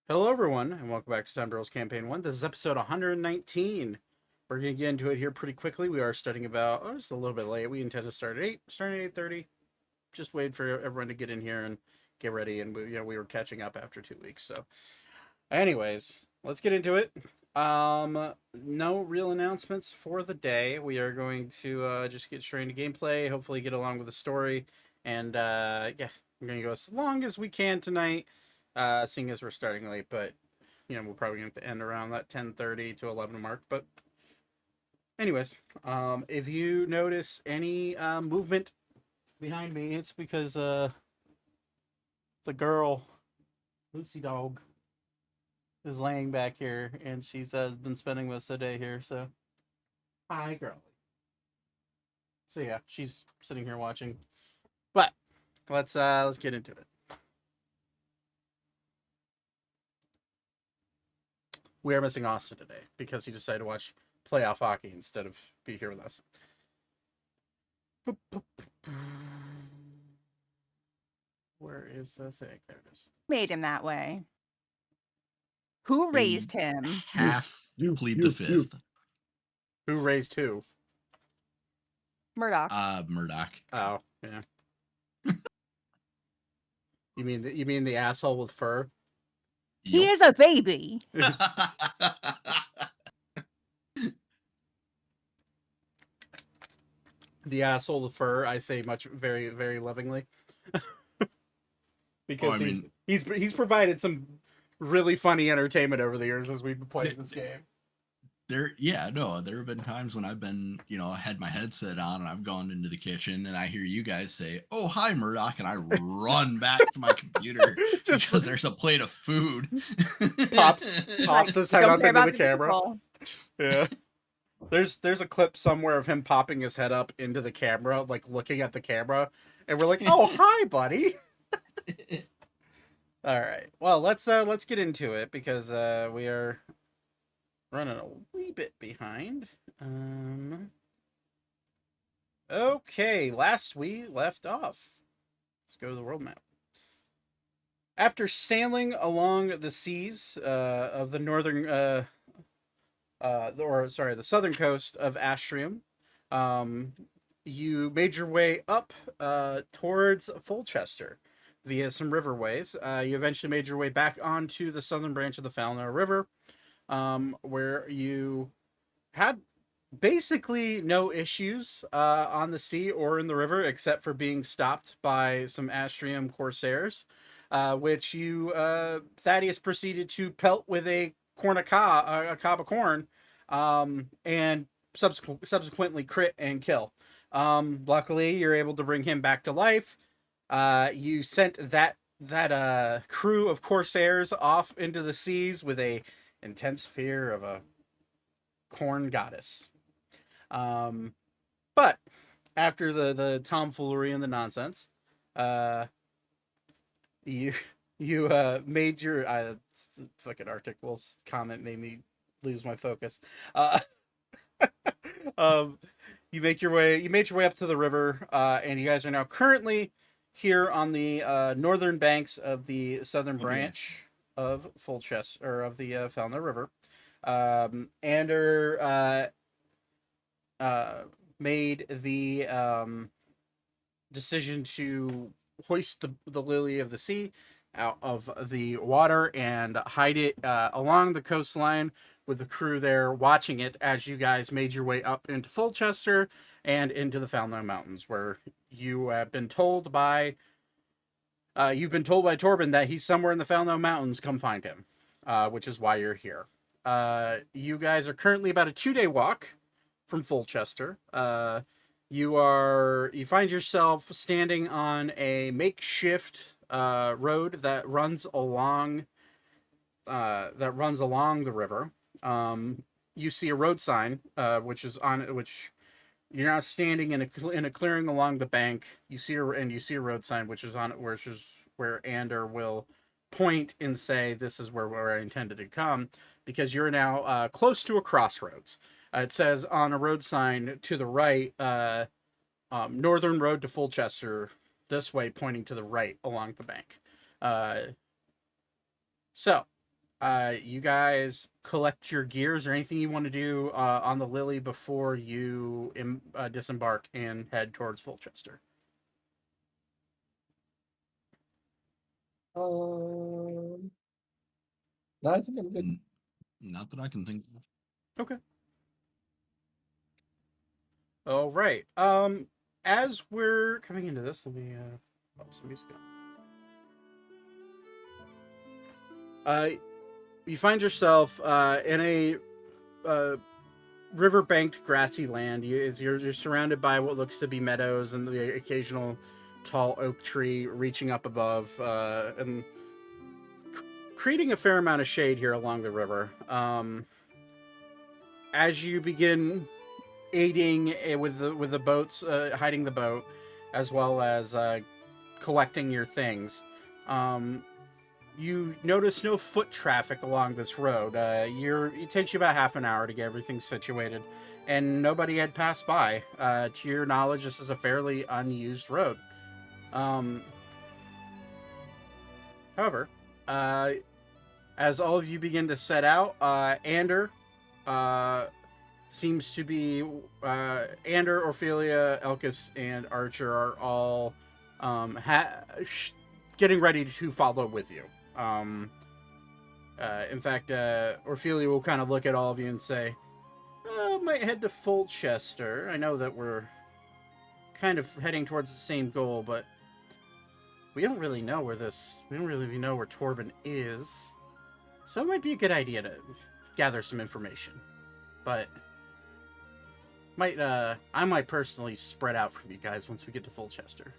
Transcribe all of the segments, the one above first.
Hello, everyone, and welcome back to TimeToRole's Campaign 1. This is episode 119. We're going to get into it here pretty quickly. We are starting just a little bit late. We intend to start at 8, starting at 8:30. Just wait for everyone to get in here and get ready, and we were catching up after 2 weeks. So, anyways, let's get into it. No real announcements for the day. We are going to just get straight into gameplay, hopefully get along with the story, and yeah, we're going to go as long as we can tonight. Seeing as we're starting late, but we're probably going to have to end around that 10:30 to 11 mark. But anyways, if you notice any movement behind me, it's because the girl, Lucy Dog, is laying back here, and she's been spending most of the day here. So, hi, girl. So yeah, she's sitting here watching. But let's get into it. We are missing Austin today because he decided to watch playoff hockey instead of be here with us. Where is the thing? There it is. Made him that way. Who raised him? Half plead the fifth. Who raised who? Murdoch. Murdoch. Oh, yeah. You mean the asshole with fur? He is a baby. The asshole with fur, I say very, very lovingly. Because he's provided some really funny entertainment over the years as we've been playing this game. There have been times when I've been, had my headset on and I've gone into the kitchen and I hear you guys say, "Oh, hi, Murdoch," and I run back to my computer just because there's a plate of food. Pops his head up into the camera. Yeah. There's a clip somewhere of him popping his head up into the camera, like looking at the camera, and we're like, "Oh, hi, buddy." All right. Well, let's get into it because we are running a wee bit behind. Okay, last we left off. Let's go to the world map. After sailing along the seas of the northern the southern coast of Astrium, you made your way up towards Folchester via some riverways. You eventually made your way back onto the southern branch of the Falmouth River, where you had basically no issues on the sea or in the river, except for being stopped by some Astrium corsairs, which you Thaddeus proceeded to pelt with a cob of corn, and subsequently crit and kill. Luckily, you're able to bring him back to life. You sent that crew of corsairs off into the seas with a intense fear of a corn goddess. But after the tomfoolery and the nonsense, you made your fucking Arctic Wolf's comment made me lose my focus. You made your way up to the river, and you guys are now currently here on the northern banks of the southern branch of Folchester, or of the Falmouth River. Ander made the decision to hoist the Lily of the Sea out of the water and hide it along the coastline with the crew there watching it as you guys made your way up into Folchester and into the Falmouth Mountains, where you have been told by Torben that he's somewhere in the Falmouth Mountains. Come find him, which is why you're here. You guys are currently about a 2-day walk from Folchester. You find yourself standing on a makeshift road that runs along the river. You see a road sign, which you're now standing in a clearing along the bank. You see a road sign, which is where Ander will point and say, "This is where I intended to come," because you're now close to a crossroads. It says on a road sign to the right, Northern Road to Folchester, this way, pointing to the right along the bank. So, You guys collect your gears or anything you want to do on the Lily before you disembark and head towards Folchester. No, I think I'm good. Not that I can think of. Okay. All right. As we're coming into this, let me pop some music on. You find yourself in a river-banked grassy land. You're surrounded by what looks to be meadows and the occasional tall oak tree reaching up above, and creating a fair amount of shade here along the river. As you begin aiding with the boats, hiding the boat, as well as collecting your things, you notice no foot traffic along this road. It takes you about half an hour to get everything situated, and nobody had passed by. To your knowledge, this is a fairly unused road. However, as all of you begin to set out, Ander seems to be Ander, Ophelia, Elkis, and Archer are all getting ready to follow with you. In fact, Ophelia will kind of look at all of you and say, might head to Folchester. I know that we're kind of heading towards the same goal, but we don't really know where Torben is. So it might be a good idea to gather some information. But I might personally spread out from you guys once we get to Folchester.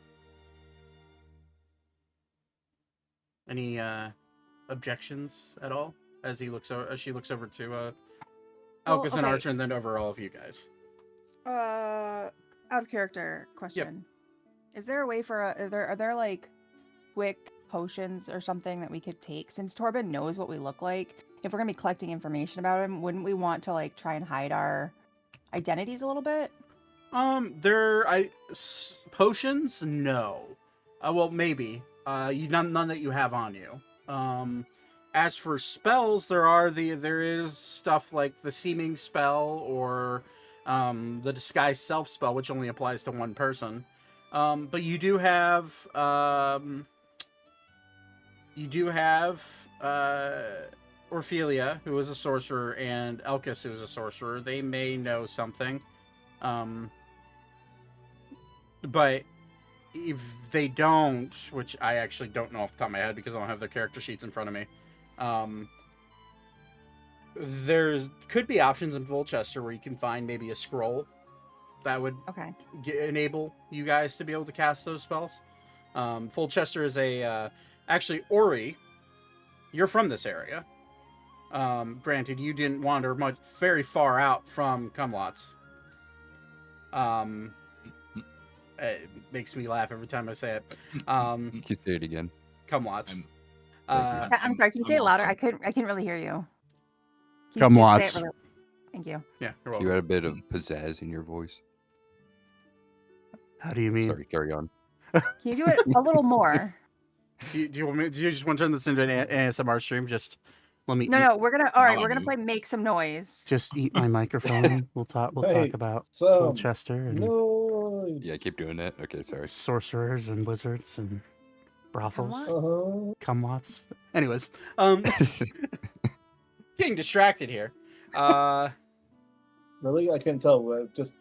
Any objections at all? As she looks over to Elkis and Archer, and then over all of you guys. Out of character question. Yep. Is there a way for are there like quick potions or something that we could take? Since Torben knows what we look like, if we're gonna be collecting information about him, wouldn't we want to like try and hide our identities a little bit? Potions? No. Well, maybe. None that you have on you. As for spells, there is stuff like the seeming spell or the disguise self spell, which only applies to one person. But you do have Ophelia, who is a sorcerer, and Elkis, who is a sorcerer. They may know something. But if they don't, which I actually don't know off the top of my head because I don't have their character sheets in front of me, could be options in Folchester where you can find maybe a scroll that would enable you guys to be able to cast those spells. Folchester is actually, Ori, you're from this area. Granted, you didn't wander very far out from Cumlots. It makes me laugh every time I say it. Can you say it again? Cumlots. I'm sorry. Can you say it louder? I couldn't really hear you. Cumlots. Thank you. Yeah, you're welcome. You had a bit of pizzazz in your voice. How do you mean? Sorry, carry on. Can you do it a little more? Do you just want to turn this into an ASMR stream? Just let me. No. We're gonna play Make Some Noise. Just eat my microphone. We'll talk about Folchester and yeah, keep doing that. Okay, sorry. Sorcerers and wizards and brothels, cumlots. Anyways, getting distracted here. Really, I couldn't tell. Just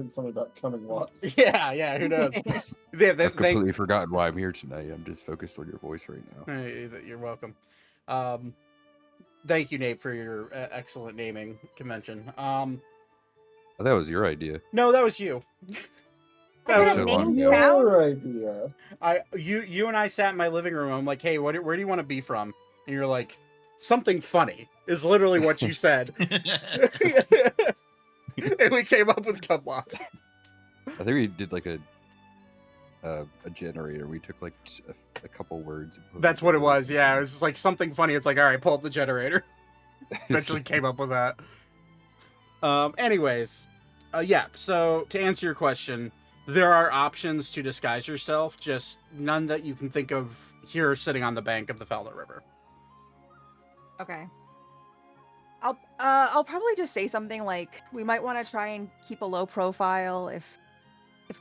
something about coming lots. Yeah. Who knows? I've completely forgotten why I'm here tonight. I'm just focused on your voice right now. You're welcome. Thank you, Nate, for your excellent naming convention. Oh, that was your idea. No, that was you. That was your idea. You and I sat in my living room. I'm like, hey, where do you want to be from? And you're like, something funny is literally what you said. And we came up with cumlots. I think we did like a generator. We took like a couple words. That's what it was. Yeah, it was just like something funny. It's like, all right, pull up the generator. Eventually came up with that. Anyways, yeah. So to answer your question, there are options to disguise yourself, just none that you can think of here sitting on the bank of the Fowler River. Okay. I'll probably just say something like we might want to try and keep a low profile. If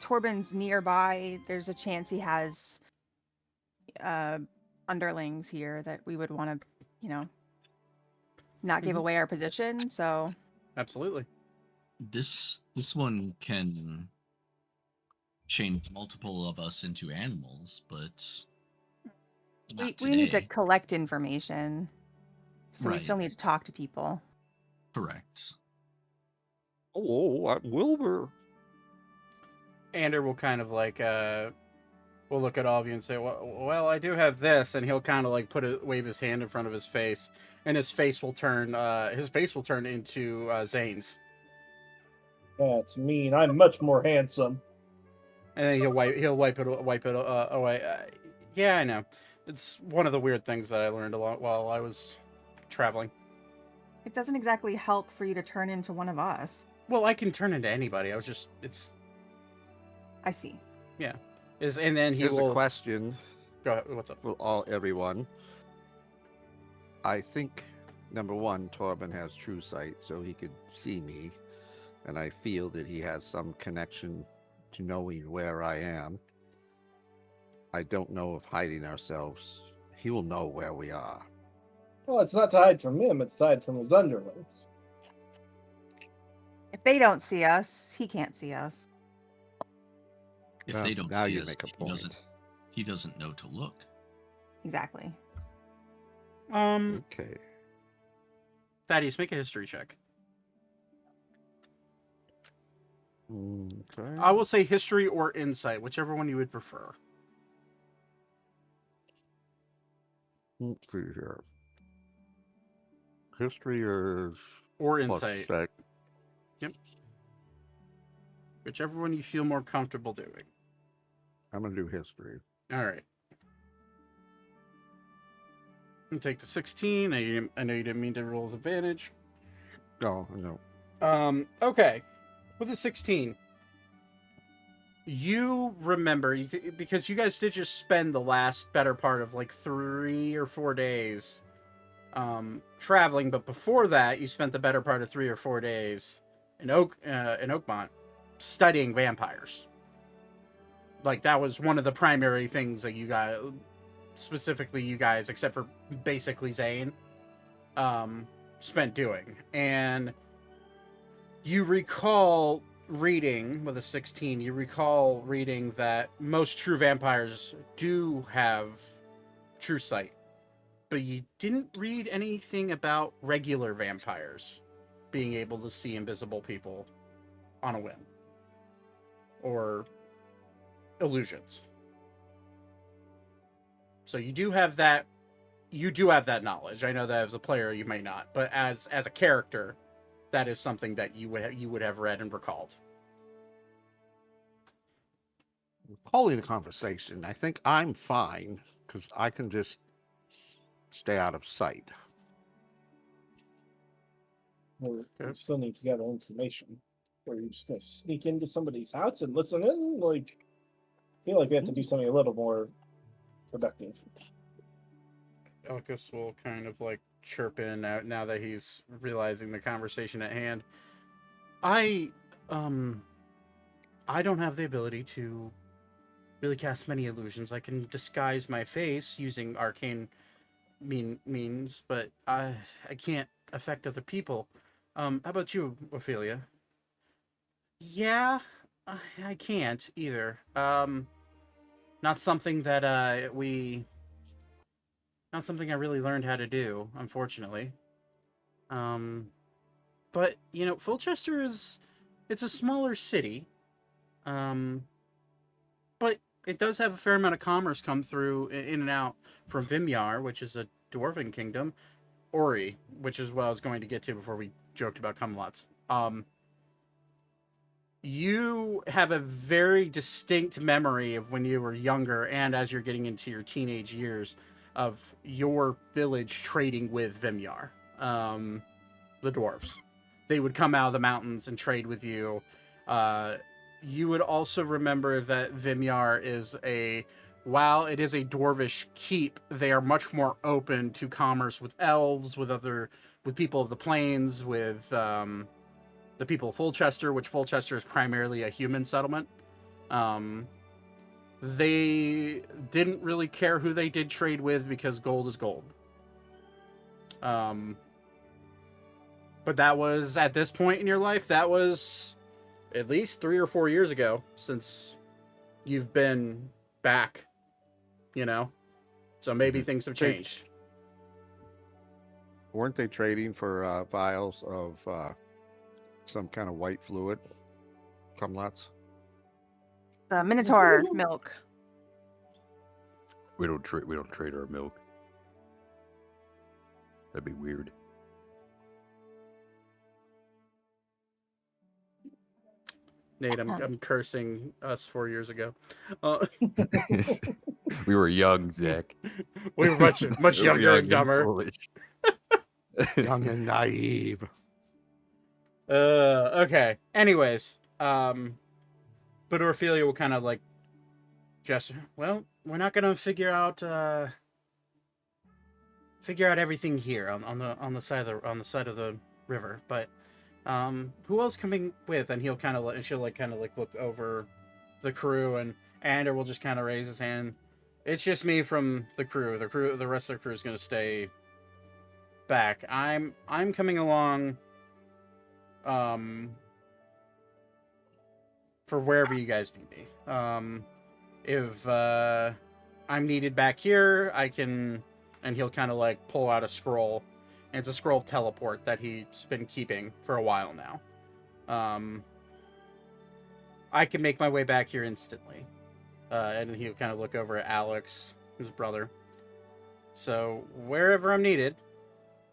Torben's nearby, there's a chance he has uh underlings here that we would want to, not give Mhm. away our position. So Absolutely. This one can change multiple of us into animals, but not we need to today. collect information. So we Right. still need to talk to people. Correct. Oh, Wilbur. Ander will kind of like will look at all of you and say, well, I do have this, and he'll kind of like wave his hand in front of his face, and his face will turn into Zane's, That's mean. I'm much more handsome. and then he'll wipe it away. Yeah, I know. It's one of the weird things that I learned a lot while I was traveling. It doesn't exactly help for you to turn into one of us. Well, I can turn into anybody. I see. And then he Here's will a question go ahead. What's up? for everyone. I think, number one, Torben has true sight, so he could see me, and I feel that he has some connection to knowing where I am. I don't know if hiding ourselves, he will know where we are. Well, it's not to hide from him, it's to hide from his underlings. If they don't see us, he can't see us. If Well, they don't now see you us, make a he doesn't know to look. Exactly. Okay. Thaddeus, make a history check. Okay. I will say history or insight, whichever one you would prefer. Let's see here. History is Or plus insight. 6. Whichever one you feel more comfortable doing. I'm gonna do history. All right. And take the 16. I know you didn't mean to roll with advantage. Oh no. Okay. With the 16, you remember, because you guys did just spend the last better part of like 3 or 4 days traveling, but before that, you spent the better part of 3 or 4 days in Oakmont studying vampires. Like, that was one of the primary things that you guys, specifically you guys, except for basically Zane, spent doing. And you recall reading, with a 16, you recall reading that most true vampires do have true sight. But you didn't read anything about regular vampires being able to see invisible people on a whim. Or illusions. So you do have that knowledge. I know that as a player you may not, but as a character, that is something that you would have read and recalled. Holding a conversation. I think I'm fine because I can just stay out of sight. We Okay. still need to gather information. Or you're just gonna sneak into somebody's house and listen in? Like, I feel like we have to do something a little more productive. Elkus will kind of like chirp in now that he's realizing the conversation at hand. I don't have the ability to really cast many illusions. I can disguise my face using arcane means, but I can't affect other people. How about you, Ophelia? Yeah, I can't either. Not something that not something I really learned how to do, unfortunately. But Folchester it's a smaller city. But it does have a fair amount of commerce come through in and out from Vimyar, which is a dwarven kingdom, Ori, which is what I was going to get to before we joked about Camelots. You have a very distinct memory of when you were younger and as you're getting into your teenage years of your village trading with Vimyar, the dwarves. They would come out of the mountains and trade with you. You would also remember that Vimyar is a while it is a dwarvish keep, they are much more open to commerce with elves, with people of the plains, with the people of Folchester, which Folchester is primarily a human settlement. They didn't really care who they did trade with because gold is gold. But that was, at this point in your life, that was at least 3 or 4 years ago since you've been back, you know? So maybe things have changed. Weren't they trading for vials of some kind of white fluid? Cumlots? The Minotaur milk. We don't trade our milk. That'd be weird. Nate, I'm cursing us 4 years ago. We were young, Zach. We were much We were younger young and dumber. foolish. Young and naive. Okay. Anyways, but Orphelia will kind of like gesture. Well, we're not gonna figure out everything here on the side of the river, but who else coming with? And she'll kind of look over the crew, and Ander will just kind of raise his hand. It's just me from the crew. The rest of the crew is gonna stay back. I'm coming along for wherever you guys need me. If I'm needed back here, I can. And he'll kind of like pull out a scroll. And it's a scroll of teleport that he's been keeping for a while now. I can make my way back here instantly. And he'll kind of look over at Alex, his brother. So wherever I'm needed,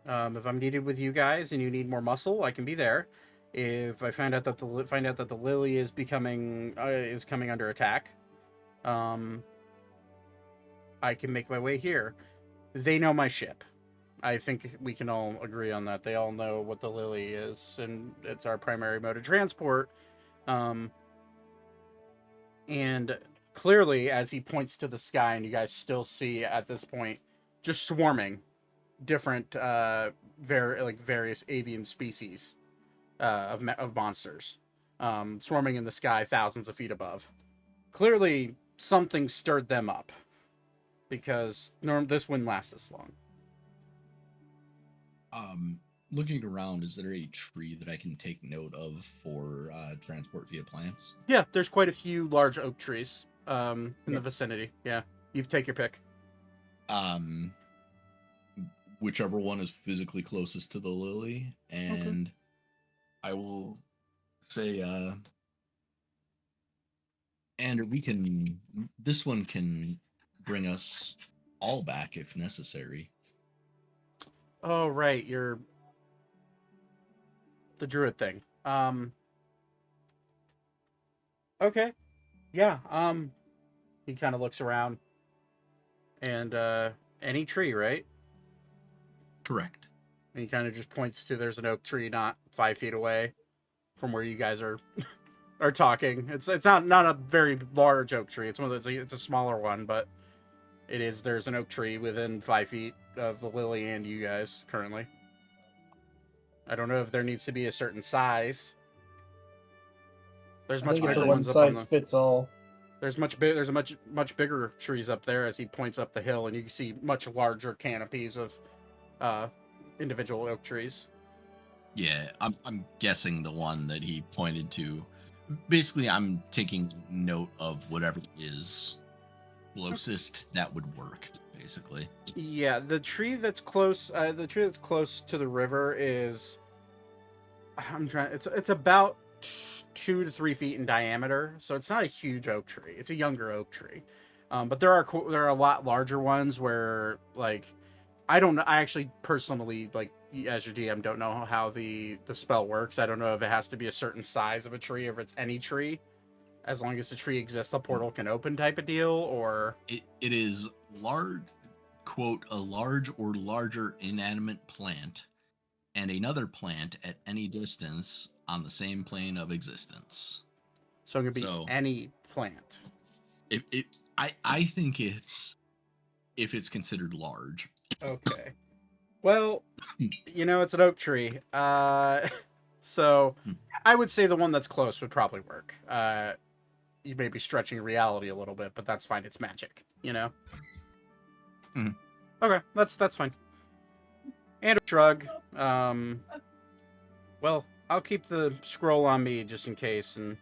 if I'm needed with you guys and you need more muscle, I can be there. If I find out that the Lily is coming under attack, I can make my way here. They know my ship. I think we can all agree on that. They all know what the Lily is, and it's our primary mode of transport. And clearly, as he points to the sky, and you guys still see at this point, just swarming different, various avian species of monsters, swarming in the sky thousands of feet above. Clearly, something stirred them up, because this wouldn't last this long. Looking around, is there a tree that I can take note of for transport via plants? Yeah, there's quite a few large oak trees in the vicinity. Yeah, you take your pick. Whichever one is physically closest to the lily, and okay. I will say, and this one can bring us all back if necessary. Oh, right, you're the druid thing. Okay. Yeah, he kind of looks around. And, any tree, right? Correct. And he kind of just points to, there's an oak tree not 5 feet away from where you guys are talking. It's not a very large oak tree. It's a smaller one, but there's an oak tree within 5 feet of the Lily and you guys currently. I don't know if there needs to be a certain size. There's much bigger ones up on the... size fits all. There's much bigger trees up there as he points up the hill, and you can see much larger canopies of individual oak trees. Yeah, I'm guessing the one that he pointed to. Basically, I'm taking note of whatever is closest that would work. Basically. Yeah, the tree that's close to the river is. It's about 2 to 3 feet in diameter, so it's not a huge oak tree. It's a younger oak tree, but there are a lot larger ones where, like, I actually personally, like, as your DM, don't know how the spell works. I don't know if it has to be a certain size of a tree, or if it's any tree, as long as the tree exists, the portal can open type of deal, or it is large, quote, a large or larger inanimate plant and another plant at any distance on the same plane of existence. So it could be any plant. I think it's if it's considered large. Okay. Well, it's an oak tree. So I would say the one that's close would probably work. You may be stretching reality a little bit, but that's fine. It's magic, Mhm. Okay, that's fine. And a shrug. Well, I'll keep the scroll on me just in case, and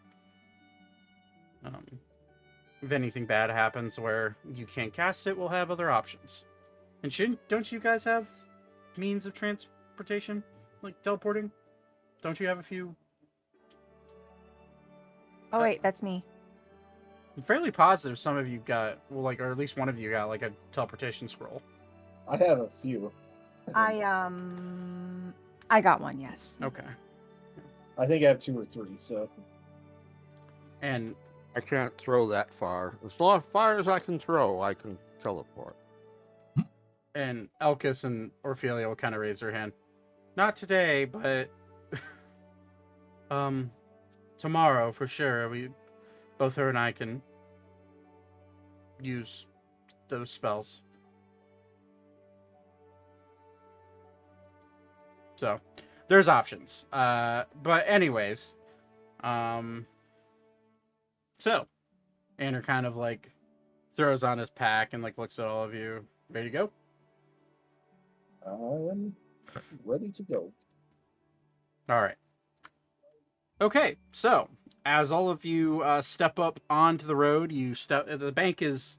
if anything bad happens where you can't cast it, we'll have other options. And don't you guys have means of transportation, like teleporting? Don't you have a few? Oh wait, that's me. I'm fairly positive some of you got, well, like, or at least one of you got like a teleportation scroll. I have a few. I got one. Yes. Okay. I think I have 2 or 3. So And I can't throw that far. As far as I can throw, I can teleport. Elkis and Orphelia will kind of raise their hand. Not today, but tomorrow for sure. Both her and I can use those spells. So there's options. But anyways, so Andrew kind of like throws on his pack and like looks at all of you. Ready to go? I am ready to go. All right. Okay, so as all of you step up onto the road, the bank is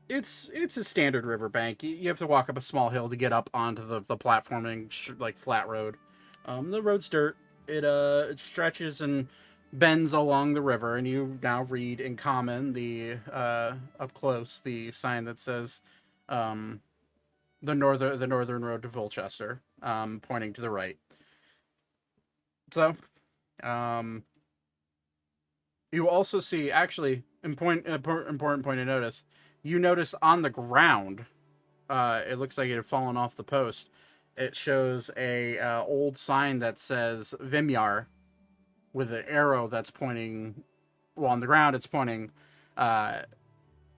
it's a standard river bank. You have to walk up a small hill to get up onto the platforming like flat road. The road's dirt. It stretches and bends along the river, and you now read in common the up close the sign that says the northern road to Folchester, pointing to the right. So, you also see, actually, important point to notice, you notice on the ground, it looks like it had fallen off the post. It shows a old sign that says Vimyar with an arrow that's pointing, well, on the ground it's pointing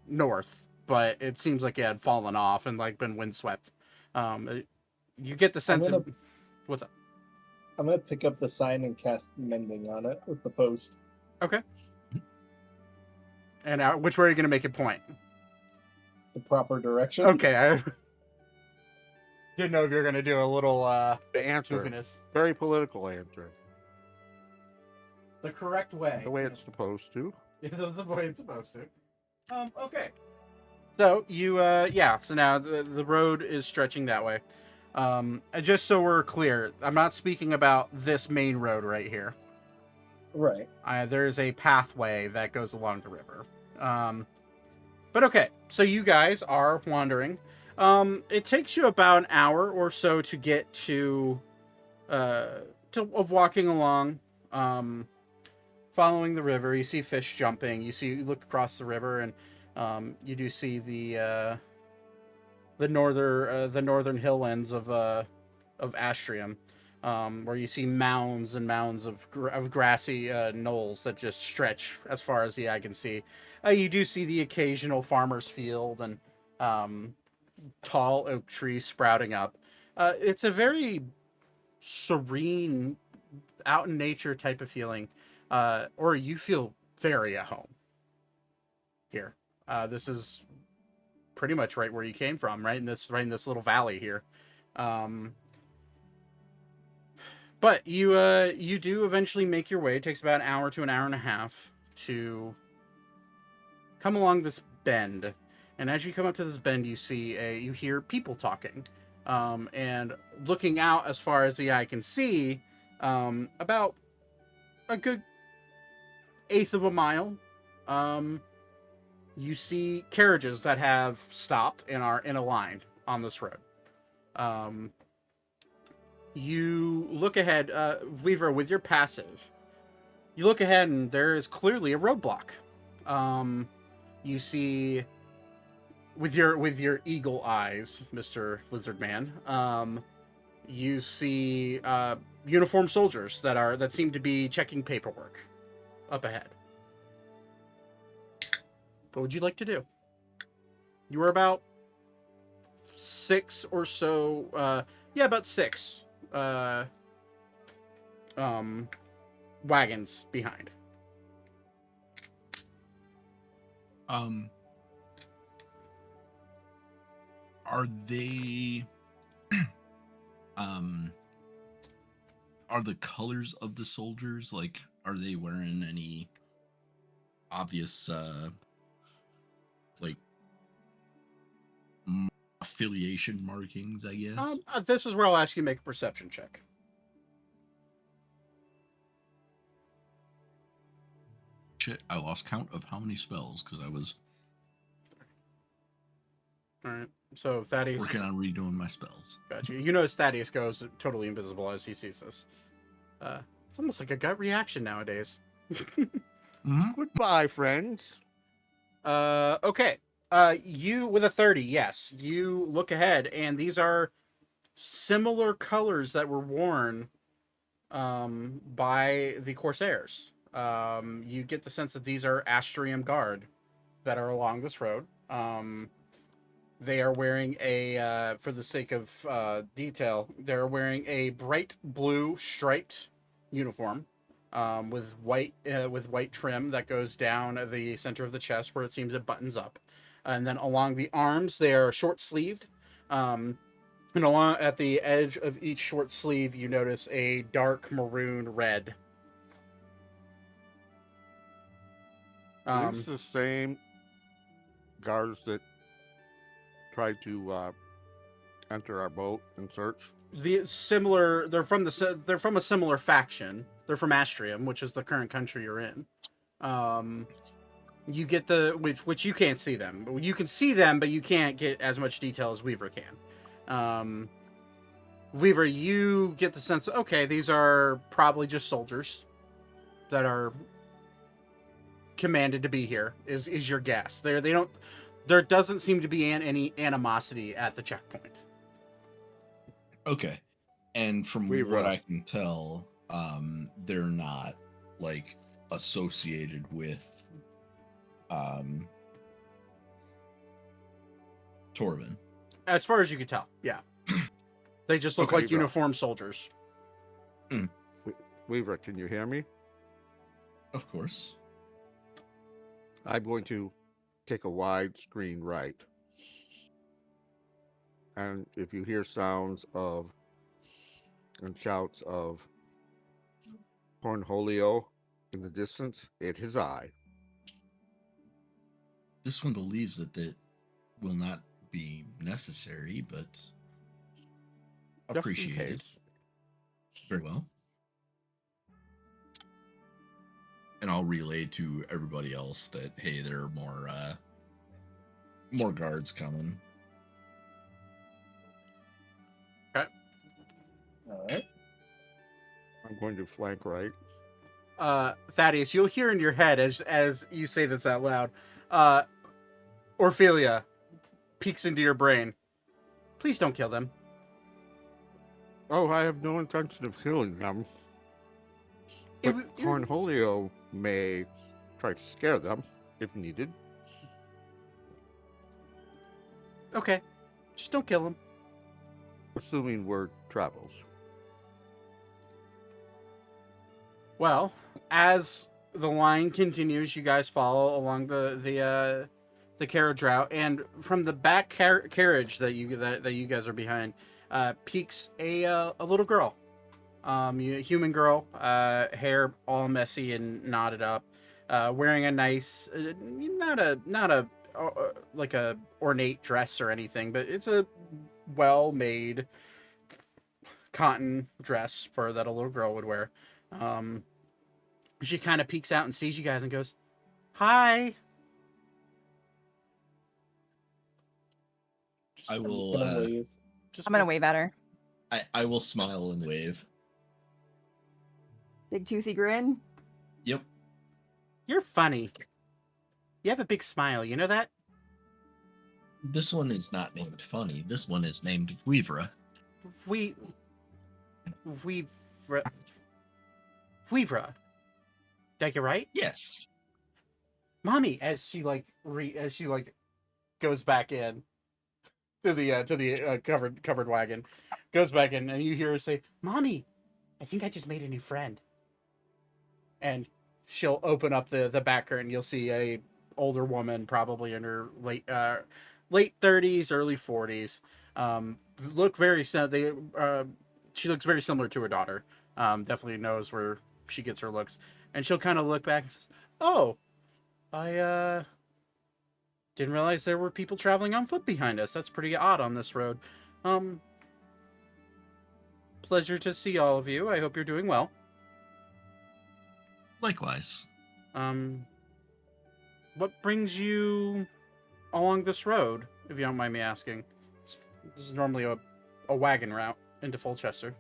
north, but it seems like it had fallen off and like been windswept. You get the sense of what's up. I'm gonna pick up the sign and cast mending on it with the post. Okay. And which way are you gonna make it point? The proper direction. Okay, I didn't know if you were gonna do a little The answer. goofiness. Very political answer. The correct way. The way it's supposed to. That's the way it's supposed to. Okay. So you so now the road is stretching that way. Just so we're clear, I'm not speaking about this main road right here. Right. There's a pathway that goes along the river. But okay, so you guys are wandering. It takes you about an hour or so to get to walking along, following the river. You see fish jumping. You look across the river, and you do see the northern hill ends of Astrium, where you see mounds and mounds of grassy knolls that just stretch as far as the eye can see. You do see the occasional farmer's field and tall oak trees sprouting up. It's a very serene, out in nature type of feeling, or you feel very at home here. This is pretty much right where you came from, right in this little valley here. But you do eventually make your way. It takes about an hour to an hour and a half to come along this bend. And as you come up to this bend, you hear people talking. And looking out as far as the eye can see, about a good eighth of a mile, you see carriages that have stopped and are in a line on this road. You look ahead, Weaver, with your passive. You look ahead and there is clearly a roadblock. You see, with your eagle eyes, Mr. Lizard Man, you see uniformed soldiers that seem to be checking paperwork up ahead. What would you like to do? You were about 6 or so. About 6. Wagons behind. Are they are the colors of the soldiers, like, are they wearing any obvious like affiliation markings, I guess? This is where I'll ask you to make a perception check. Shit, I lost count of how many spells because I was All right. So Thaddeus, working on redoing my spells. gotcha. You notice Thaddeus goes totally invisible as he sees this. It's almost like a gut reaction nowadays. Goodbye, friends. Okay. You with a 30, yes. You look ahead, and these are similar colors that were worn by the Corsairs. You get the sense that these are Astrium Guard that are along this road. They are wearing a, for the sake of detail, they're wearing a bright blue striped uniform with white trim that goes down the center of the chest where it seems it buttons up, and then along the arms they are short sleeved. And along at the edge of each short sleeve, you notice a dark maroon red. These the same guards that tried to enter our boat and search. They're from a similar faction. They're from Astrium, which is the current country you're in. You get which you can't see them. You can see them, but you can't get as much detail as Weaver can. Weaver, you get the sense, okay, these are probably just soldiers that are commanded to be here. Is your guess? There doesn't seem to be any animosity at the checkpoint. Okay. And from what I can tell, they're not like associated with Torben. As far as you can tell, yeah. They just look like uniformed soldiers. Weaver, can you hear me? Of course. I'm going to take a wide screen right. And if you hear sounds of and shouts of Cornholio in the distance, it is I. This one believes that will not be necessary, but appreciate it. Very well. And I'll relay to everybody else that, hey, there are more guards coming. Okay. All right. I'm going to flank right. Thaddeus, you'll hear in your head as you say this out loud. Orphelia peeks into your brain. Please don't kill them. Oh, I have no intention of killing them. But Cornholio may try to scare them if needed. Okay. Just don't kill them. Assuming word travels. Well, as the line continues, you guys follow along the carriage route, and from the back carriage that you guys are behind, peeks a little girl, human girl, hair all messy and knotted up, wearing a nice, not a like a ornate dress or anything, but it's a well-made cotton dress that a little girl would wear. She kind of peeks out and sees you guys and goes, "Hi." I I'm just will. gonna wave. I'm gonna wave at her. I will smile and wave. Big toothy grin. Yep. You're funny. You have a big smile. You know that? This one is not named Funny. This one is named Weavra. Weavra. Did I get right? Yes. "Mommy," as she goes back in to the covered wagon, goes back in, and you hear her say, "Mommy, I think I just made a new friend." And she'll open up the back curtain. You'll see a older woman, probably in her late 30s, early 40s. Look very she looks very similar to her daughter. Definitely knows where she gets her looks, and she'll kind of look back and says, "Oh, I didn't realize there were people traveling on foot behind us. That's pretty odd on this road. Pleasure to see all of you. I hope you're doing well. Likewise. What brings you along this road, if you don't mind me asking? This is normally a wagon route into Folchester."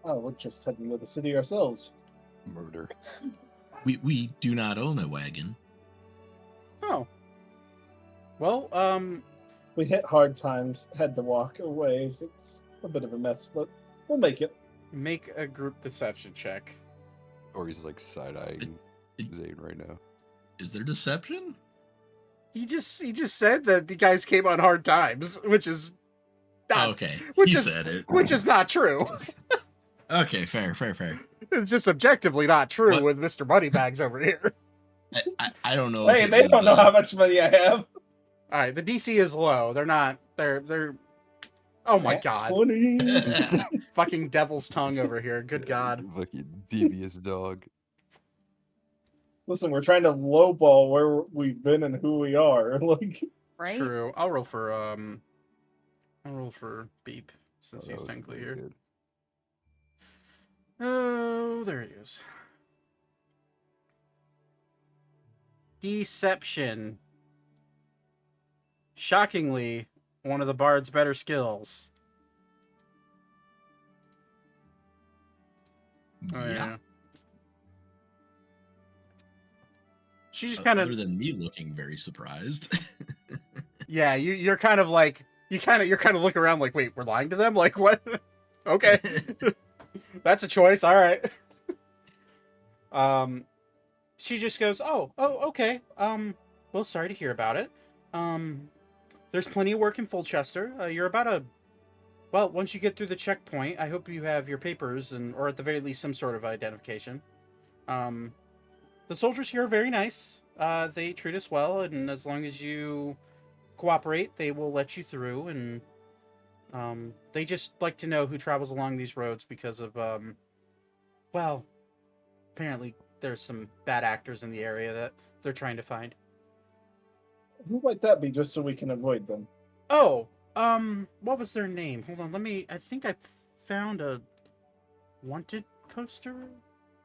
Oh, we're just heading to the city ourselves. Murder. We do not own a wagon. Oh. Well, We hit hard times, had to walk a ways. It's a bit of a mess, but we'll make it. make a group deception check. Or he's like side-eyeing Zane right now. Is there deception? He just said that the guys came on hard times, which is not, Okay, which he is said it. which is not true. Okay, fair. It's just objectively not true What? with Mr. Moneybags over here. I don't know. Hey, they don't know how much money I have. All right, the DC is low. They're not. They're. Oh my god! 20. Fucking devil's tongue over here. Good god. Fucking devious dog. Listen, we're trying to lowball where we've been and who we are. Like, Right? True. I'll roll for Beep since Oh, that he's was technically pretty here. good. Oh, there he is. Deception. Shockingly, one of the bard's better skills. Oh, Yeah. She just kind Other of, than me looking very surprised. yeah. You're kind of like, you're kind of look around like, wait, we're lying to them? Like what? Okay, that's a choice. All right. She just goes, oh, okay. Well, sorry to hear about it. There's plenty of work in Folchester. You're about well, once you get through the checkpoint, I hope you have your papers or at the very least some sort of identification. The soldiers here are very nice. They treat us well, and as long as you cooperate, they will let you through. And they just like to know who travels along these roads because of, well, apparently there's some bad actors in the area that they're trying to find. who might that be, just so we can avoid them? Oh, what was their name? Hold on, I think I found a wanted poster.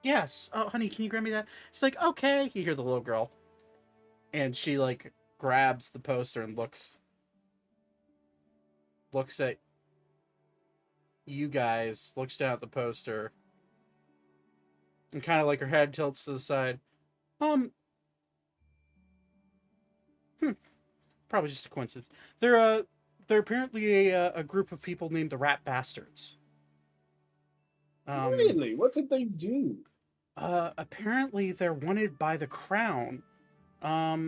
Yes. Oh, honey, can you grab me that? It's like, okay. You hear the little girl. And she, like, grabs the poster and looks at you guys, looks down at the poster, and kind of like her head tilts to the side. Probably just a coincidence. They're apparently a group of people named the Rat Bastards. Really? What did they do? Apparently they're wanted by the crown. I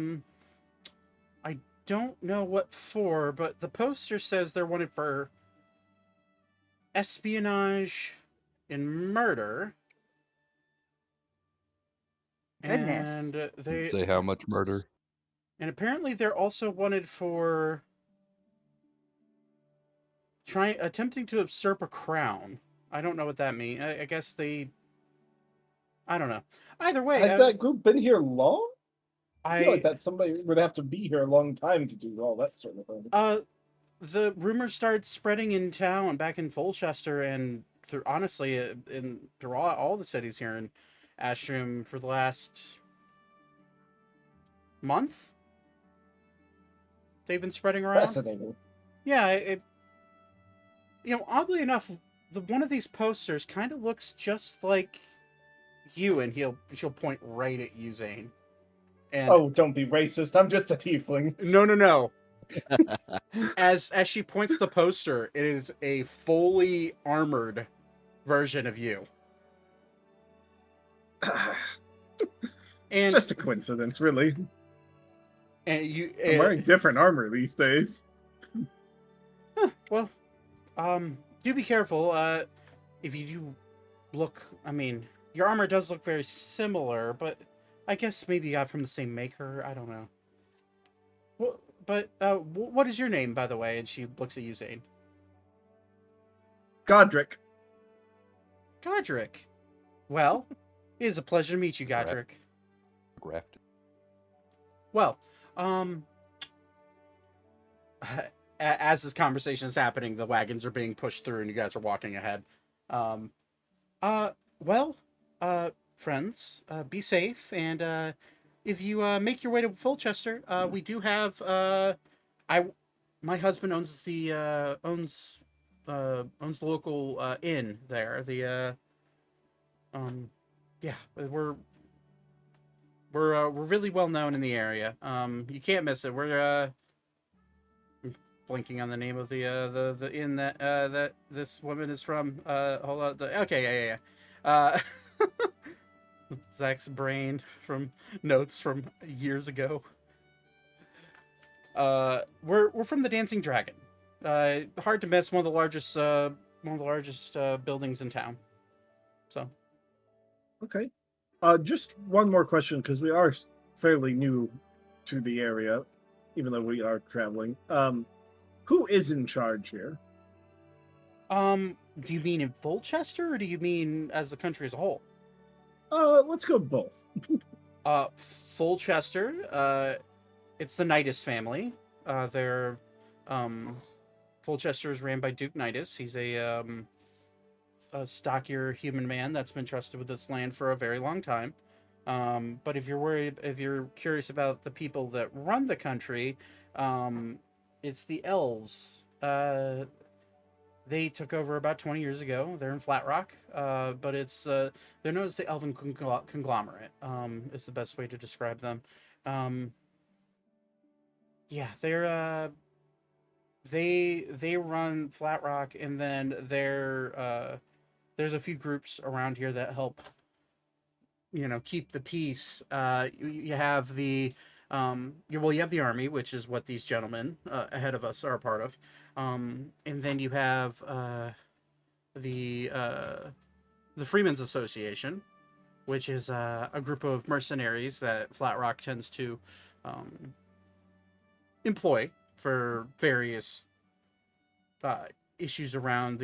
don't know what for, but the poster says they're wanted for espionage and murder. Goodness. And they Say how much murder? and apparently they're also wanted for attempting to usurp a crown. I don't know what that means. I guess I don't know. Either way, Has that group been here long? I feel like I that somebody would have to be here a long time to do all that sort of thing. the rumors started spreading in town back in Folchester and honestly through all the cities here in Astrum for the last month. They've been spreading around. Fascinating. Yeah, oddly enough, one of these posters kind of looks just like you, and she'll point right at you, Zane. And Oh, don't be racist. I'm just a tiefling. no. As she points the poster, it is a fully armored version of you. And Just a coincidence, really. and you I'm wearing different armor these days. well, do be careful. If you do look, I mean, your armor does look very similar, but I guess maybe you got from the same maker. I don't know. Well, but what is your name, by the way? And she looks at you, Zane. Godric. Godric. Well, it is a pleasure to meet you, Right. Godric. Grafted. Well, as this conversation is happening, the wagons are being pushed through, and you guys are walking ahead. Well, friends, be safe, and if you make your way to Folchester, we do have my husband owns the local inn there. Yeah, we're really well known in the area. You can't miss it. We're blinking on the name of the inn that this woman is from. Hold on. Okay, yeah. Zach's brain from notes from years ago. We're from the Dancing Dragon. Hard to miss. One of the largest buildings in town. So. Okay. Just one more question, because we are fairly new to the area, even though we are traveling. Who is in charge here? Do you mean in Folchester, or do you mean as the country as a whole? Let's go both. Folchester, it's the Nidus family. They're Folchester is ran by Duke Nidus. He's a stockier human man that's been trusted with this land for a very long time. But if you're curious about the people that run the country, it's the elves. They took over about 20 years ago. They're in Flat Rock, but they're known as the Elven Conglomerate. Is the best way to describe them. Yeah, they run Flat Rock, and then there's a few groups around here that help, keep the peace. You have the you have the army, which is what these gentlemen ahead of us are a part of. And then you have the Freemen's Association, which is a group of mercenaries that Flat Rock tends to employ for various issues around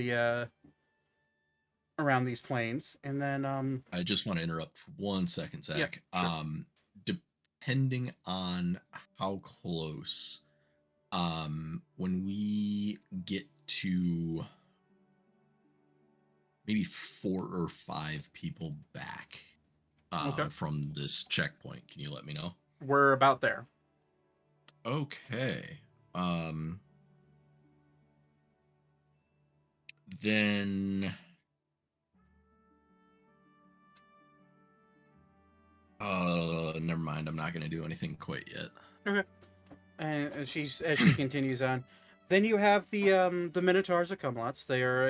around these planes. And then I just want to interrupt for 1 second, Zach. Yeah, sure. Depending on how close, when we get to maybe 4 or 5 people back Okay. from this checkpoint, can you let me know? We're about there. Okay. Then never mind. I'm not going to do anything quite yet. Okay. And as she continues on, then you have the Minotaurs of Cumlots. They're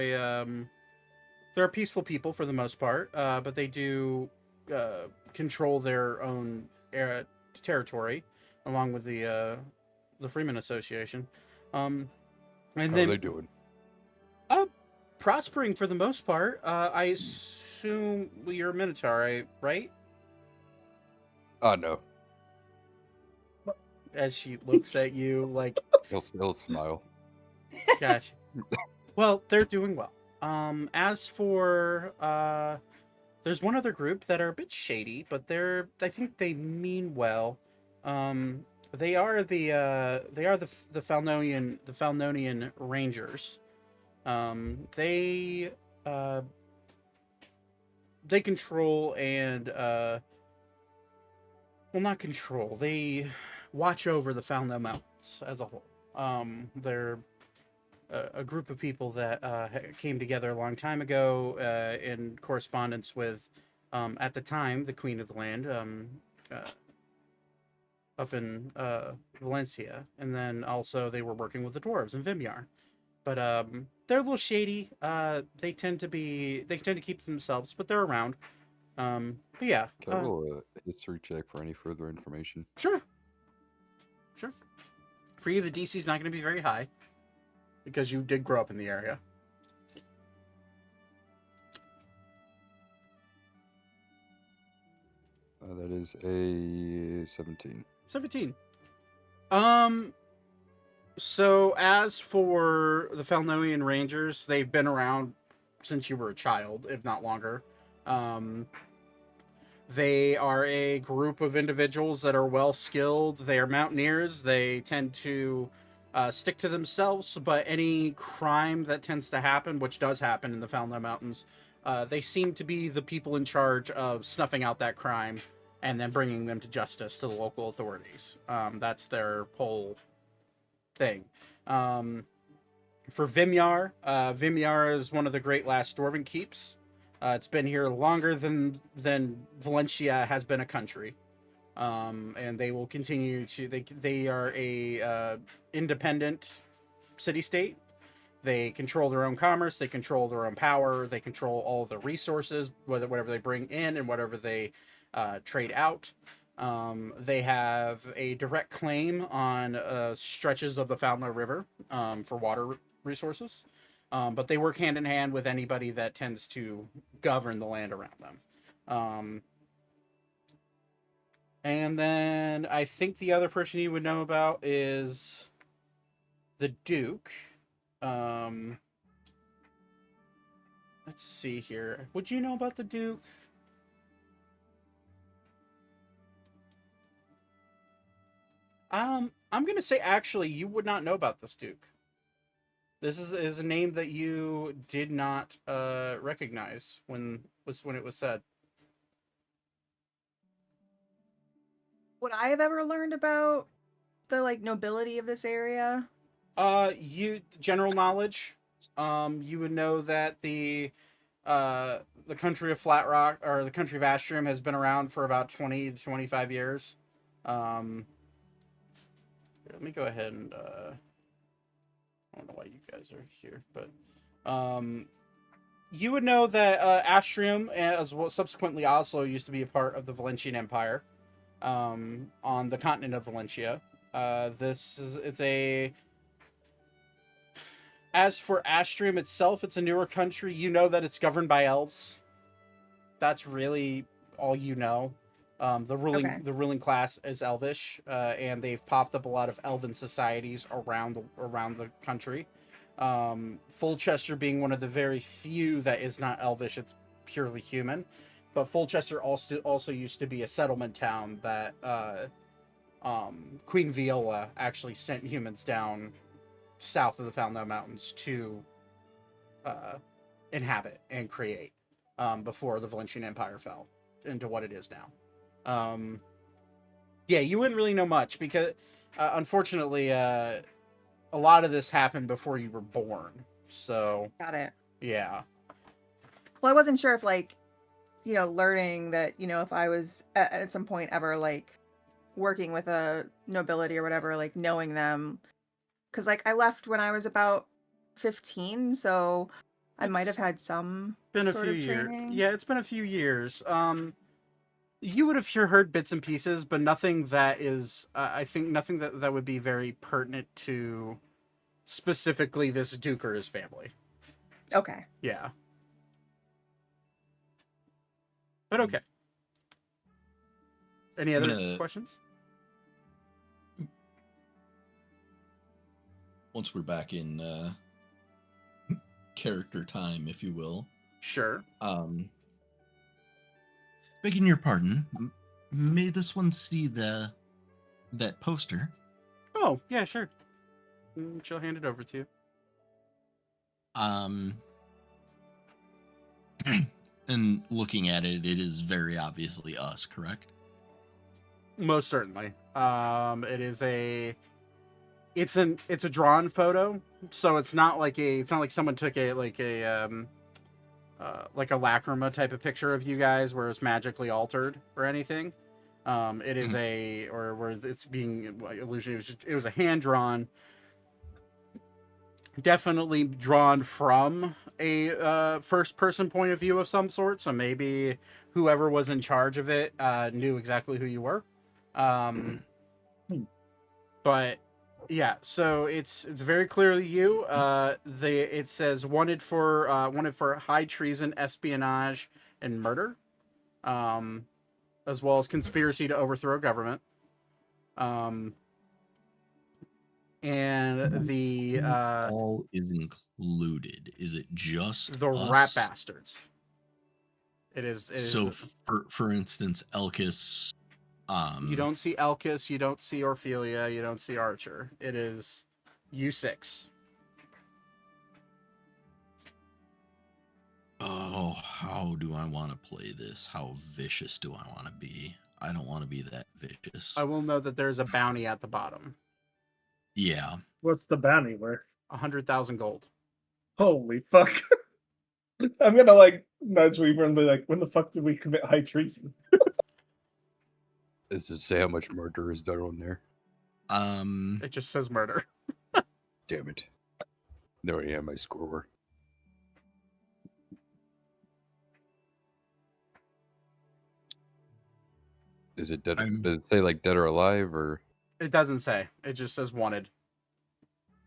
a peaceful people for the most part, but they do control their own territory, along with the Freeman Association. And How are then they doing? prospering for the most part. I assume you're a Minotaur, right? No. As she looks at you like, He'll smile. gotcha. Well, they're doing well. As for there's one other group that are a bit shady, but I think they mean well. They are the Falnonian Rangers. They control and well, not control. They watch over the Falno Mountains as a whole. They're a group of people that came together a long time ago in correspondence with, at the time, the Queen of the Land, up in Valencia, and then also they were working with the dwarves in Vimyar. But they're a little shady. They tend to keep themselves, but they're around. But yeah, Can I roll a history check for any further information? sure. For you, the DC is not going to be very high because you did grow up in the area. That is a 17. 17. So as for the Falnoian Rangers, they've been around since you were a child, if not longer. They are a group of individuals that are well skilled. They are mountaineers. They tend to stick to themselves, but any crime that tends to happen, which does happen in the Falno Mountains, they seem to be the people in charge of snuffing out that crime and then bringing them to justice to the local authorities. That's their whole thing. For Vimyar, Vimyar is one of the great last dwarven keeps. It's been here longer than Valencia has been a country, and they will continue to. They are a independent city-state. They control their own commerce. They control their own power. They control all the resources, whatever they bring in and whatever they trade out. They have a direct claim on stretches of the Falno River for water resources. But they work hand in hand with anybody that tends to govern the land around them. And then I think the other person you would know about is the Duke. Let's see here. Would you know about the Duke? I'm going to say actually you would not know about this Duke. This is a name that you did not recognize when it was said. Would I have ever learned about the nobility of this area? You general knowledge. You would know that the country of Flat Rock or the country of Astrium has been around for about 20 to 25 years. Let me go ahead and I don't know why you guys are here, but you would know that Astrium, as well, subsequently Oslo, used to be a part of the Valentian Empire on the continent of Valentia. As for Astrium itself, it's a newer country. You know that it's governed by elves. That's really all you know. The ruling class is Elvish, and they've popped up a lot of elven societies around the country. Folchester being one of the very few that is not Elvish; it's purely human. But Folchester also used to be a settlement town that Queen Viola actually sent humans down south of the Falno Mountains to inhabit and create before the Valentian Empire fell into what it is now. Yeah, you wouldn't really know much because unfortunately a lot of this happened before you were born. So Got it. yeah. Well, I wasn't sure if learning that, if I was at some point ever working with a nobility or whatever, knowing them, because I left when I was about 15, so I might have had some Been a sort few of years. training. Yeah, it's been a few years. You would have heard bits and pieces, but nothing that is, I think nothing that would be very pertinent to specifically this Duke or his family. Okay. Yeah. But okay. Any other questions? Once we're back in character time, if you will. Sure. Begging your pardon, may this one see that poster? Oh, yeah, sure. She'll hand it over to you. And looking at it, it is very obviously us, correct? Most certainly. It's a drawn photo, so it's not like someone took a lacrima type of picture of you guys where it's magically altered or anything. It is where it's being illusion. It was a hand drawn, definitely drawn from a first person point of view of some sort. So maybe whoever was in charge of it knew exactly who you were. But yeah, so it's very clearly you. It says wanted for high treason, espionage, and murder, as well as conspiracy to overthrow government. And the all is included. Is it just the us? rat bastards. It is. So, for instance, Elkis. You don't see Elkis, you don't see Orphelia, you don't see Archer. It is U6. Oh, how do I want to play this? How vicious do I want to be? I don't want to be that vicious. I will note that there's a bounty at the bottom. Yeah. What's the bounty worth? 100,000 gold. Holy fuck. I'm gonna like nudge Weaver and be like, when the fuck did we commit high treason? Does it say how much murder is done on there? It just says murder. Damn it. There I am, my score. Is it dead? Does it say like dead or alive or? It doesn't say. It just says wanted.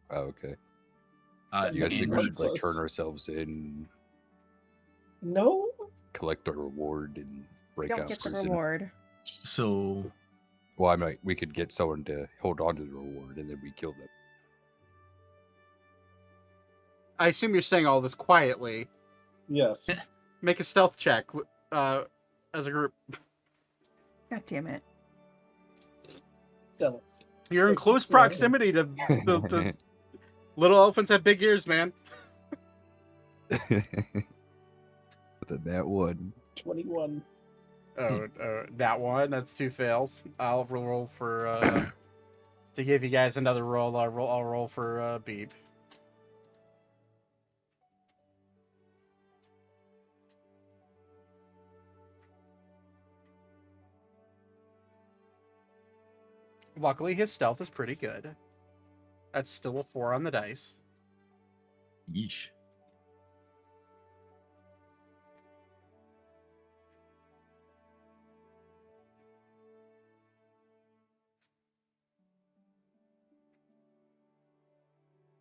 Oh, okay. You guys Andrew think we should like wants turn us. ourselves in, No? collect our reward, and break Don't out get the prison? reward. So, Well, I might. We could get someone to hold on to the reward, and then we kill them. I assume you're saying all this quietly. Yes. Make a stealth check as a group. God damn it. Tell us. You're in close proximity to the little elephants have big ears, man. That's a nat one. 21. Oh, that one. That's 2 fails. I'll roll for to give you guys another roll. I'll roll for Beep. Luckily, his stealth is pretty good. That's still a 4 on the dice. yeesh.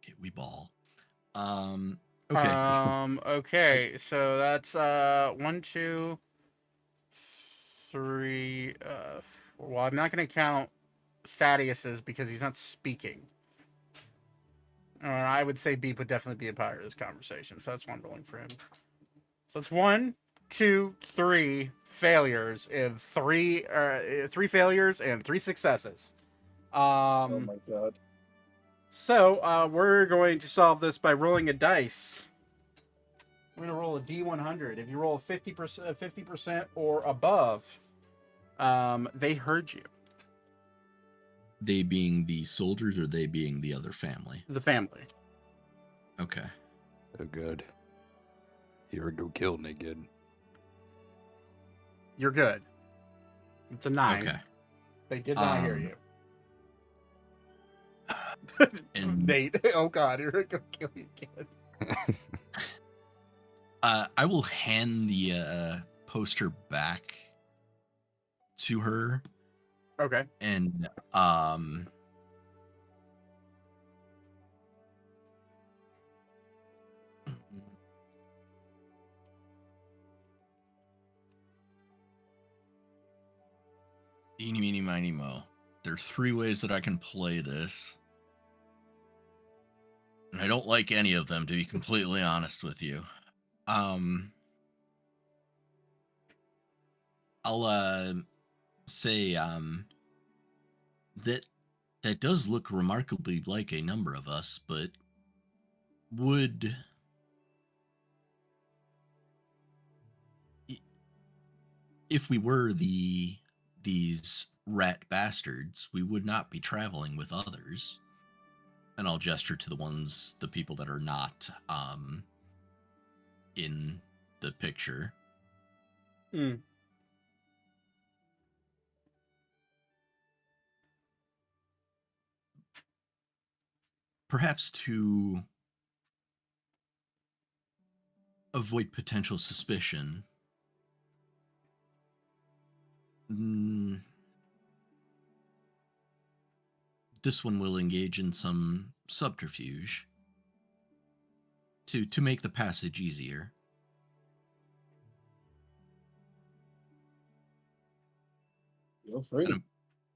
Okay, we ball. Okay. Okay, so that's 1, 2, 3. Well, I'm not going to count Thaddeus's because he's not speaking. I would say Beep would definitely be a part of this conversation, so that's why I'm rolling for him. So it's 1, 2, 3 failures and 3 failures and 3 successes. Oh my god. So we're going to solve this by rolling a dice. We're going to roll a D100. If you roll 50% or above, they heard you. They being the soldiers or they being the other family? The family. Okay. Oh, good. Here we go killing again. You're good. It's a 9. Okay. They did not hear you. And Nate, oh god, you're gonna kill you again. I will hand the poster back to her, Okay. and eeny, meeny, miny, mo. There are 3 ways that I can play this. And I don't like any of them, to be completely honest with you. I'll say that does look remarkably like a number of us, but would if we were these rat bastards, we would not be traveling with others. And I'll gesture to the people that are not in the picture. Mm. Perhaps to avoid potential suspicion, This one will engage in some subterfuge to make the passage easier. Feel free.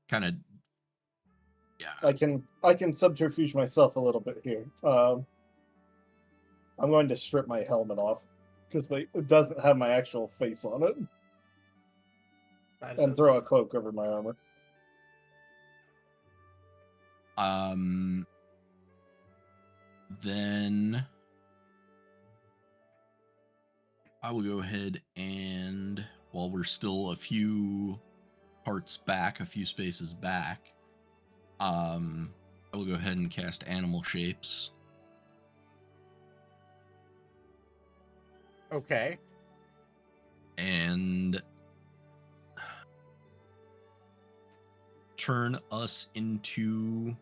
Kind of, yeah. I can subterfuge myself a little bit here. I'm going to strip my helmet off because it doesn't have my actual face on it, and throw a cloak over my armor. Then I will go ahead and, while we're still a few parts back, a few spaces back, I will go ahead and cast Animal Shapes. Okay. And turn us into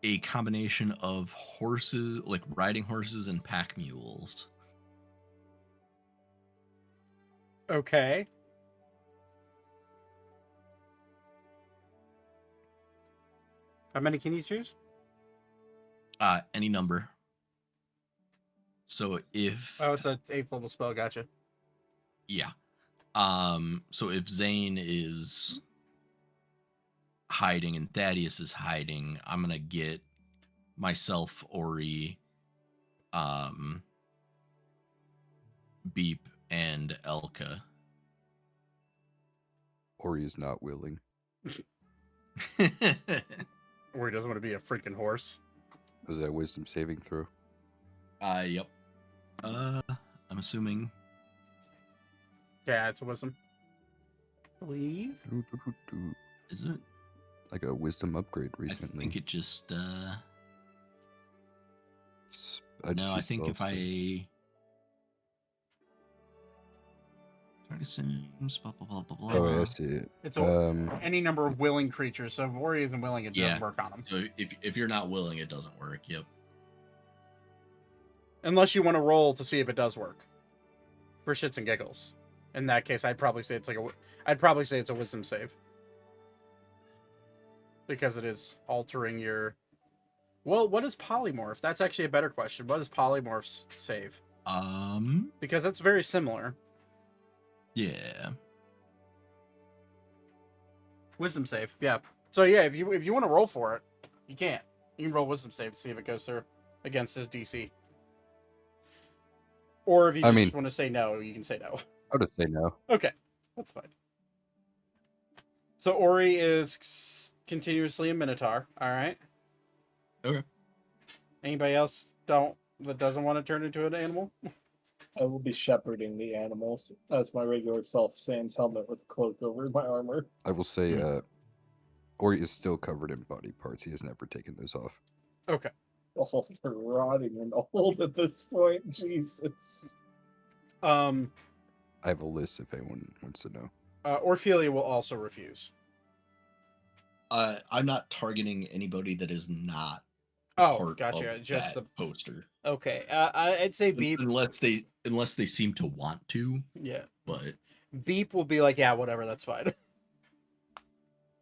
a combination of horses, like riding horses and pack mules. Okay. How many can you choose? Any number. So if Oh, it's a 8th level spell. Gotcha. yeah. So if Zane is hiding and Thaddeus is hiding, I'm gonna get myself, Ori, Beep, and Elka. Ori is not willing. Or he doesn't want to be a freaking horse. Was that a wisdom saving throw? Yep. I'm assuming. Yeah, it's a wisdom. I believe. Is it? Like a wisdom upgrade I recently. think it just. I No, I see think if spell save. I. Blah, blah, blah, blah, blah. Oh, I see it. It's Um, any number of willing creatures. So if Ori isn't willing, it doesn't Yeah. work on him. So if you're not willing, it doesn't work. Yep. Unless you want to roll to see if it does work. For shits and giggles. In that case, I'd probably say it's a wisdom save. Because it is altering your. Well, what is polymorph? That's actually a better question. What does polymorphs save? Because that's very similar. Yeah. Wisdom save, yeah. So yeah, if you want to roll for it, you can't. You can roll wisdom save to see if it goes through against his DC. Or if you just want to say no, you can say no. I'll just say no. Okay, that's fine. So Ori is continuously a Minotaur. All right. Okay. Anybody else that doesn't want to turn into an animal? I will be shepherding the animals as my regular self, sans helmet with a cloak over my armor. I will say, Ori is still covered in body parts. He has never taken those off. Okay. Oh, they're rotting and old at this point. Jesus. I have a list if anyone wants to know. Orphelia will also refuse. I'm not targeting anybody that is not. Oh, gotcha. Just the poster. Okay. I'd say Beep. Unless they seem to want to. Yeah. But Beep will be like, yeah, whatever, that's fine.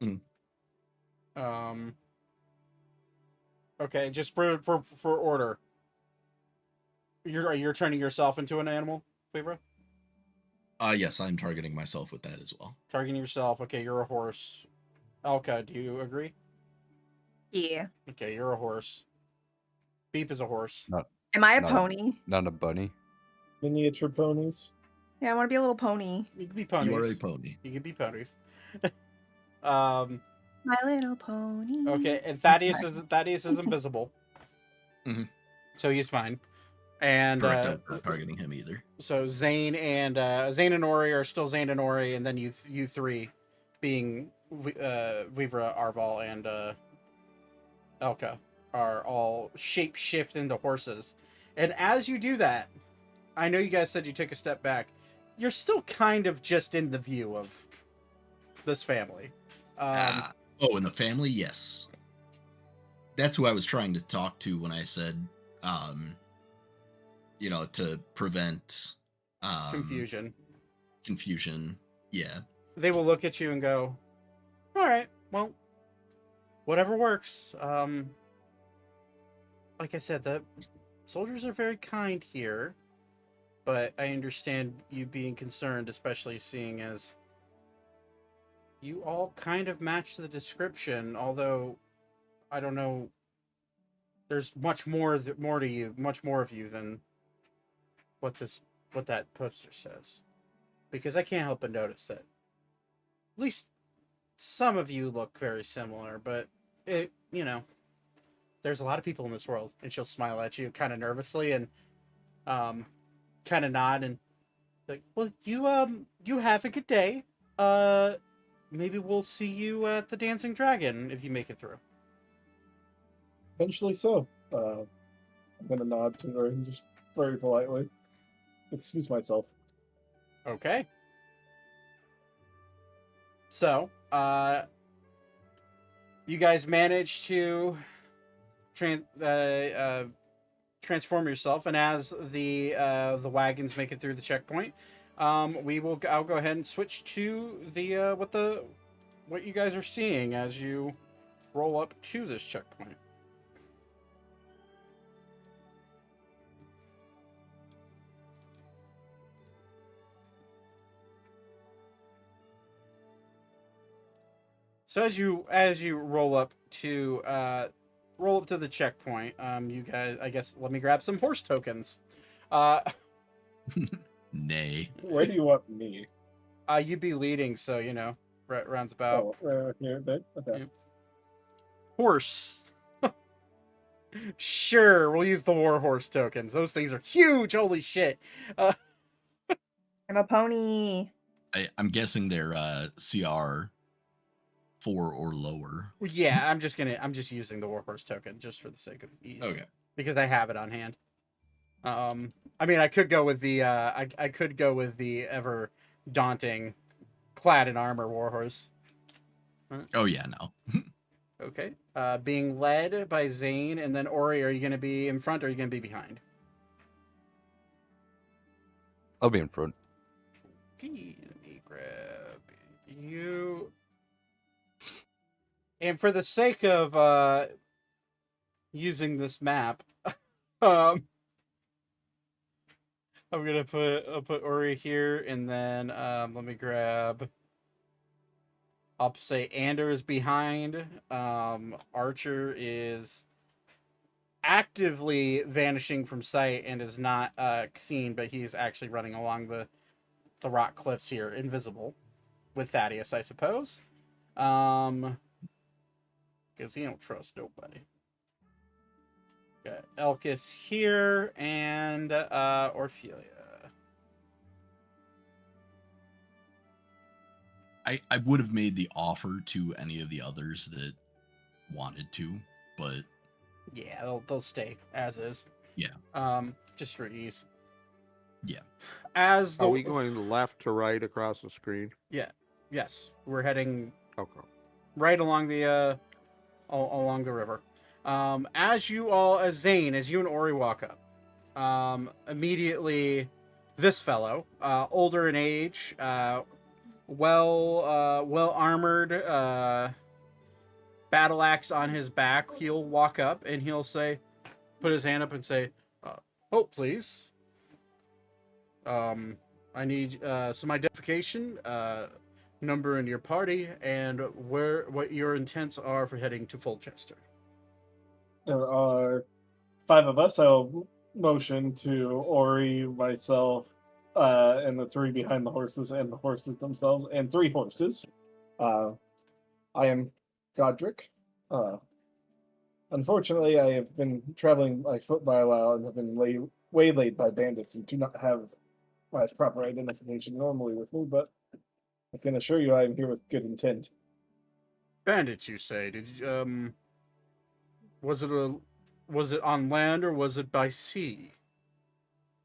Mm. Okay, just for order. You're turning yourself into an animal, Flavra? Yes, I'm targeting myself with that as well. Targeting yourself. Okay, you're a horse. Elka, do you agree? Yeah. Okay, you're a horse. Beep is a horse. Am I a Not- pony? Not a bunny. Miniature ponies. Yeah, I want to be a little pony. You can be ponies. You are a pony. You can be ponies. My little pony. Okay, and Thaddeus is invisible. Mhm. So he's fine. And Correct, I'm not targeting him either. so Zane and Ori are still Zane and Ori, and then you three, being Vivra, Arval, and Elka, are all shape shift into horses. And as you do that, I know you guys said you took a step back. You're still kind of just in the view of this family. In the family, yes. That's who I was trying to talk to when I said to prevent Confusion. Confusion. Yeah. They will look at you and go, "All right, well, whatever works." Like I said, the soldiers are very kind here, but I understand you being concerned, especially seeing as you all kind of match the description, although I don't know. There's much more to you, much more of you than what that poster says, because I can't help but notice that at least some of you look very similar. But there's a lot of people in this world, and she'll smile at you kind of nervously and kind of nod and like, well, you have a good day. Maybe we'll see you at the Dancing Dragon if you make it through. Eventually so. I'm gonna nod to her and just very politely excuse myself. Okay. So, you guys manage to transform yourself, and as the wagons make it through the checkpoint, I'll go ahead and switch to the what you guys are seeing as you roll up to this checkpoint. So as you roll up to the checkpoint, you guys, I guess, let me grab some horse tokens. Nay. Where do you want me? You'd be leading, so rounds about. Oh, here, there. Okay. Yeah. Horse. Sure, we'll use the war horse tokens. Those things are huge. Holy shit. I'm a pony. I'm guessing they're CR 4 or lower. Yeah, I'm just using the warhorse token just for the sake of ease. Okay. Because I have it on hand. I mean, I could go with the I could go with the ever daunting, clad in armor warhorse. Oh yeah, no. Okay. Being led by Zane, and then Ori, are you going to be in front or are you going to be behind? I'll be in front. Okay, let me grab you. And for the sake of using this map, I'm gonna put Ori here, and then let me grab. I'll say Anders behind. Archer is actively vanishing from sight and is not seen, but he's actually running along the rock cliffs here, invisible, with Thaddeus, I suppose. Because he don't trust nobody. Got Elkis here, and Orphelia. I would have made the offer to any of the others that wanted to, but yeah, they'll stay as is. Yeah. Just for ease. Yeah. Are we going left to right across the screen? Yeah. Yes, we're heading Okay. right along the river. As Zane, as you and Ori walk up, immediately this fellow, older in age, well armored, battle axe on his back, he'll walk up and he'll put his hand up and say, "Hope, please. I need some identification, number in your party, and what your intents are for heading to Folchester." There are 5 of us. I'll motion to Ori, myself, and the 3 behind the horses, and the horses themselves, and 3 horses. I am Godric. Unfortunately, I have been traveling by foot by a while and have been waylaid by bandits and do not have my proper identification normally with me, but I can assure you I am here with good intent. Bandits, you say? Did you, was it on land or was it by sea?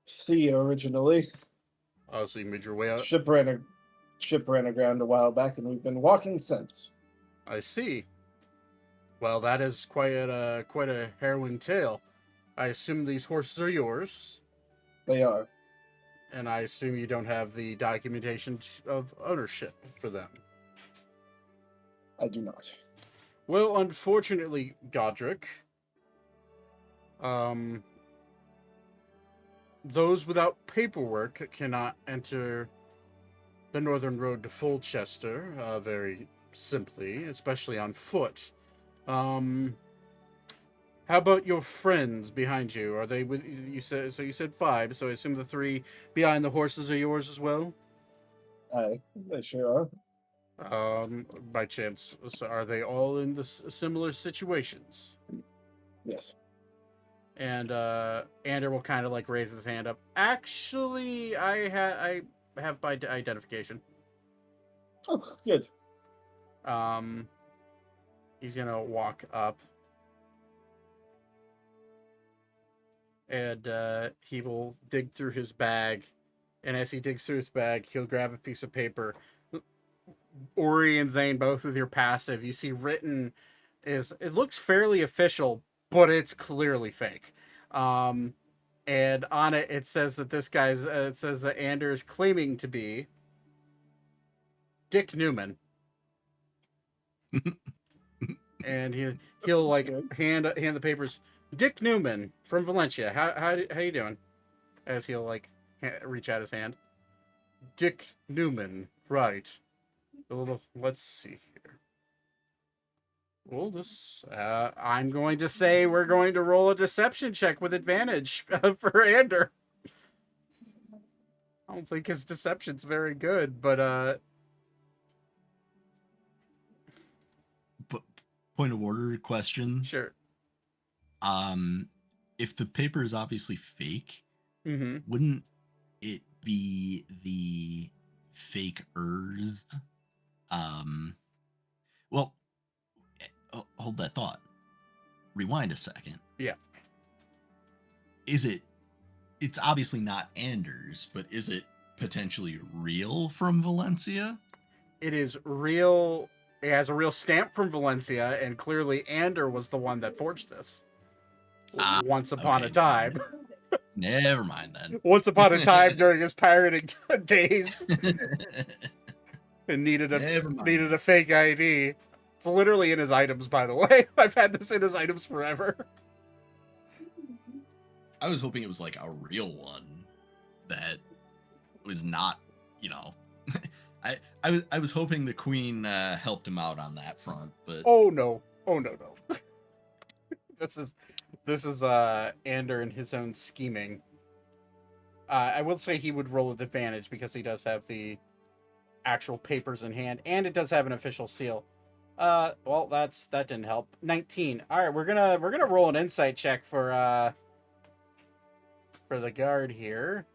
Sea originally. Oh, so you made your way out. Ship ran aground a while back, and we've been walking since. I see. Well, that is quite a harrowing tale. I assume these horses are yours. They are. And I assume you don't have the documentation of ownership for them. I do not. Well, unfortunately, Godric, those without paperwork cannot enter the northern road to Folchester, very simply, especially on foot. How about your friends behind you? Are they with you? You said 5, so I assume the 3 behind the horses are yours as well. They sure are. By chance, so are they all in similar situations? Yes. And Ander will kind of like raise his hand up. Actually, I have by identification. Oh, good. He's gonna walk up. And he will dig through his bag. And as he digs through his bag, he'll grab a piece of paper. Ori and Zane, both with your passive, you see written it looks fairly official, but it's clearly fake. And on it, it says that it says that Ander is claiming to be Dick Newman. And he'll like hand the papers. Dick Newman from Valencia. How you doing? As he'll like reach out his hand. Dick Newman, right? Let's see here. Well, I'm going to say we're going to roll a deception check with advantage for Ander. I don't think his deception's very good, but point of order question. Sure. If the paper is obviously fake, Mm-hmm. wouldn't it be the fakers? Well, hold that thought. Rewind a second. Yeah. It's obviously not Anders, but is it potentially real from Valencia? It is real. It has a real stamp from Valencia, and clearly Ander was the one that forged this. Once upon a time. Never mind then. Once upon a time during his pirating days. And needed a fake ID. It's literally in his items, by the way. I've had this in his items forever. I was hoping it was like a real one that was not, I was hoping the queen helped him out on that front, but Oh no. This is Ander and his own scheming. I will say he would roll with advantage because he does have the actual papers in hand, and it does have an official seal. Well, that didn't help. 19. All right, we're gonna roll an insight check for the guard here.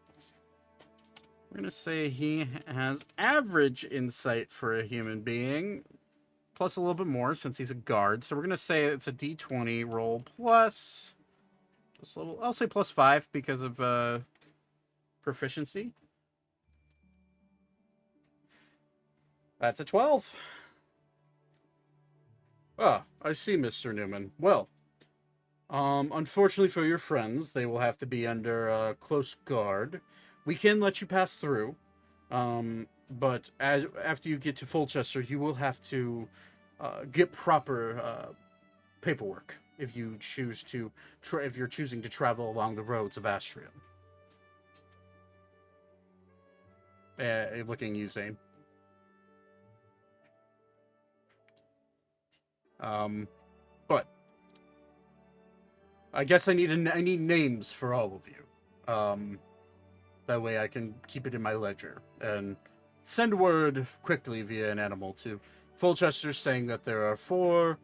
We're gonna say he has average insight for a human being, plus a little bit more since he's a guard. So we're gonna say it's a D20 roll plus a little. I'll say plus 5 because of proficiency. That's a 12. Ah, I see, Mr. Newman. Well, unfortunately for your friends, they will have to be under close guard. We can let you pass through, but after you get to Folchester, you will have to get proper paperwork if you choose to. If you're choosing to travel along the roads of Astrium. Looking you, Zane. But I guess I need names for all of you. That way I can keep it in my ledger and send word quickly via an animal to Folchester saying that there are 4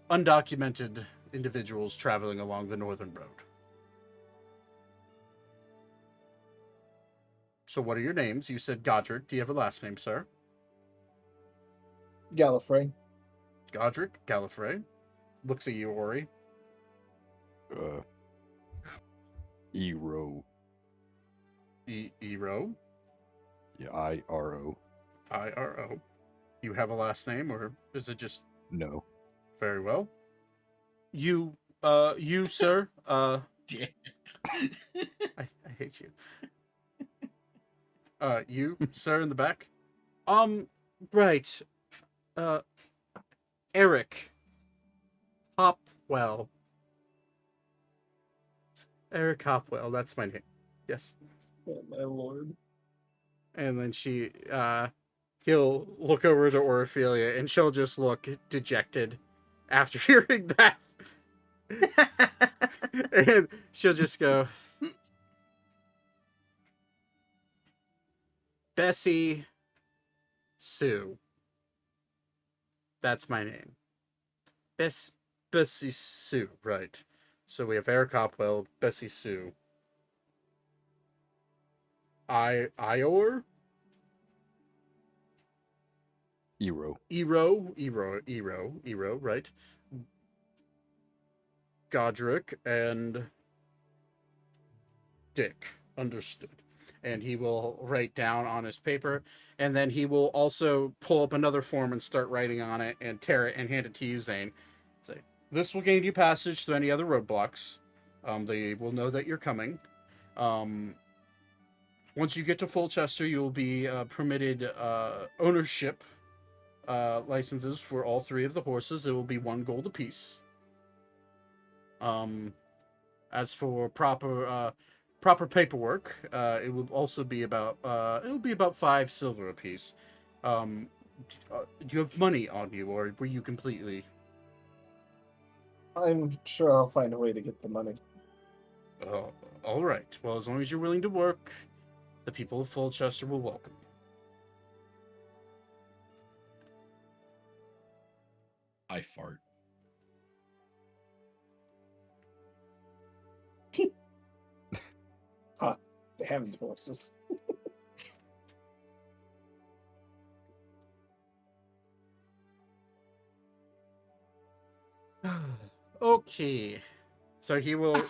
undocumented individuals traveling along the northern road. So what are your names? You said Godric. Do you have a last name, sir? Gallifrey. Godric, Gallifrey. Looks at you, Ori. E-Row. E-Row? Yeah, I-R-O. I-R-O. You have a last name, or is it just... No. Very well. You, sir, Damn it. I hate you. You, sir, in the back? Right. Eric Hopwell. Eric Hopwell, that's my name. Yes. Oh, my lord. And then he'll look over to Orphelia, and she'll just look dejected after hearing that. And she'll just go, Bessie Sue. That's my name. Bessie Sue, right. So we have Eric Hopwell, Bessie Sue. Ior? Ero, right. Godric and Dick. Understood. And he will write down on his paper, and then he will also pull up another form and start writing on it and tear it and hand it to you, Zane. Say, this will gain you passage through any other roadblocks. They will know that you're coming. Once you get to Folchester, you will be permitted ownership licenses for all 3 of the horses. It will be 1 gold apiece. As for proper paperwork, it will also be about 5 silver apiece. Do you have money on you, or were you completely? I'm sure I'll find a way to get the money. All right. Well, as long as you're willing to work, the people of Folchester will welcome you. I fart. Damn horses. Okay. So he will.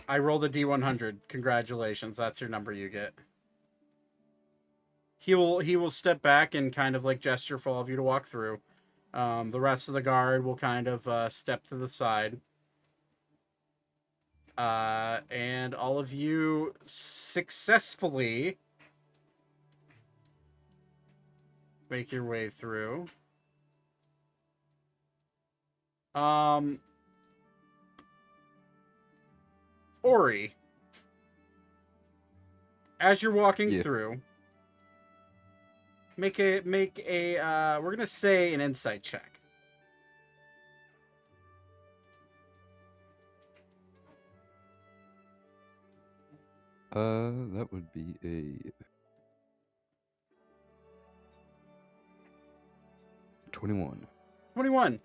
I rolled a D100. Congratulations. That's your number you get. He will step back and kind of like gesture for all of you to walk through. The rest of the guard will kind of step to the side. And all of you successfully make your way through. Ori, as you're walking through, make a we're gonna say an insight check. That would be a 21. 21.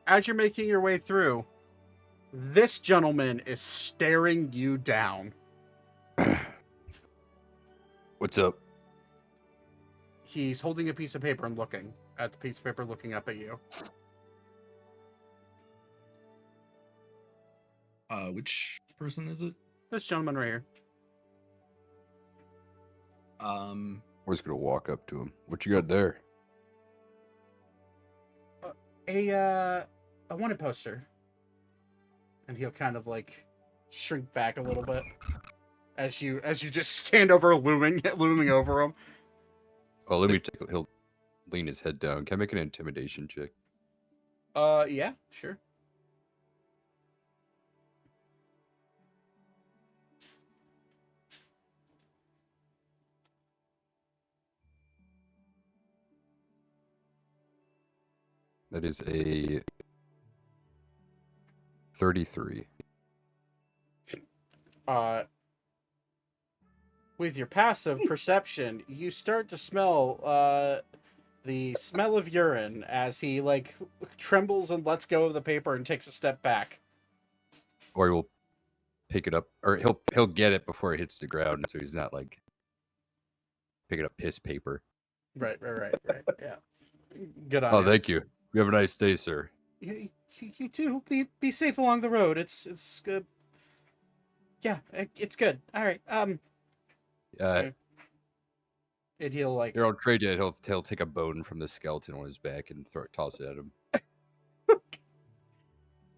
As you're making your way through, this gentleman is staring you down. What's up? He's holding a piece of paper and looking at the piece of paper, looking up at you. Which person is it? This gentleman right here. We're just gonna walk up to him. What you got there? A wanted poster. And he'll kind of like shrink back a little bit as you just stand over looming over him. Oh, let me take. He'll lean his head down. Can I make an intimidation check? Yeah, sure. That is a 33. With your passive perception, you start to smell the smell of urine as he like trembles and lets go of the paper and takes a step back. Or he will pick it up, or he'll get it before it hits the ground, so he's not like picking up piss paper. Right. Yeah. Good on Oh, you. thank you. You have a nice day, sir. You too. Be safe along the road. It's good. Yeah, it's good. All right. And he'll like. Here, I'll trade you. He'll take a bone from the skeleton on his back and toss it at him.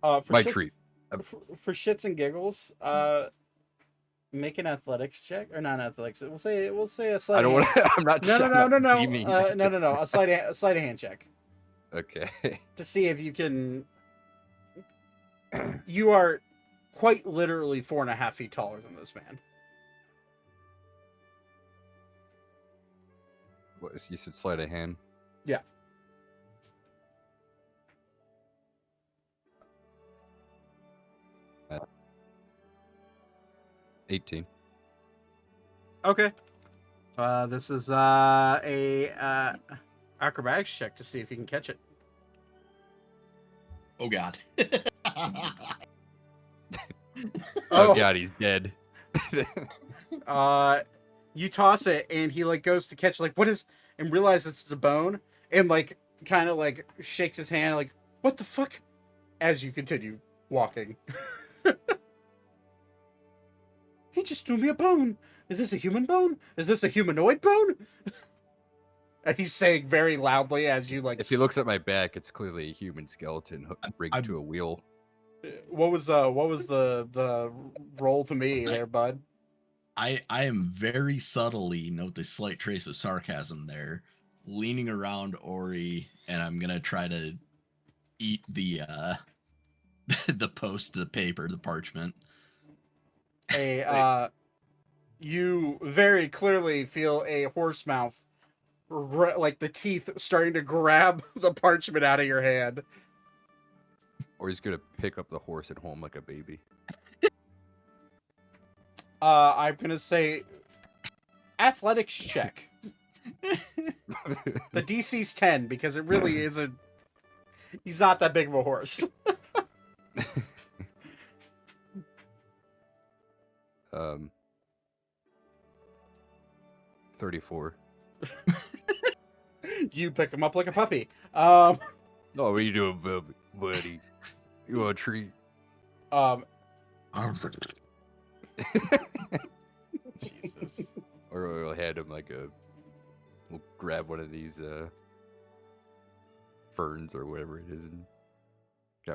For My six, treat. For shits and giggles, make an athletics check or not athletics. We'll say a sleight. I don't of want. hand. I'm not. No, I'm not no. beaming No. A sleight of hand check Okay. to see if you can. You are quite literally 4.5 feet taller than this man. What, you said sleight of hand. Yeah. Uh, 18. Okay. This is a acrobatics check to see if you can catch it. Oh God. Oh God, he's dead. You toss it and he like goes to catch like what is and realizes it's a bone and like kind of like shakes his hand like what the fuck as you continue walking. He just threw me a bone. Is this a human bone? Is this a humanoid bone? And he's saying very loudly as you like. If he looks at my back, it's clearly a human skeleton rigged to a wheel. What was the roll to me there, bud? I am very subtly, note the slight trace of sarcasm there, leaning around Ori, and I'm gonna try to eat the the post, the paper, the parchment. You very clearly feel a horse mouth, like the teeth starting to grab the parchment out of your hand. Or he's gonna pick up the horse at home like a baby. I'm gonna say athletics check. The DC's 10 because it really is a. He's not that big of a horse. 34. You pick him up like a puppy. Oh, what are you doing, buddy? You want a treat? Jesus. Or we'll hand him like a. We'll grab one of these ferns or whatever it is and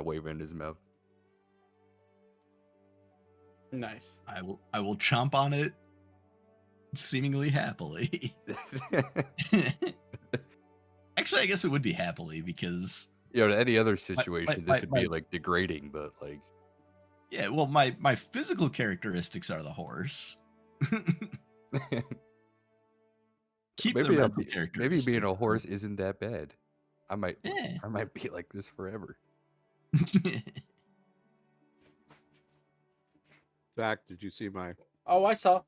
wave it in his mouth. Nice. I will chomp on it seemingly happily. Actually, I guess it would be happily because in any other situation, this would be like degrading, but like. Yeah, well, my physical characteristics are the horse. Keep maybe the mental characteristics. maybe being a horse isn't that bad. I might be like this forever. Zach, did you see my? Oh, I saw.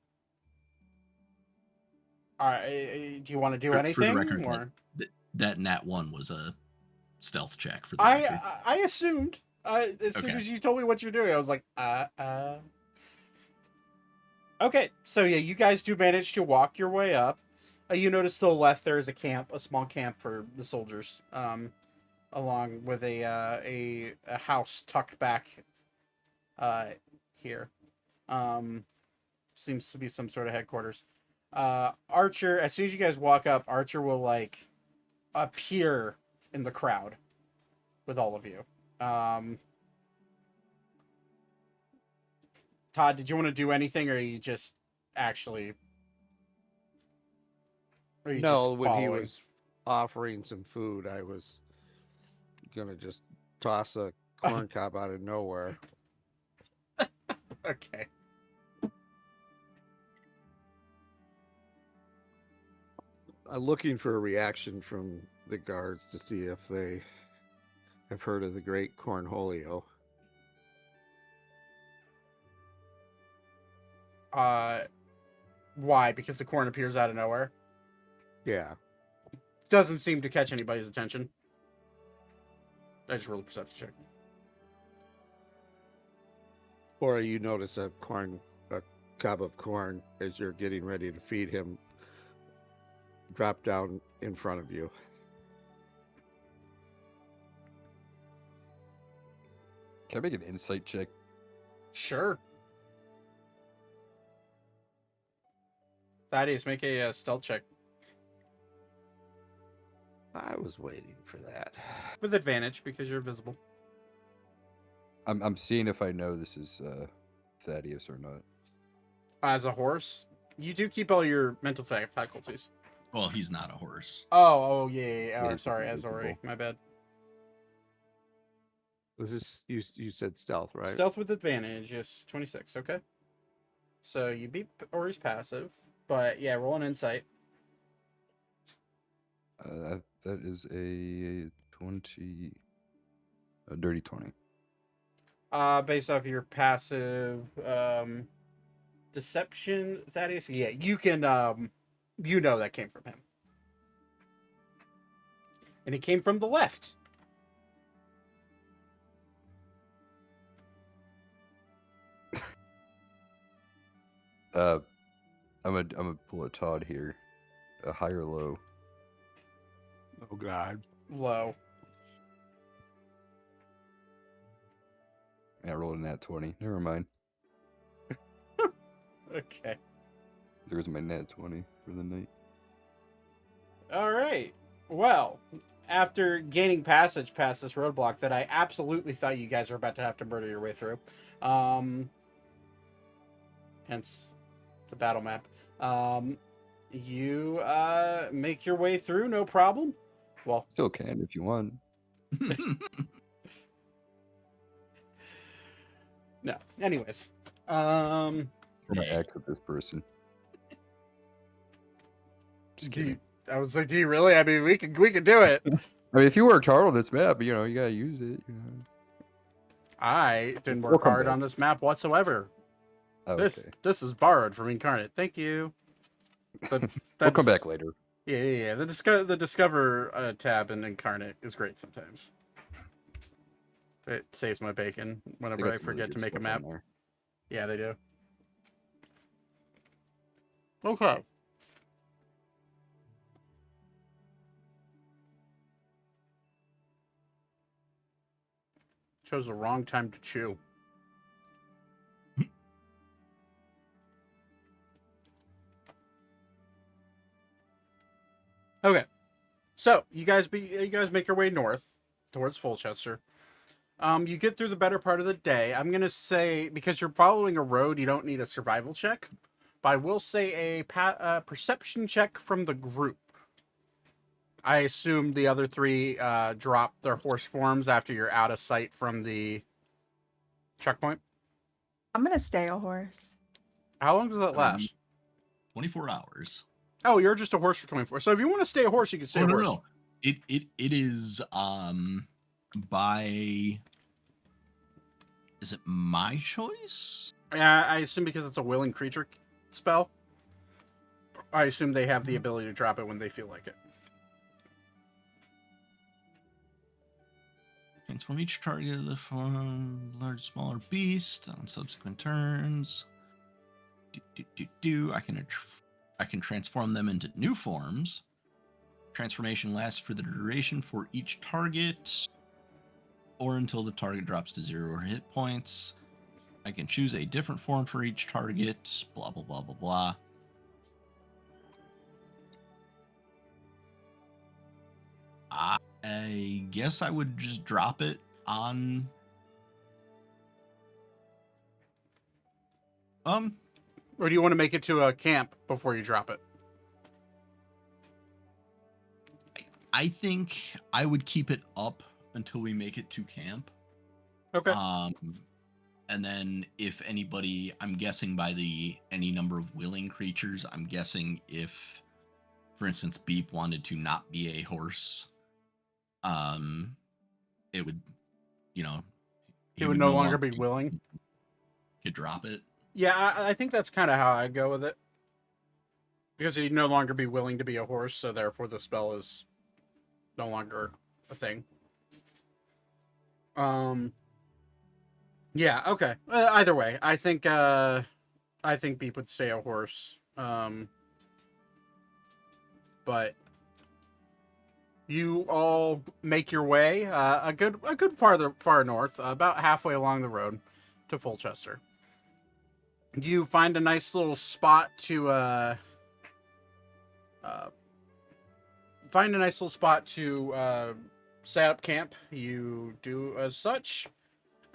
All right. Do you want to do anything? For the record, or? that nat 1 was a stealth check for the record. I assumed. As soon as you told me what you're doing, I was like, Okay, so yeah, you guys do manage to walk your way up. You notice to the left there is a small camp for the soldiers, along with a house tucked back here. Seems to be some sort of headquarters. Archer, as soon as you guys walk up, Archer will like appear in the crowd with all of you. Todd, did you want to do anything, or are you just actually? No, when he was offering some food, I was gonna just toss a corn cob out of nowhere. Okay. I'm looking for a reaction from the guards to see if they have heard of the great cornholio. Why? Because the corn appears out of nowhere? Yeah. Doesn't seem to catch anybody's attention. I just rolled a perception check. Or you notice a cob of corn as you're getting ready to feed him drop down in front of you. Can I make an insight check? Sure. Thaddeus, make a stealth check. I was waiting for that. With advantage, because you're visible. I'm seeing if I know this is Thaddeus or not. As a horse, you do keep all your mental faculties. Well, he's not a horse. Oh, yeah. Yeah, Oh, he's sorry, as invisible. Ori. My bad. Was this you said stealth, right? Stealth with advantage is 26. Okay. So you beat Ori's passive, but yeah, roll an insight. That is a 20, a dirty 20. Based off your passive, deception, Thaddeus. Yeah, you can, you know that came from him, and it came from the left. I'm gonna pull a Todd here, a high or low. Oh God. Low. Yeah, I rolled a nat 20. Never mind. Okay. There's my nat 20 for the night. All right. Well, after gaining passage past this roadblock that I absolutely thought you guys were about to have to murder your way through, hence the battle map, you make your way through, no problem. Well, Still can if you want. no. Anyways, I'm gonna act with this person. Just do you, kidding. I was like, do you really? I mean, we can do it. I mean, if you worked hard on this map, you know, you gotta use it. You know. I didn't We'll work come hard back. on this map whatsoever. Oh, This okay. this is borrowed from Incarnate. Thank you. But We'll come that's- back later. Yeah. The discover tab in Incarnate is great sometimes. It saves my bacon They whenever got I some really forget good to make a stuff map. on there. Yeah, they do. Okay. Chose the wrong time to chew. Okay. So, you guys make your way north towards Folchester. You get through the better part of the day. I'm going to say, because you're following a road, you don't need a survival check. But I will say a perception check from the group. I assume the other three drop their horse forms after you're out of sight from the checkpoint. I'm gonna stay a horse. How long does that last? 24 hours. Oh, you're just a horse for 24. So if you want to stay a horse, you can stay a horse. No. It is by, is it my choice? I assume because it's a willing creature spell. I assume they have the ability to drop it when they feel like it. Transform each target of the form large, smaller beast on subsequent turns. I can transform them into new forms. Transformation lasts for the duration for each target, or until the target drops to 0 hit points. I can choose a different form for each target. Blah blah blah blah blah. I guess I would just drop it on. Or do you want to make it to a camp before you drop it? I think I would keep it up until we make it to camp. Okay. And then if anybody, I'm guessing by any number of willing creatures, I'm guessing if, for instance, Beep wanted to not be a horse, it would, you know, He would no longer be willing. Could drop it. Yeah, I think that's kind of how I'd go with it. Because he'd no longer be willing to be a horse, so therefore the spell is no longer a thing. Yeah, okay. Either way, I think Beep would stay a horse. But you all make your way a good far north, about halfway along the road to Folchester. You find a nice little spot to set up camp. You do as such,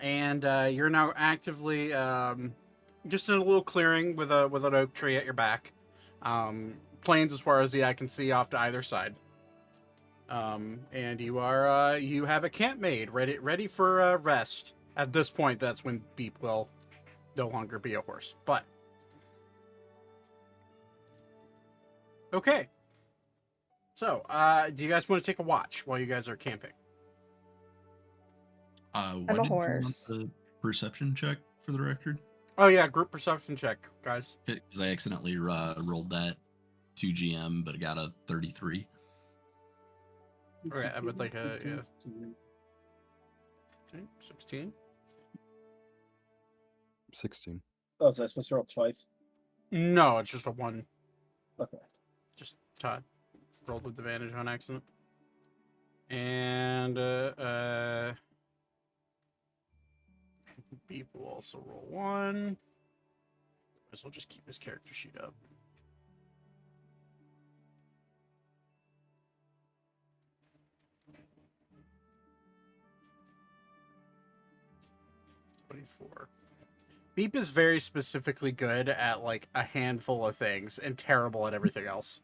and you're now actively just in a little clearing with an oak tree at your back. Plains as far as the eye can see off to either side. And you have a camp made ready for rest. At this point, that's when Beep will no longer be a horse. But okay. So, do you guys want to take a watch while you guys are camping? Why I'm a did you want horse. the perception check for the record? Oh yeah, group perception check, guys. Because I accidentally rolled that 2 GM, but I got a 33. Okay, I would like a yeah. Okay, 16. 16. Oh, so I supposed to roll twice? No, it's just a 1. Okay. Just Todd rolled with advantage on accident. And Beep will also roll 1. This will just keep his character sheet up. Beep is very specifically good at like a handful of things and terrible at everything else.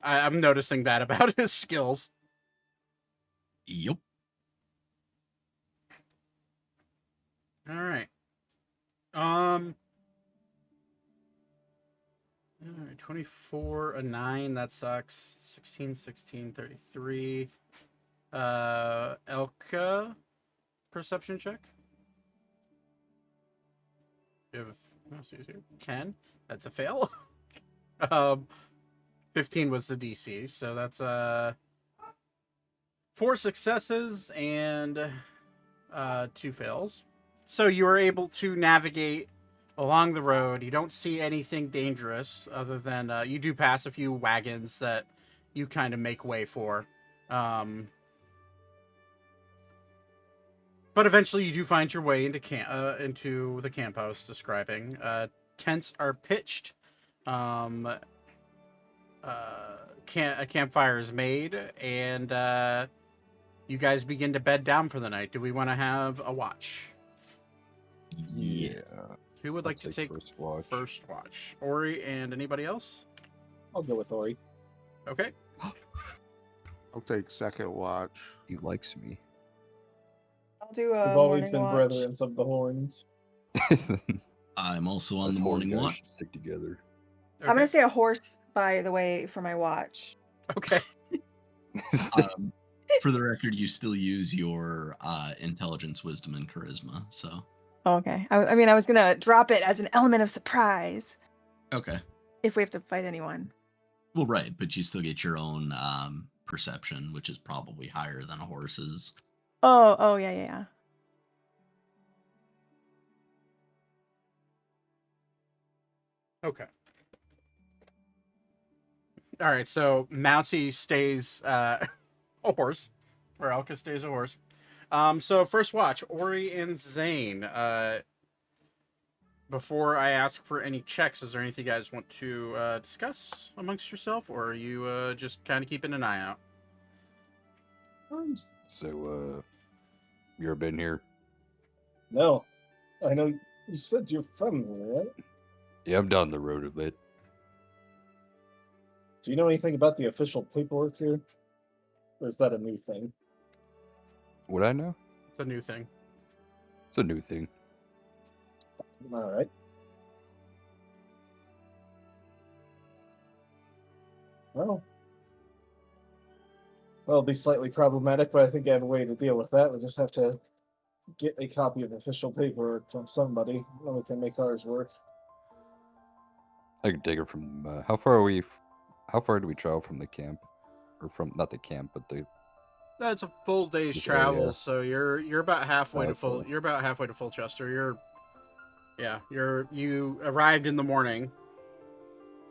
I'm noticing that about his skills. Yep. All right. All right, 24, a 9, that sucks. 16, 16, 33. Elka, perception check. You have, let's see here. 10, that's a fail. 15 was the DC, so that's 4 successes and 2 fails. So you are able to navigate along the road. You don't see anything dangerous other than you do pass a few wagons that you kind of make way for. But eventually you do find your way into the camp house describing. Tents are pitched. A campfire is made, and you guys begin to bed down for the night. Do we want to have a watch? Yeah. Who would like to take first watch? Ori and anybody else? I'll go with Ori. Okay. I'll take second watch. He likes me. I'll do We've a always morning been watch. brethren of the horns. I'm also on Us the morning guys watch. should stick together. I'm gonna say a horse, by the way, for my watch. Okay. For the record, you still use your intelligence, wisdom, and charisma. So Okay. I mean, I was gonna drop it as an element of surprise okay. if we have to fight anyone. Well, right, but you still get your own perception, which is probably higher than a horse's. Oh, yeah. Okay. All right, so Mousy stays a horse, or Elka stays a horse. So first watch, Ori and Zane. Before I ask for any checks, is there anything you guys want to discuss amongst yourself, or are you just kind of keeping an eye out? So, you ever been here? No. I know you said you're from here, right? Yeah, I'm down the road a bit. Do you know anything about the official paperwork here? Or is that a new thing? Would I know? It's a new thing. It's a new thing. All right. Well, it'll be slightly problematic, but I think I have a way to deal with that. We just have to get a copy of official paperwork from somebody, then we can make ours work. I could take her from. How far are we? How far do we travel from the camp, or from not the camp, but the? That's a full day's This travel, area. so you're about halfway to full. Okay. You're about halfway to Folchester. You arrived in the morning.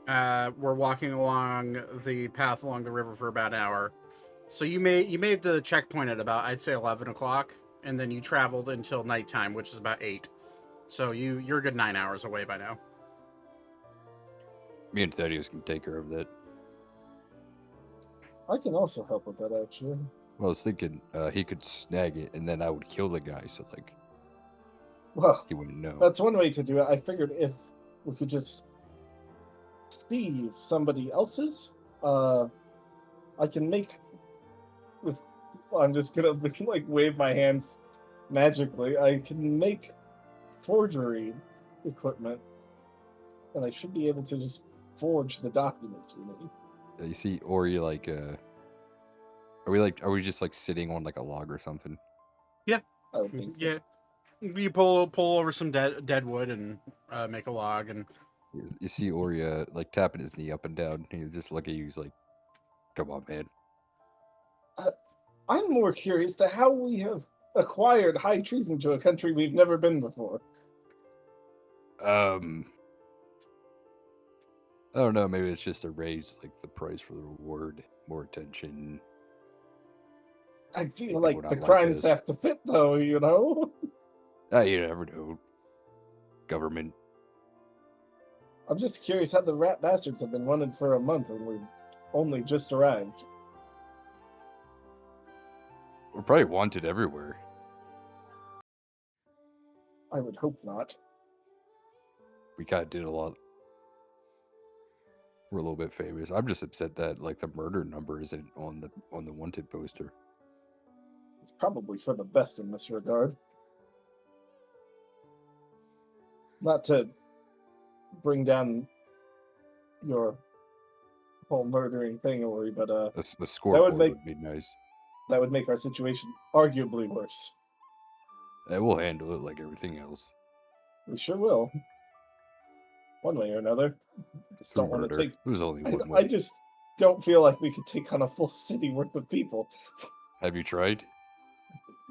We're walking along the path along the river for about an hour. So you made the checkpoint at about, I'd say, 11 o'clock, and then you traveled until nighttime, which is about 8. So you're a good 9 hours away by now. Me and Thaddeus can take care of that. I can also help with that, actually. Well, I was thinking he could snag it, and then I would kill the guy, so like Well, he wouldn't know. that's one way to do it. I figured if we could just see somebody else's, I can make with. I'm just gonna like wave my hands magically. I can make forgery equipment, and I should be able to just forge the documents we need. You see, Ori, like, are we just like sitting on like a log or something? I would think so. Yeah. You pull over some dead wood and make a log, and You see Ori like tapping his knee up and down. He's just looking at you. He's like, "Come on, man." I'm more curious to how we have acquired high treason to a country we've never been before. I don't know. Maybe it's just to raise like the price for the reward, more attention. I feel People like would the not like crimes this. have to fit, though, you know? You never know. Government. I'm just curious how the rat bastards have been wanted for a month and we've only just arrived. We're probably wanted everywhere. I would hope not. We kind of did a lot. We're a little bit famous. I'm just upset that like the murder number isn't on the wanted poster. It's probably for the best in this regard. Not to bring down your whole murdering thing, Ori, but The scoreboard make- would be nice. that would make our situation arguably worse. We'll handle it like everything else. We sure will. One way or another. Just Through don't want to murder. take. There's only one I way. just don't feel like we could take on a full city worth of people. Have you tried?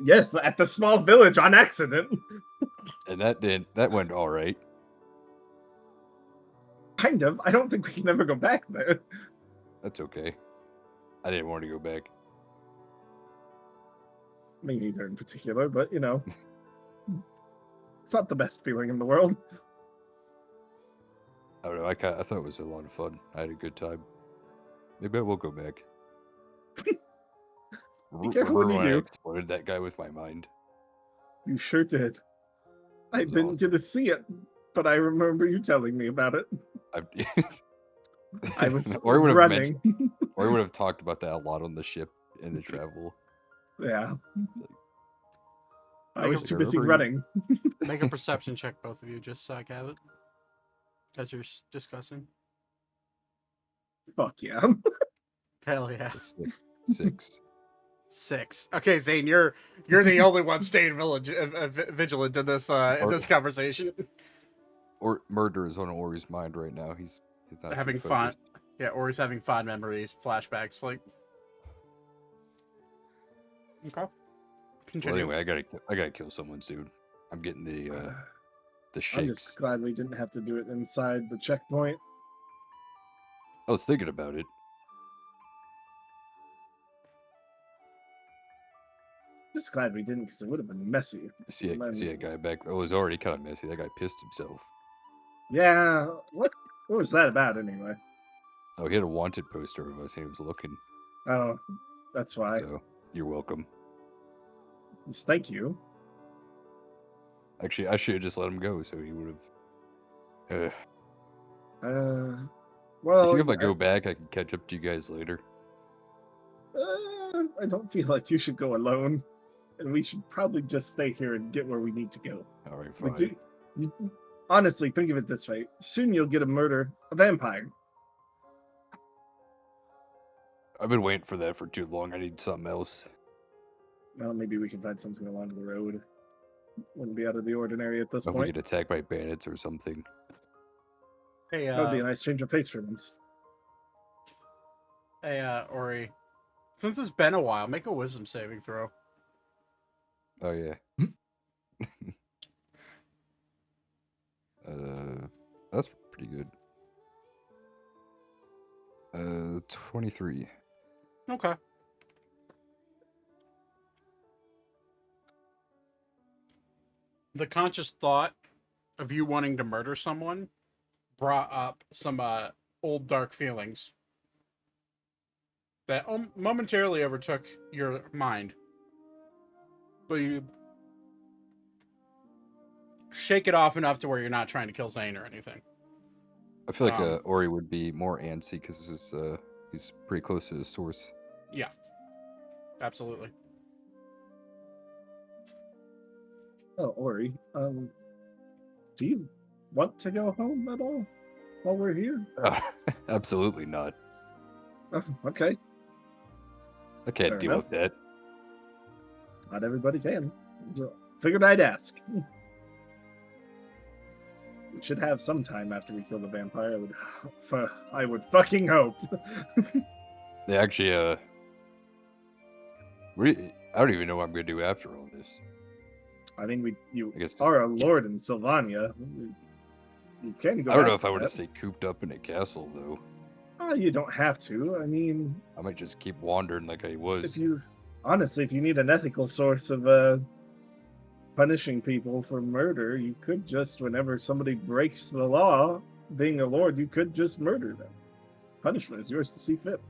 Yes, at the small village on accident. And that went all right. Kind of. I don't think we can ever go back there. That's okay. I didn't want to go back. Me neither in particular, but you know. It's not the best feeling in the world. I don't know. I thought it was a lot of fun. I had a good time. Maybe I will go back. Be careful when you I do. exploded that guy with my mind. You sure did. I It was didn't get to see it, but I remember you telling me about it. I was Or would have running. or would have talked about that a lot on the ship in the travel. Yeah. I Make was a- too busy remember running. make a perception check, both of you, just so I can have it as you're discussing. Fuck yeah. Hell yeah. 6. 6. Okay, Zane, you're the only one staying vigilant in this conversation. Or murder is on Ori's mind right now. He's not too Having fun. focused. Yeah, or he's having fond memories, flashbacks, like. Okay. Well, Continue. anyway, I gotta kill someone soon. I'm getting the I'm shakes. just glad we didn't have to do it inside the checkpoint. I was thinking about it. Just glad we didn't, because it would have been messy. See that guy back. It was already kind of messy. That guy pissed himself. Yeah. What was that about anyway? Oh, he had a wanted poster of us, and he was looking. Oh, that's why. So you're welcome. Yes, thank you. Actually, I should have just let him go, so he would have. Well, I think if I go back, I can catch up to you guys later. I don't feel like you should go alone, and we should probably just stay here and get where we need to go. All right, We fine. honestly, think of it this way: soon you'll get a vampire. I've been waiting for that for too long. I need something else. Well, maybe we can find something along the road. Wouldn't be out of the ordinary at this I'm gonna point. get attacked by bandits or something. Hey, That would be a nice change of pace for them. Ori. Since it's been a while, make a wisdom saving throw. Oh yeah. That's pretty good. 23. Okay. The conscious thought of you wanting to murder someone brought up some old dark feelings. that momentarily overtook your mind. But you shake it off enough to where you're not trying to kill Zane or anything. I feel like Um, Ori would be more antsy because he's pretty close to the source. Yeah, absolutely. Oh, Ori, do you want to go home at all while we're here? Absolutely not. Oh, okay. I can't Fair deal enough. with that. Not everybody can. So, figured I'd ask. We should have some time after we kill the vampire. I would fucking hope. They actually, I don't even know what I'm gonna do after all this. I mean, you I guess just are a get- lord in Sylvania. You can go. I don't back know if I to want to that. stay cooped up in a castle though. You don't have to. I mean, I might just keep wandering like I was. if you need an ethical source of punishing people for murder, you could just, whenever somebody breaks the law, being a lord, you could just murder them. Punishment is yours to see fit.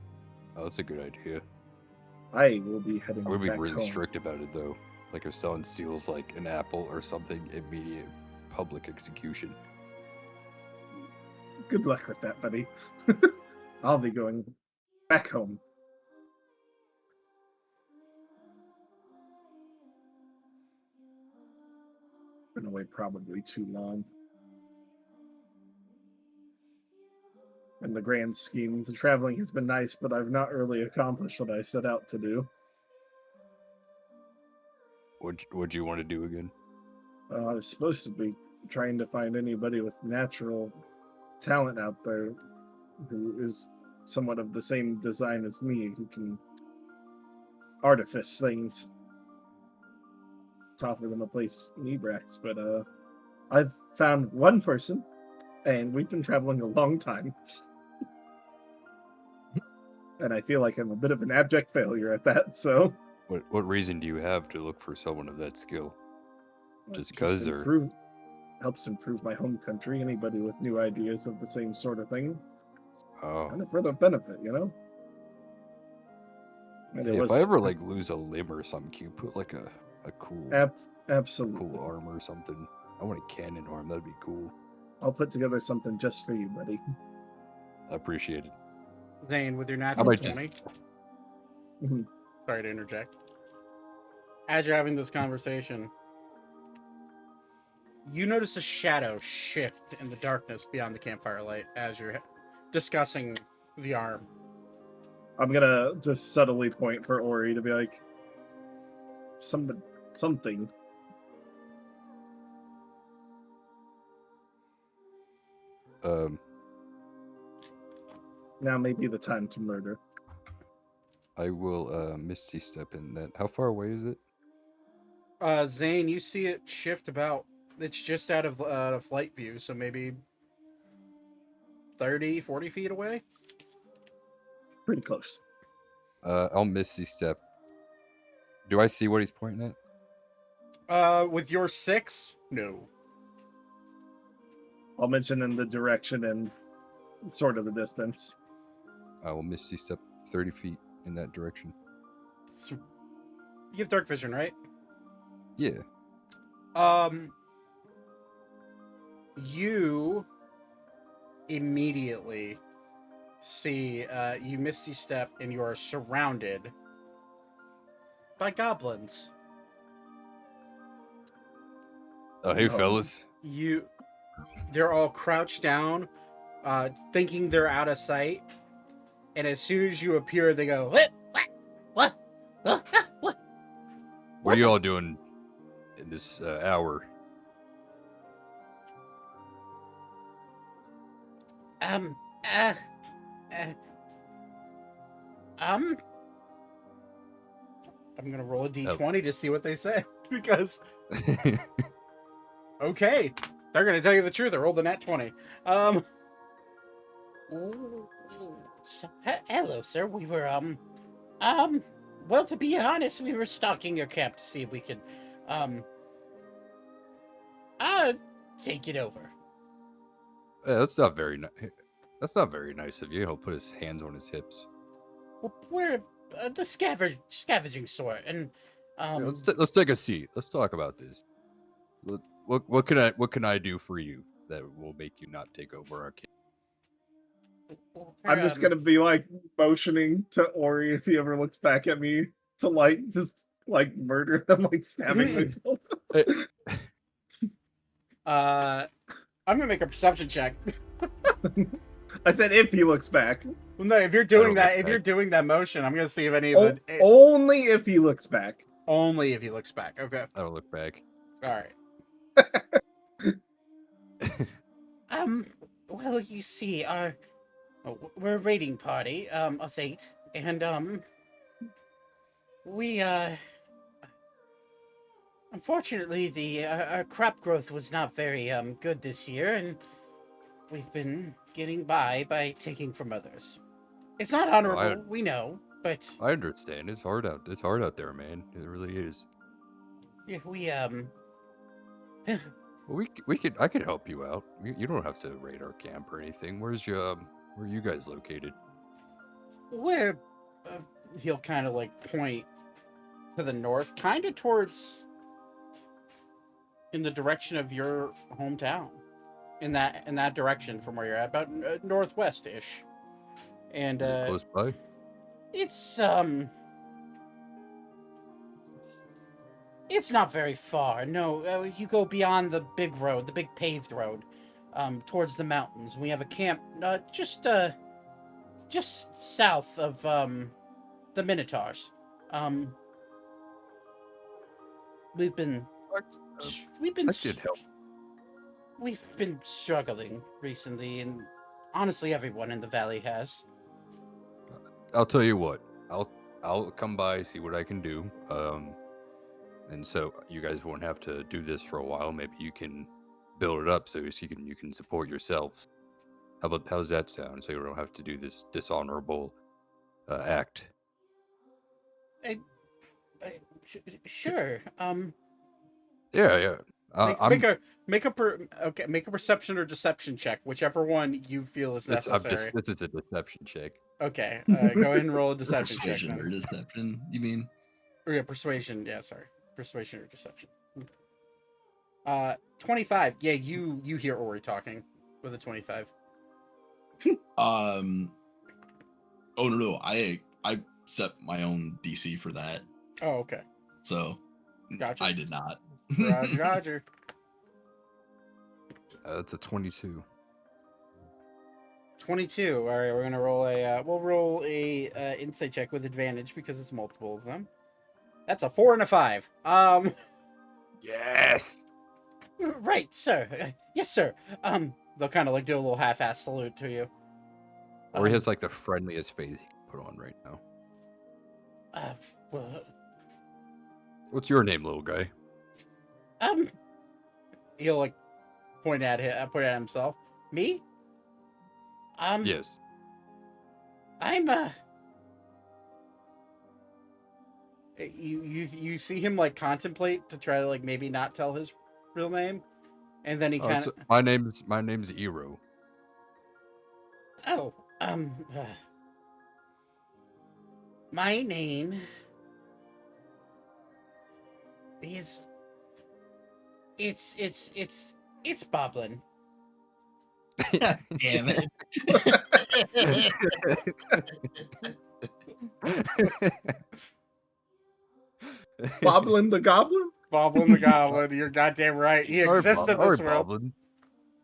Oh, that's a good idea. I will be heading I'm gonna be back really home. strict about it though. Like if someone steals like an apple or something, immediate public execution. Good luck with that, buddy. I'll be going back home. Been away probably too long. In the grand scheme, the traveling has been nice, but I've not really accomplished what I set out to do. What'd you want to do again? I was supposed to be trying to find anybody with natural talent out there who is somewhat of the same design as me, who can artifice things tougher than a place Nebrax. But I've found one person, and we've been traveling a long time. And I feel like I'm a bit of an abject failure at that, so... What reason do you have to look for someone of that skill? Just Just 'cause, or helps improve my home country. Anybody with new ideas of the same sort of thing, oh, kind of for the benefit, you know. And hey, it if was I ever like lose a limb or something, can you put like a cool absolutely cool arm or something? I want a cannon arm. That'd be cool. I'll put together something just for you, buddy. I appreciate it. Zane, with your natural might just- 20. Mhm. Sorry to interject. As you're having this conversation, you notice a shadow shift in the darkness beyond the campfire light as you're discussing the arm. I'm gonna just subtly point for Ori to be like, something. Now may be the time to murder. I will Misty step in that. How far away is it? Zane, you see it shift about. It's just out of flight view, so maybe 30, 40 feet away. Pretty close. I'll Misty step. Do I see what he's pointing at? With your 6, no. I'll mention in the direction and sort of the distance. I will Misty step 30 feet in that direction. You have dark vision, right? Yeah. You immediately see you misty step and you are surrounded by goblins. Oh, hey, Oh. fellas. They're all crouched down, thinking they're out of sight, and as soon as you appear, they go, what? What are you all doing in this hour? I'm gonna roll a d20 to see what they say because okay, they're gonna tell you the truth. I rolled a nat 20. Hello, sir. We were well, to be honest, we were stalking your camp to see if we could take it over. Yeah, that's not very nice. That's not very nice of you. He'll put his hands on his hips. we're the scavenging sort, and Yeah, let's take a seat. Let's talk about this. What can I do for you that will make you not take over our camp? I'm just gonna be like motioning to Ori if he ever looks back at me to like just like murder them, like stabbing myself. I'm gonna make a perception check. I said if he looks back. Well, no, if you're doing look that, if back. you're doing that motion, I'm gonna see if any of the Only if he looks back. only if he looks back. Okay, I don't look back. all right. well, you see, we're a raiding party, us 8, and we unfortunately the our crop growth was not very good this year, and we've been getting by taking from others. It's not honorable, we know, but I understand. It's hard out. It's hard out there, man. It really is. yeah, we Well, I could help you out. You don't have to raid our camp or anything. Where are you guys located? We're he'll kind of like point to the north, kind of towards in the direction of your hometown, in that direction from where you're at, about northwest-ish. And Is it close by? it's not very far. No, you go beyond the big road, the big paved road, towards the mountains. We have a camp just south of the Minotaurs. We've been I could help. We've been struggling recently, and honestly, everyone in the valley has. I'll tell you what. I'll come by, see what I can do. And so you guys won't have to do this for a while. Maybe you can build it up so you can support yourselves. How's that sound? So you don't have to do this dishonorable act. Sure. Yeah. Make a perception or deception check, whichever one you feel is necessary. This is a deception check. Okay, go ahead and roll a deception check. Persuasion or deception, you mean? Or yeah, persuasion. Yeah, sorry, persuasion or deception. 25. Yeah, you hear Ori talking with a 25. Oh no, I set my own DC for that, Oh, okay. so Gotcha. I did not. Roger. That's a 22. 22. All right, we're gonna roll a. We'll roll a insight check with advantage because it's multiple of them. That's a 4 and a 5. Yes. Right, sir. Yes, sir. They'll kind of like do a little half-ass salute to you. Or he has like the friendliest face he can put on right now. Well, What's your name, little guy? He'll like point at himself. me? Yes. I'm, You see him like contemplate to try to like maybe not tell his real name, and then he kind of. My name's Ero. oh, my name is, it's Boblin. Damn it. Boblin the Goblin? Boblin the Goblin, you're goddamn right. He exists in this world. Boblin.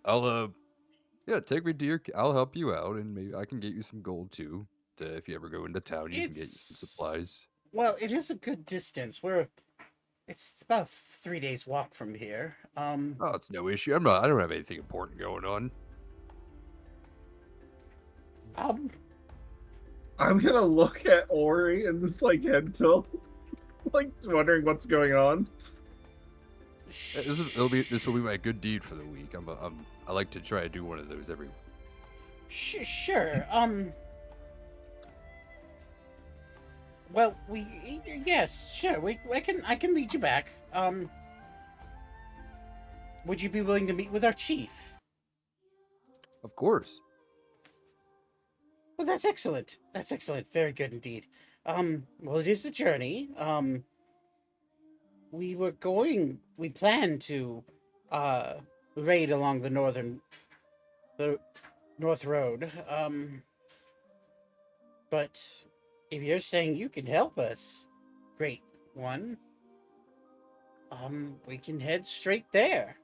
I'll take me to I'll help you out, and maybe I can get you some gold too. If you ever go into town, you can get you some supplies. Well, it is a good distance. It's about a 3 days walk from here. Oh, it's no issue. I don't have anything important going on. I'm gonna look at Ori and just like head tilt, like wondering what's going on. This will be my good deed for the week. I like to try to do one of those every. Sure. Well, yes, sure. I can lead you back. Would you be willing to meet with our chief? Of course. Well, that's excellent. That's excellent. Very good indeed. Well, it is a journey. We planned to, uh, raid along the North Road. But if you're saying you can help us, great one. We can head straight there.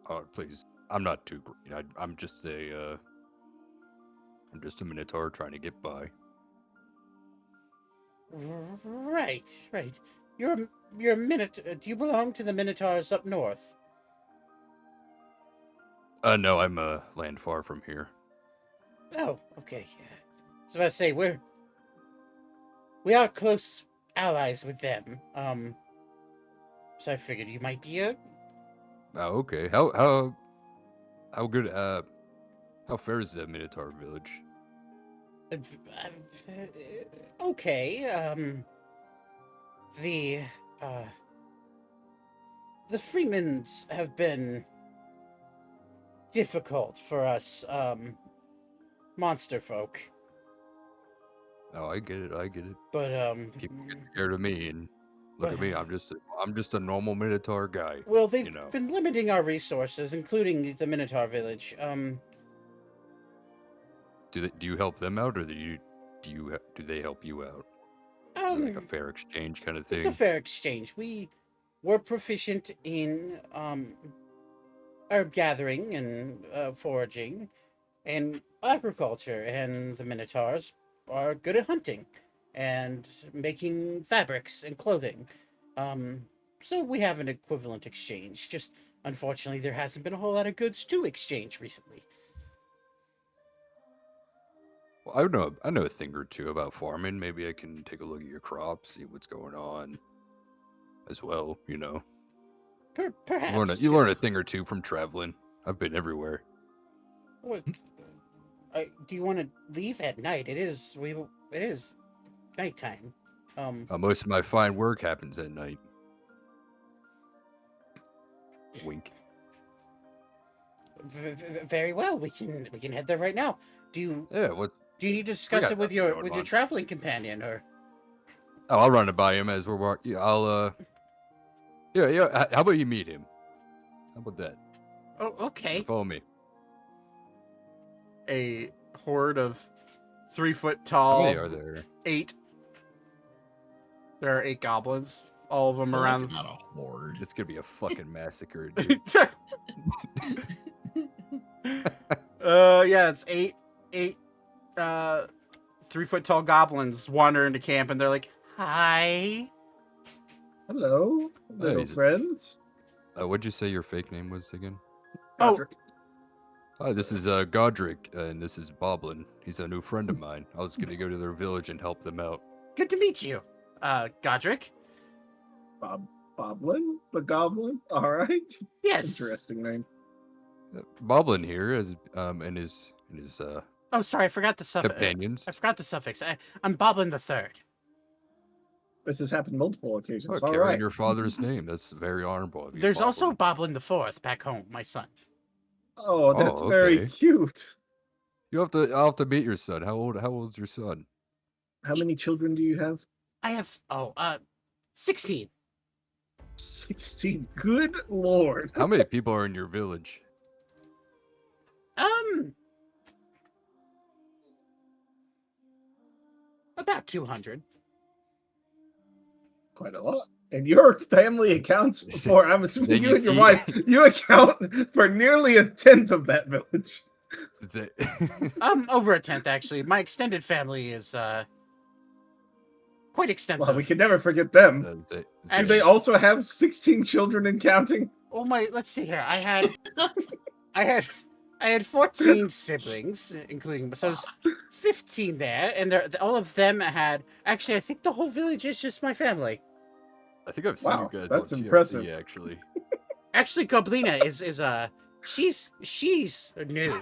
Oh, please. I'm not too green. I'm just a minotaur trying to get by. Right, right. You're a do you belong to the Minotaurs up north? No, I'm land far from here. Oh, okay. So I say we are close allies with them. So I figured you might be a. Oh, okay. How good how fair is the Minotaur village? Okay. The the Freemans have been difficult for us monster folk. Oh, I get it. But People get scared of me, and look at me. I'm just a normal Minotaur guy. well, they've you know. been limiting our resources, including the Minotaur village. Do you help them out, or do they help you out? Is it like a fair exchange kind of thing? It's a fair exchange. We're proficient in herb gathering and foraging and agriculture, and the Minotaurs are good at hunting and making fabrics and clothing. So we have an equivalent exchange. Just unfortunately, there hasn't been a whole lot of goods to exchange recently. Well, I know a thing or two about farming. Maybe I can take a look at your crops, see what's going on, as well. Perhaps You learn a thing or two from traveling. I've been everywhere. What? Do you want to leave at night? It is nighttime. Most of my fine work happens at night. Wink. Very well. We can head there right now. Do you need to discuss got it with nothing your going on. traveling companion, or? Oh, I'll run it by him as we're walking. Yeah, Yeah. How about you meet him? How about that? Oh, okay. Follow me. A horde of 3 foot How tall. many are there? 8. There are 8 goblins. All of them Well, around. that's not a horde. It's gonna be a fucking massacre, dude. Yeah, it's 8 3 foot tall goblins wander into camp, and they're like, "Hi." Hello, little he's a- friends. What'd you say your fake name was again? Godric. Hi, this is Godric, and this is Boblin. He's a new friend of mine. I was gonna go to their village and help them out. Good to meet you. Godric. Boblin, the goblin. All right. Yes. Interesting name. Boblin here and his Oh, sorry, I forgot the suffix. companions. I forgot the suffix. I'm Boblin the Third. This has happened multiple occasions. Oh, All carrying right. your father's name. That's very honorable of you. There's also Boblin. Boblin the Fourth back home, my son. Oh, that's Oh, very okay. cute. I'll have to meet your son. How old's your son? How many children do you have? I have 16. 16. Good lord. How many people are in your village? About 200. Quite a lot. And your family accounts for, I'm assuming Then you you and your see- wife, you account for nearly a tenth of that village. Is it? Over a tenth actually. My extended family is quite extensive. Well, we can never forget them. Is it- Do they also have 16 children and counting? Oh my! Let's see here. I had 14 siblings, including so there's 15 there, and all of them had. Actually, I think the whole village is just my family. I think I've seen Wow, you guys that's on TFC, impressive. actually. Actually, Goblina is she's new.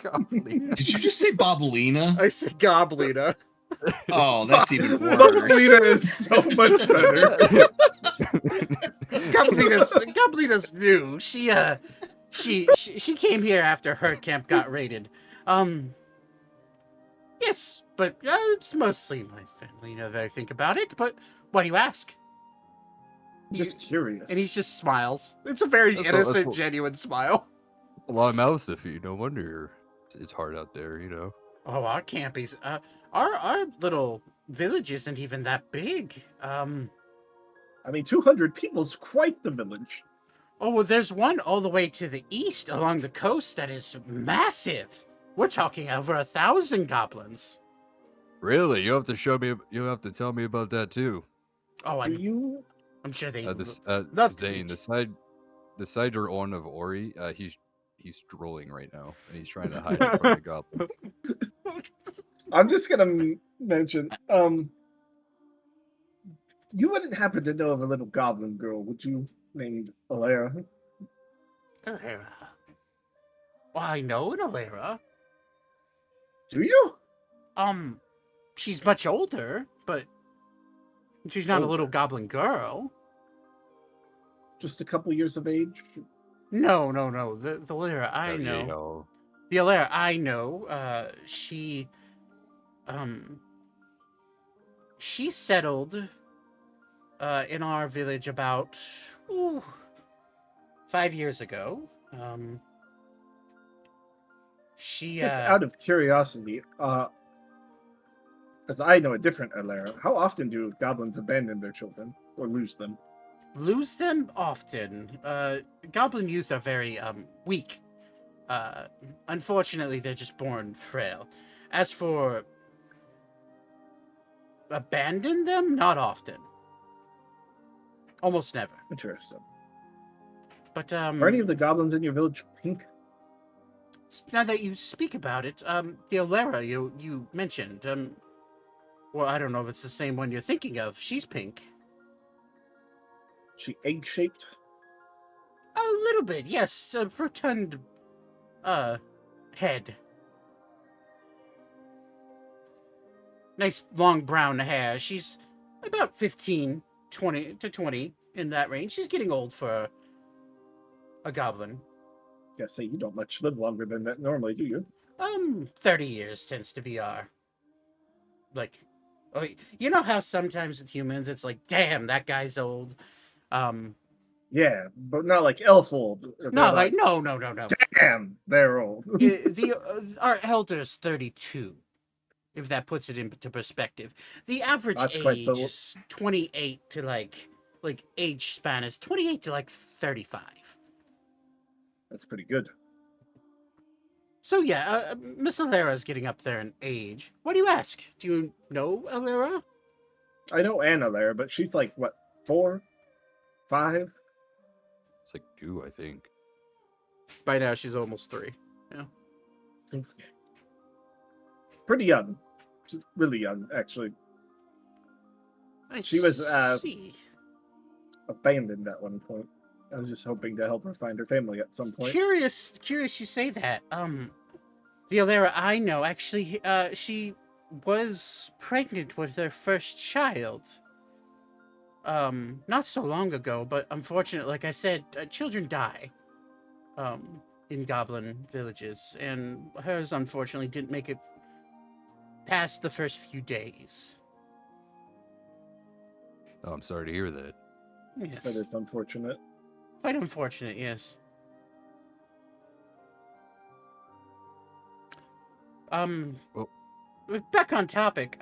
Goblin. Did you just say Bobolina? I said Goblina. Oh, that's even worse. Lita is so much better. Goblina's new. She came here after her camp got raided. Yes, but it's mostly my family now that I think about it. But why do you ask? Just curious. And he just smiles. It's a very That's innocent, what- genuine smile. A lot of mouths to feed. No wonder it's hard out there, you know. Oh, our camp is our little village isn't even that big. I mean, 200 people's quite the village. Oh, well, there's one all the way to the east along the coast that is massive. We're talking over 1,000 goblins. Really? You have to show me. You have to tell me about that too. Oh, Do I'm sure they. Love to Zane, meet the side you're on of Ori, he's drooling right now, and he's trying to hide it from the goblin. I'm just gonna mention, you wouldn't happen to know of a little goblin girl, would you? Named Alara. Alara. Well, I know an Alara. Do you? She's much older, but she's not a little Older? goblin girl. Just a couple years of age? No. The Alara I Oh, yeah, know. no. The Alara I know, she settled in our village about 5 years ago. She Just out of curiosity, as I know a different Alara, how often do goblins abandon their children or lose them? lose them often. Goblin youth are very weak. Unfortunately, they're just born frail. As for abandon them, not often. Almost never. Interesting. But Are any of the goblins in your village pink? now that you speak about it, the Alara you mentioned, well, I don't know if it's the same one you're thinking of. She's pink. She egg-shaped? A little bit, yes. A rotund, head. Nice long brown hair. She's about 15, 20 to 20 in that range. She's getting old for a goblin. Yeah, say you don't much live longer than that normally, do you? 30 years tends to be our, like, oh, you know how sometimes with humans it's like, damn, that guy's old. Yeah, but not like elf old. No, like, no. Damn, they're old. Our elder's 32, if that puts it into perspective. The average That's quite age the- is 28 to like age span is 28 to like 35. That's pretty good. So yeah, Miss Alara's getting up there in age. Why do you ask? Do you know Alara? I know Anna there, but she's like, what, 4? 5? It's like 2, I think. By now, she's almost 3. Pretty young. She's really young, actually. I She was, see. Abandoned at one point. I was just hoping to help her find her family at some point. Curious you say that. The Alara I know, actually, she was pregnant with her first child. Not so long ago, but unfortunately, like I said, children die, in goblin villages, and hers unfortunately didn't make it past the first few days. Oh, I'm sorry to hear that. Yes. That is unfortunate. Quite unfortunate, yes. Well- Back on topic.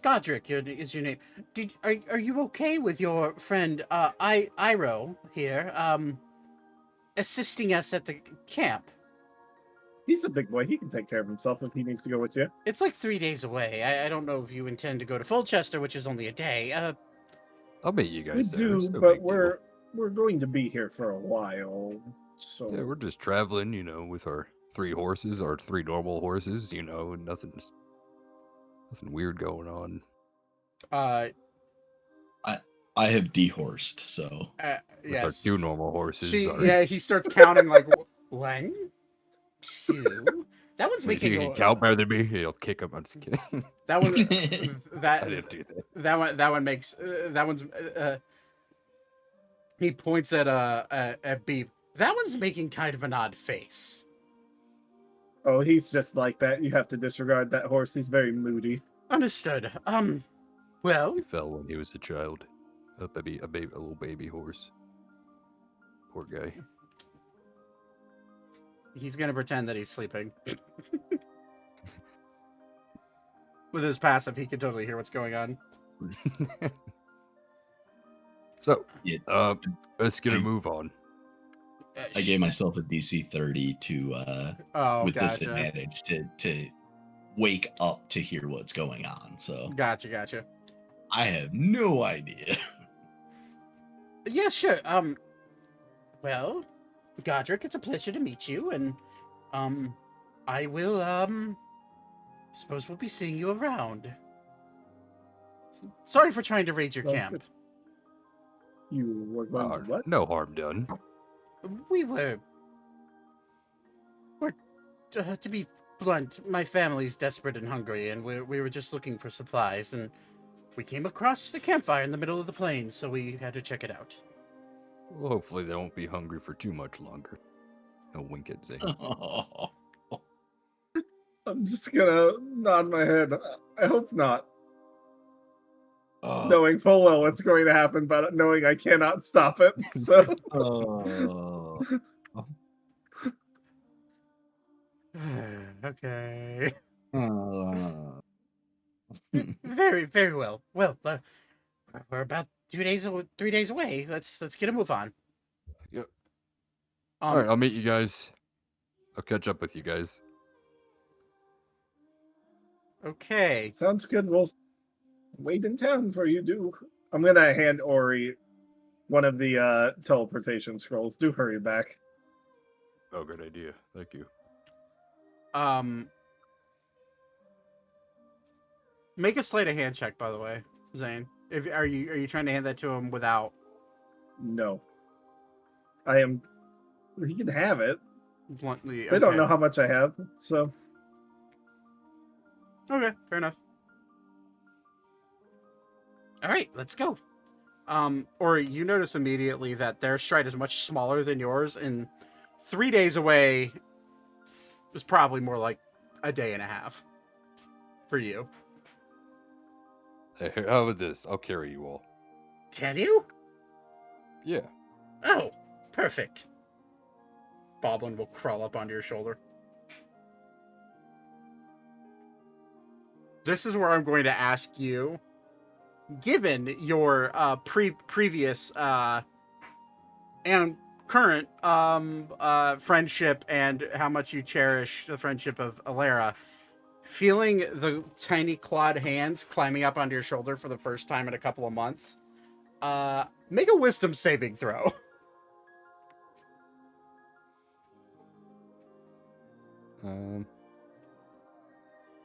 Godric is your name. Are you okay with your friend Iro here assisting us at the camp? He's a big boy. He can take care of himself if he needs to go with you. It's like 3 days away. I don't know if you intend to go to Folchester, which is only a day. I'll meet you We guys there. do, It's no but big deal. we're going to be here for a while. So Yeah, we're just traveling, with our 3 horses, our 3 normal horses, and nothing weird going on. Uh, I have dehorsed, so With our yes. 2 normal horses. He starts counting like 1, 2. That one's If you making can count better than me, he'll kick him. I'm just kidding. that one. I That didn't do that. that one makes that one's. He points at Beep. That one's making kind of an odd face. Oh, he's just like that. You have to disregard that horse. He's very moody. Understood. Well, He fell when he was a child. A little baby horse. Poor guy. He's gonna pretend that he's sleeping. With his passive, he can totally hear what's going on. So, Yeah. let's get a move on. I gave myself a DC 30 to Oh, with gotcha. disadvantage to wake up to hear what's going on. So Gotcha. I have no idea. yeah, sure. Well, Godric, it's a pleasure to meet you, and I will suppose we'll be seeing you around. Sorry for trying to raid your Sounds camp. good. You were going to what? No harm done. We're to be blunt, my family's desperate and hungry, and we were just looking for supplies, and we came across the campfire in the middle of the plains, so we had to check it out. Well, hopefully they won't be hungry for too much longer. He'll wink at Zane. I'm just gonna nod my head. I hope not. Knowing full well what's going to happen, but knowing I cannot stop it. So Okay. Very, very well. Well, we're about 3 days away. Let's get a move on. Yep. Um, All right, I'll meet you guys. I'll catch up with you guys. Okay. sounds good. We'll wait in town for you, do. I'm gonna hand Ori one of the teleportation scrolls. Do hurry back. Oh, good idea. Thank you. Make a sleight of hand check, by the way, Zane. Are you trying to hand that to him without? No. I am. He can have it. Bluntly? They don't know how much I have, so. Okay, fair enough. All right, let's go. Or you notice immediately that their stride is much smaller than yours, and 3 days away is probably more like a day and a half for you. Hey, how about this? I'll carry you all. Can you? Yeah. Oh, perfect. Boblin will crawl up onto your shoulder. This is where I'm going to ask you, given your previous and current friendship and how much you cherish the friendship of Alara, feeling the tiny clawed hands climbing up onto your shoulder for the first time in a couple of months, make a wisdom saving throw. Um,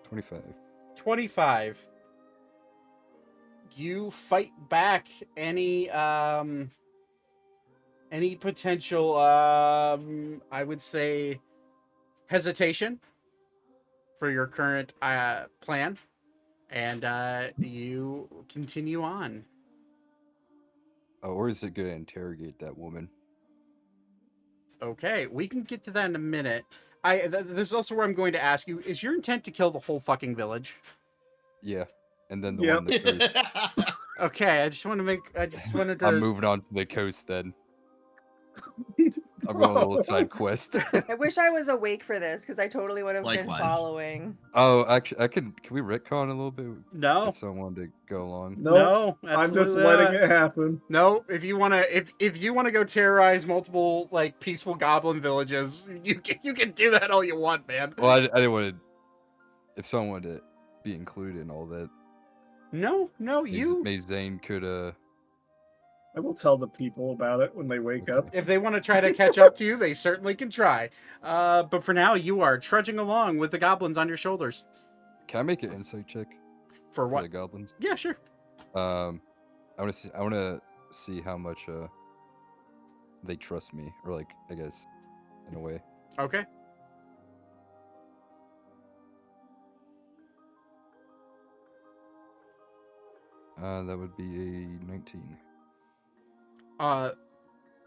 25. 25. You fight back any potential I would say hesitation for your current plan, and you continue on. Oh, or is it going to interrogate that woman? Okay, we can get to that in a minute. There's also where I'm going to ask you, is your intent to kill the whole fucking village? Yeah. And then the Yep. one that Okay, I just wanted to I'm moving on to the coast then. I'm going on a little side quest. I wish I was awake for this because I totally would have been Likewise. following. Oh, actually, can we retcon a little bit No. if someone wanted to go along? No, No, I'm just absolutely letting not. it happen. No, if you wanna go terrorize multiple like peaceful goblin villages, you can do that all you want, man. Well, I didn't want to. If someone wanted to be included in all that, No, maybe Zane could. I will tell the people about it when they wake up. if they want to try to catch up to you, they certainly can try. But for now, you are trudging along with the goblins on your shoulders. Can I make an insight check For for what? the goblins? Yeah, sure. I want to see how much they trust me, or like I guess in a way. Okay. That would be a 19.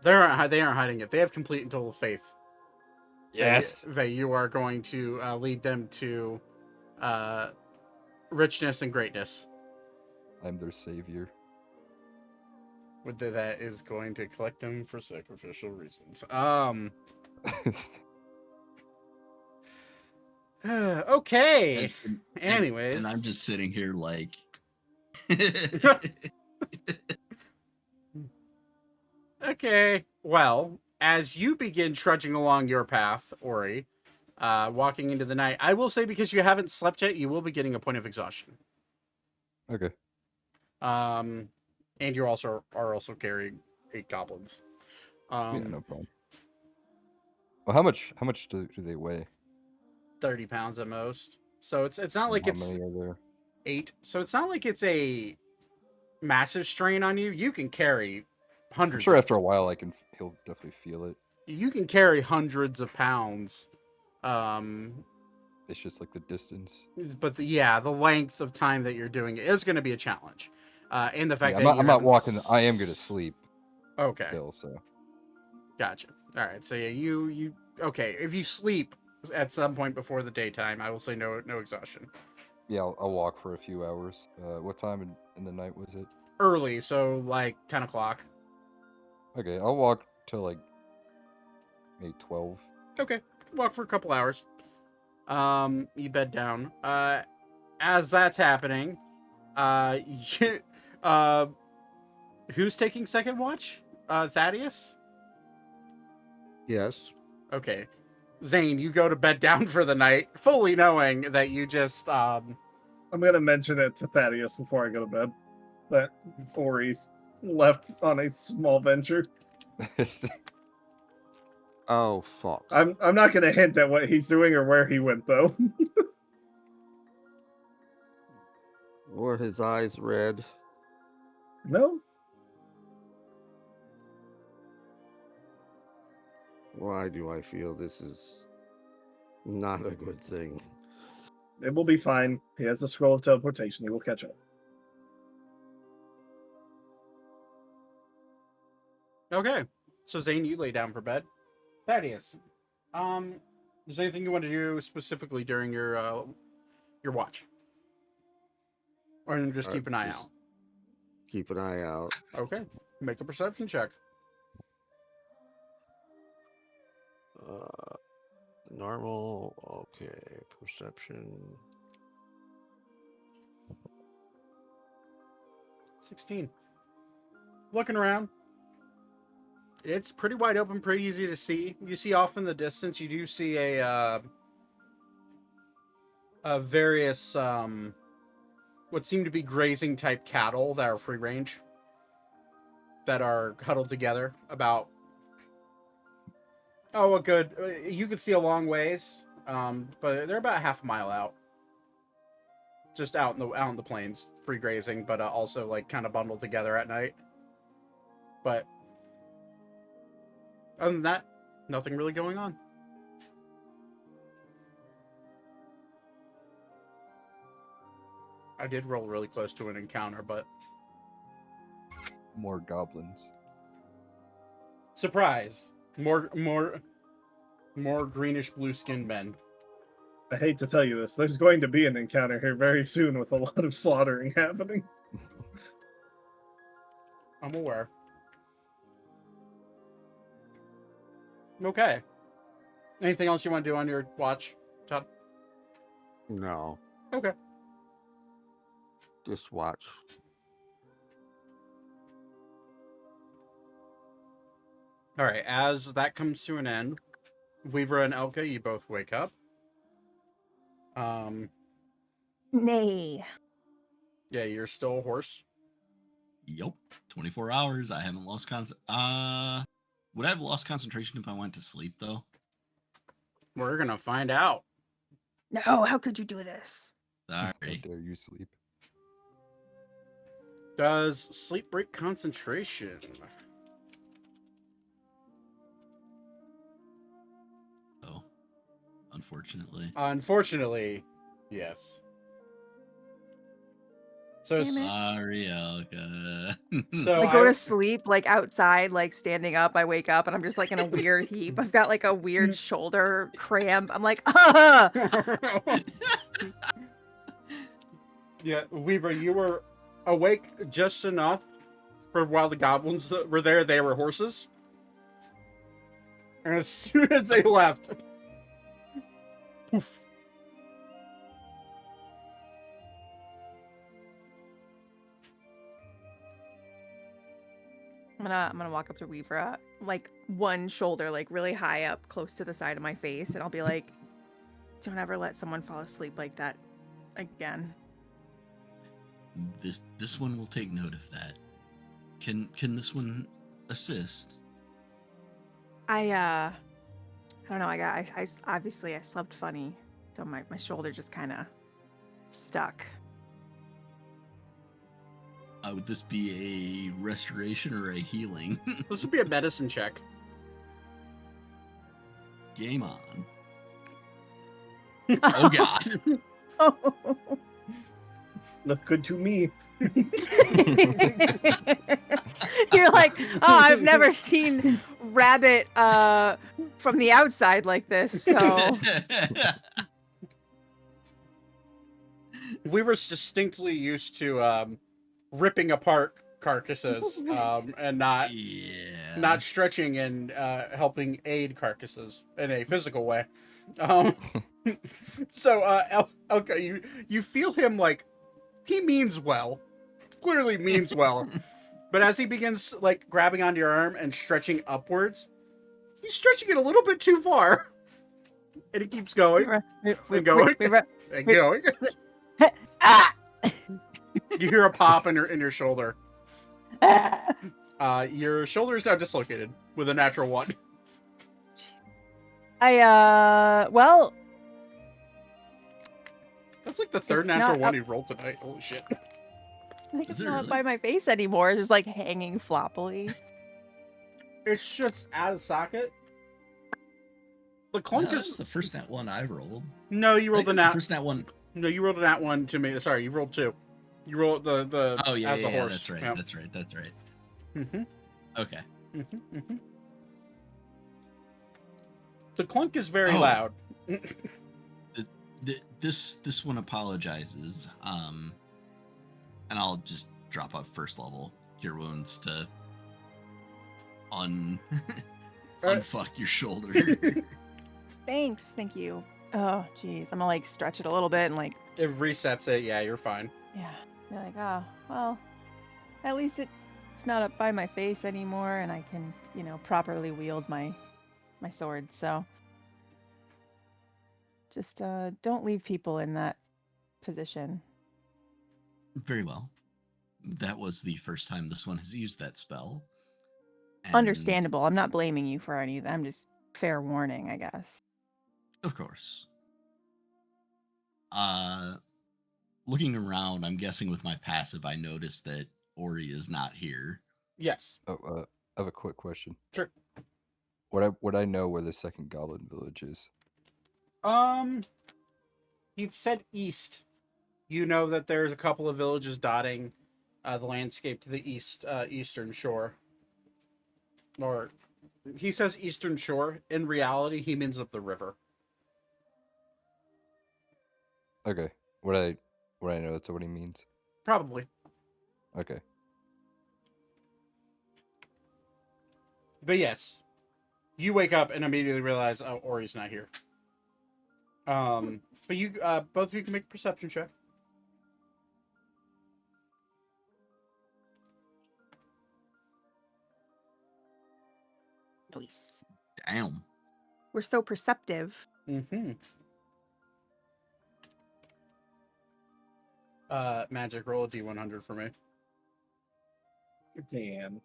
They aren't hiding it. They have complete and total faith Yes. That you are going to lead them to richness and greatness. I'm their savior. That is going to collect them for sacrificial reasons. Okay. Anyways. And I'm just sitting here like. Okay. Well, as you begin trudging along your path, Ori, walking into the night, I will say because you haven't slept yet, you will be getting a point of exhaustion. Okay. And you are also carrying 8 goblins. Yeah, no problem. Well, how much do they weigh? 30 pounds at most. So it's not like How it's many are there? 8. So it's not like it's a massive strain on you. You can carry I'm hundreds. sure after a while he'll definitely feel it. You can carry hundreds of pounds. It's just like the distance. But the length of time that you're doing it is going to be a challenge. And the fact Yeah, that I'm not walking. I am going to sleep. Okay. Still, so. Gotcha. All right. So yeah, you okay? If you sleep at some point before the daytime, I will say no exhaustion. Yeah, I'll walk for a few hours. What time in the night was it? Early, so like 10 o'clock. Okay, I'll walk till like maybe 12. Okay, walk for a couple hours. You bed down. As that's happening, you, who's taking second watch? Thaddeus? Yes. Okay. Zane, you go to bed down for the night, fully knowing that you just, I'm gonna mention it to Thaddeus before I go to bed. That Ori's left on a small venture. Oh fuck. I'm not gonna hint at what he's doing or where he went though. Were his eyes red? No? Why do I feel this is not a good thing? It will be fine. He has a scroll of teleportation. He will catch up. okay. So Zane, you lay down for bed. Thaddeus, is there anything you want to do specifically during your watch, or just keep an eye out? Keep an eye out. Okay, make a perception check. Normal. Okay. Perception. 16. Looking around. It's pretty wide open, pretty easy to see. You see off in the distance, you do see a various what seem to be grazing type cattle that are free range, that are huddled together about a good, you could see a long ways, but they're about half a mile out, just out in the plains, free grazing, but also like kind of bundled together at night. But other than that, nothing really going on. I did roll really close to an encounter, but More goblins. surprise! More greenish blue skinned men. I hate to tell you this. There's going to be an encounter here very soon with a lot of slaughtering happening. I'm aware. Okay. Anything else you want to do on your watch, Todd? No. Okay. Just watch. All right. As that comes to an end, Weaver and Elka, you both wake up. Nay. Yeah, you're still a horse. Yep. 24 hours. I haven't lost would I have lost concentration if I went to sleep though? We're gonna find out. No, how could you do this? How Sorry. dare you sleep? Does sleep break concentration? Oh. Unfortunately. Unfortunately, yes. So, Damn it. Arielka. so I go I- to sleep like outside, like standing up. I wake up and I'm just like in a weird heap. I've got like a weird shoulder cramp. I'm like, ah! yeah, Weaver, you were awake just enough for while the goblins that were there, they were horses. And as soon as they left, poof. I'm gonna walk up to Weaver, like one shoulder, like really high up, close to the side of my face, and I'll be like, "Don't ever let someone fall asleep like that again." This one will take note of that. Can this one assist? I don't know. I obviously I slept funny, so my shoulder just kind of stuck. Would this be a restoration or a healing? This would be a medicine check. Game on. Oh god. Look good to me. You're like, oh, I've never seen rabbit from the outside like this. So Weaver's distinctly used to ripping apart carcasses and not Yeah. stretching and helping aid carcasses in a physical way. So Elka, you feel him like he means well, clearly means well, but as he begins like grabbing onto your arm and stretching upwards, he's stretching it a little bit too far, and he keeps going and going and going. Ah! You hear a pop in your shoulder. Your shoulder is now dislocated with a natural one. Well, That's like the third It's natural not one up- he rolled tonight. Holy shit. I think Is it's it not really? by my face anymore. It's just like hanging floppily. It's just out of socket. The No, clunk that's is the first nat one I rolled. no. You I rolled think the that's nat. the first nat one. No, you rolled a nat one to me. Sorry, you rolled two. You rolled the Oh yeah, as a yeah, horse. that's right. Yep. That's right. That's right. Mm-hmm, Okay. mm-hmm, mm-hmm. The clunk is very Oh. loud. This one apologizes. And I'll just drop up first level cure wounds to unfuck your shoulder. Thanks, thank you. Oh, jeez, I'm gonna like stretch it a little bit and like, It resets it. Yeah, you're fine. yeah, be like, oh, well, at least it's not up by my face anymore, and I can, properly wield my sword. So, just don't leave people in that position. Very well. That was the first time this one has used that spell. And, Understandable. I'm not blaming you for anything. I'm just fair warning, I guess. Of course. Looking around, I'm guessing with my passive, I noticed that Ori is not here. Yes. Oh, I have a quick question. Sure. Would I know where the second goblin village is? He said east. You know that there's a couple of villages dotting the landscape to the eastern shore. Or he says eastern shore. In reality, he means up the river. Okay. Would I know that's what he means? Probably. Okay. But yes, you wake up and immediately realize, oh, Ori's not here. But you, both of you can make a perception check. Nice. Damn. We're so perceptive. Mm-hmm. Magic, roll a D100 for me. Again.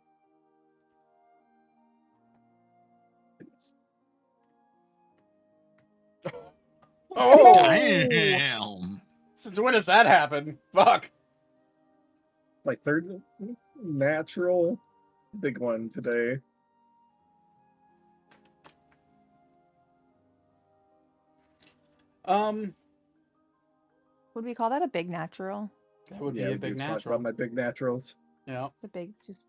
Oh! Damn. Since when does that happen? Fuck. My third natural big one today. Would we call that a big natural? That would be Yeah, a big we've talked natural. about my big naturals. Yeah,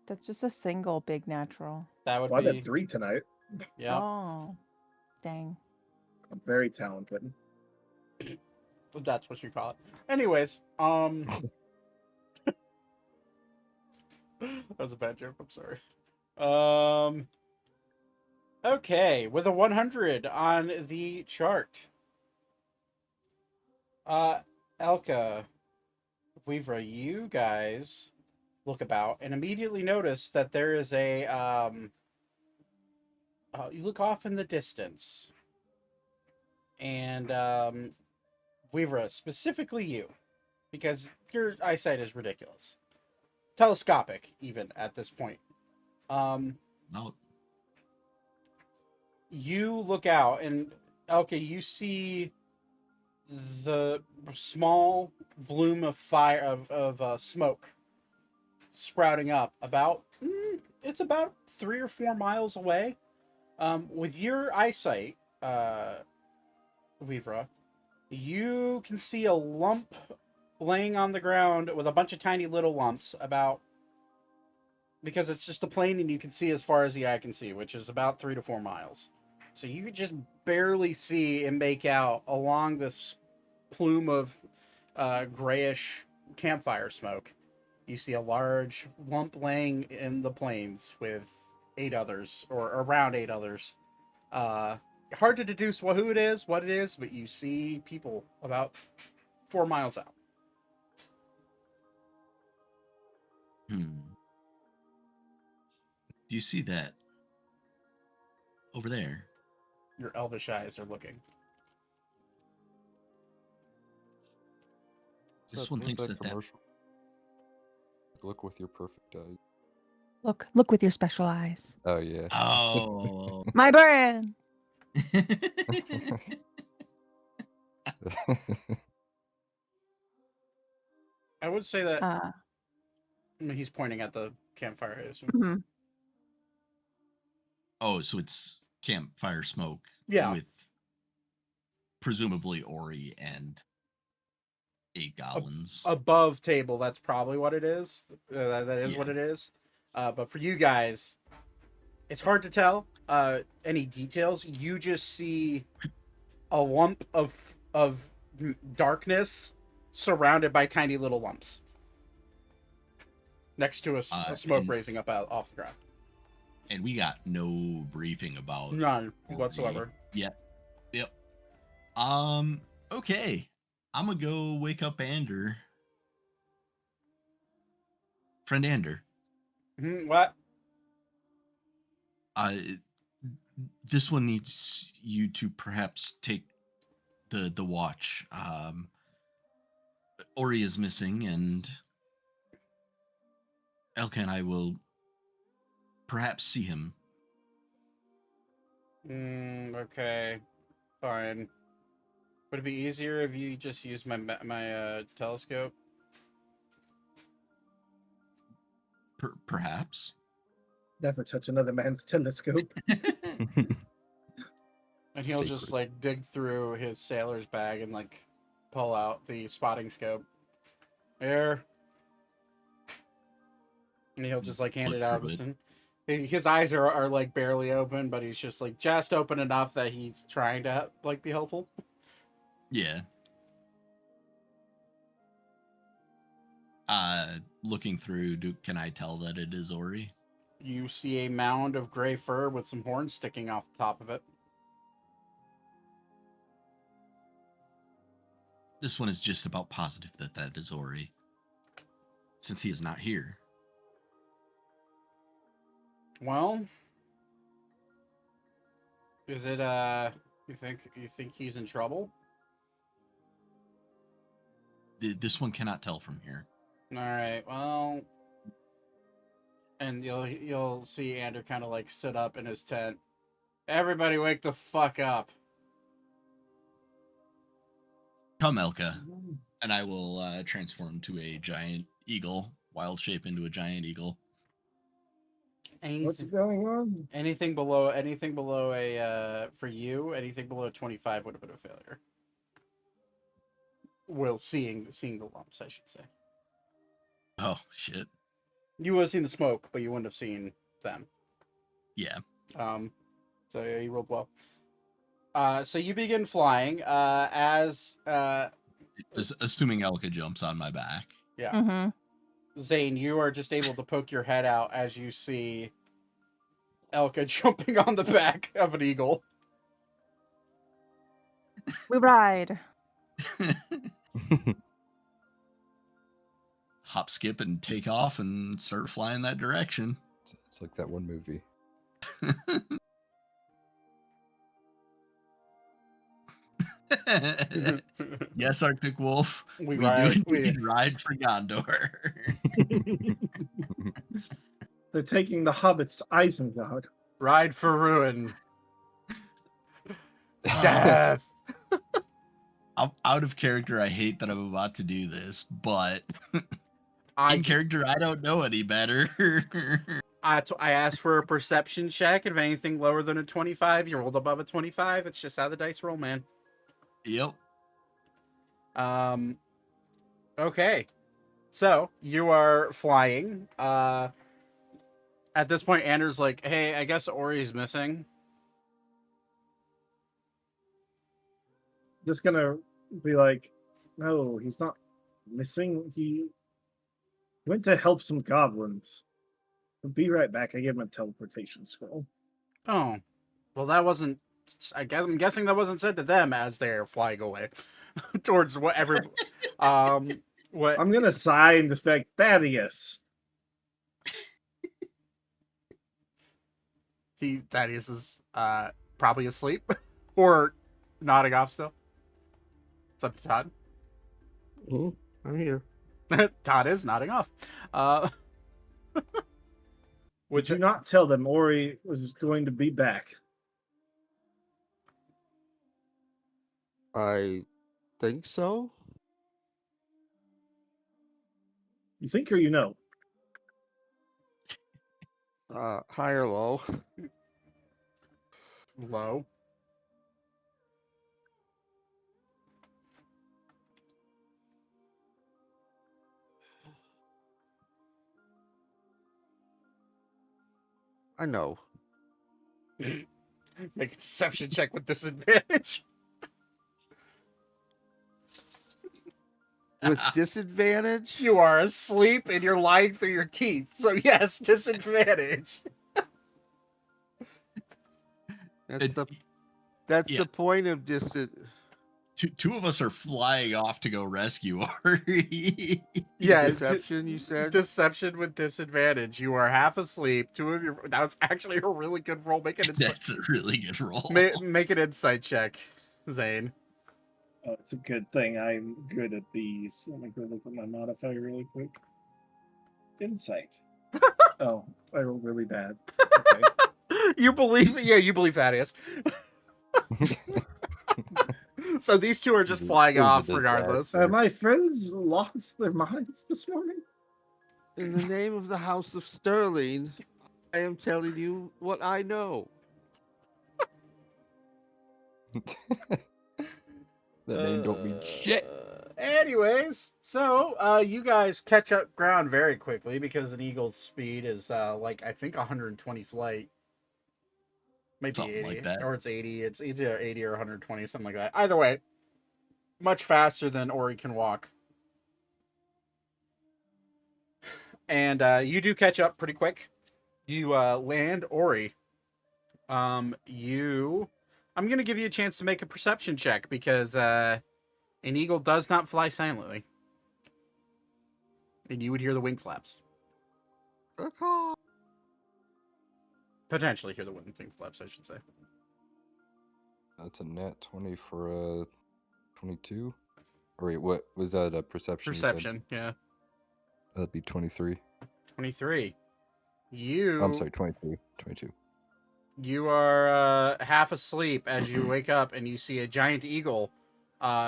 That's just a single big natural. that would Well, I be. had 3 tonight. Yeah, Oh, dang. I'm very talented. that's what you call it. Anyways, that was a bad joke. I'm sorry. Okay, with a 100 on the chart. Elka, Weaver, you guys look about and immediately notice that there is a you look off in the distance, and Weaver, specifically you, because your eyesight is ridiculous, telescopic even at this point. No. You look out, and okay, you see the small bloom of fire of smoke sprouting up about it's about 3 or 4 miles away. With your eyesight, Vivra, you can see a lump laying on the ground with a bunch of tiny little lumps about, because it's just a plain and you can see as far as the eye can see, which is about 3 to 4 miles. So you could just barely see and make out along this plume of grayish campfire smoke. You see a large lump laying in the plains with 8 others, or around 8 others. Hard to deduce who it is, what it is, but you see people about 4 miles out. Do you see that over there? Your elvish eyes are looking. This one thinks that commercial. Look with your perfect eyes. Look with your special eyes. Oh yeah. Oh. My brand. I would say that Uh, he's pointing at the campfire, I assume. mhm. Oh, so it's campfire smoke. Yeah. With presumably Ori and 8 goblins. Above table, that's probably what it is. That is what it is. But for you guys, it's hard to tell any details. You just see a lump of darkness surrounded by tiny little lumps next to a smoke raising up off the ground. And we got no briefing about None Ori. whatsoever. Yep. Okay. I'm gonna go wake up Ander. Friend Ander. What? This one needs you to perhaps take the watch. Ori is missing, and Elka and I will perhaps see him. Okay. Fine. Would it be easier if you just used my telescope? Perhaps. Never touch another man's telescope. And he'll just like dig through his sailor's bag and like pull out the spotting scope. Here. And he'll just like hand Look it out. through His eyes are like barely open, but he's just like just open enough that he's trying to like be helpful. Yeah. Looking through, can I tell that it is Ori? You see a mound of gray fur with some horns sticking off the top of it. This one is just about positive that that is Ori, since he is not here. Well, is it you think he's in trouble? This one cannot tell from here. All right. Well, and you'll see Andrew kind of like sit up in his tent. Everybody, wake the fuck up! Come, Elka, and I will transform to a giant eagle, wild shape into a giant eagle. What's going on? Anything below a for you, anything below 25 would have been a failure. Well, seeing the lumps, I should say. Oh shit. You would have seen the smoke, but you wouldn't have seen them. Yeah. So yeah, you rolled well. So you begin flying. Assuming Elka jumps on my back. Yeah. Mm-hmm. Zane, you are just able to poke your head out as you see Elka jumping on the back of an eagle. We ride. Hop, skip, and take off and start flying that direction. It's like that one movie. Yes, Arctic Wolf. We We ride- do we- indeed ride for Gondor. They're taking the hobbits to Isengard. Ride for ruin. Death. I'm out of character. I hate that I'm about to do this, but I in character, I don't know any better. I asked for a perception check. If anything lower than a 25, you rolled above a 25. It's just how the dice roll, man. Yep. Okay. So you are flying. At this point, Anders like, hey, I guess Ori's missing. Just gonna be like, no, he's not missing. He went to help some goblins. I'll be right back. I gave him a teleportation scroll. Oh, well, that wasn't. I'm guessing that wasn't said to them as they're flying away towards whatever. What? I'm gonna sigh and just be like, Thaddeus. Thaddeus is probably asleep or nodding off still. It's up to Todd. I'm here. Todd is nodding off. Would you not tell them Ori was going to be back? I think so. You think or you know? High or low? Low. I know. Make a deception check with disadvantage. With disadvantage? You are asleep and you're lying through your teeth. So yes, disadvantage. That's the point of Two of us are flying off to go rescue Ori. Yeah, deception, you said? Deception with disadvantage. You are half asleep. Two of your. That was actually a really good roll. Make an insight. That's a really good roll. Make an insight check, Zane. Oh, it's a good thing I'm good at these. Let me go look at my modifier really quick. Insight. Oh, I rolled really bad. It's okay. You believe? Yeah, you believe that is. So these two are just flying off regardless. My friends lost their minds this morning. In the name of the House of Sterling, I am telling you what I know. That name don't mean shit. Anyways, so you guys catch up ground very quickly because an eagle's speed is like I think 120 flight. Maybe Something 80, like that. or it's 80. It's either 80 or 120, something like that. Either way, much faster than Ori can walk. And you do catch up pretty quick. You land Ori. I'm gonna give you a chance to make a perception check because an eagle does not fly silently, and you would hear the wing flaps. Potentially hear the wing flaps, I should say. That's a nat 20 for a 22. Or wait, what was that? A perception? you said? Perception, yeah. That'd be 23. 23. I'm sorry, 22. 22. You are half asleep as you wake up and you see a giant eagle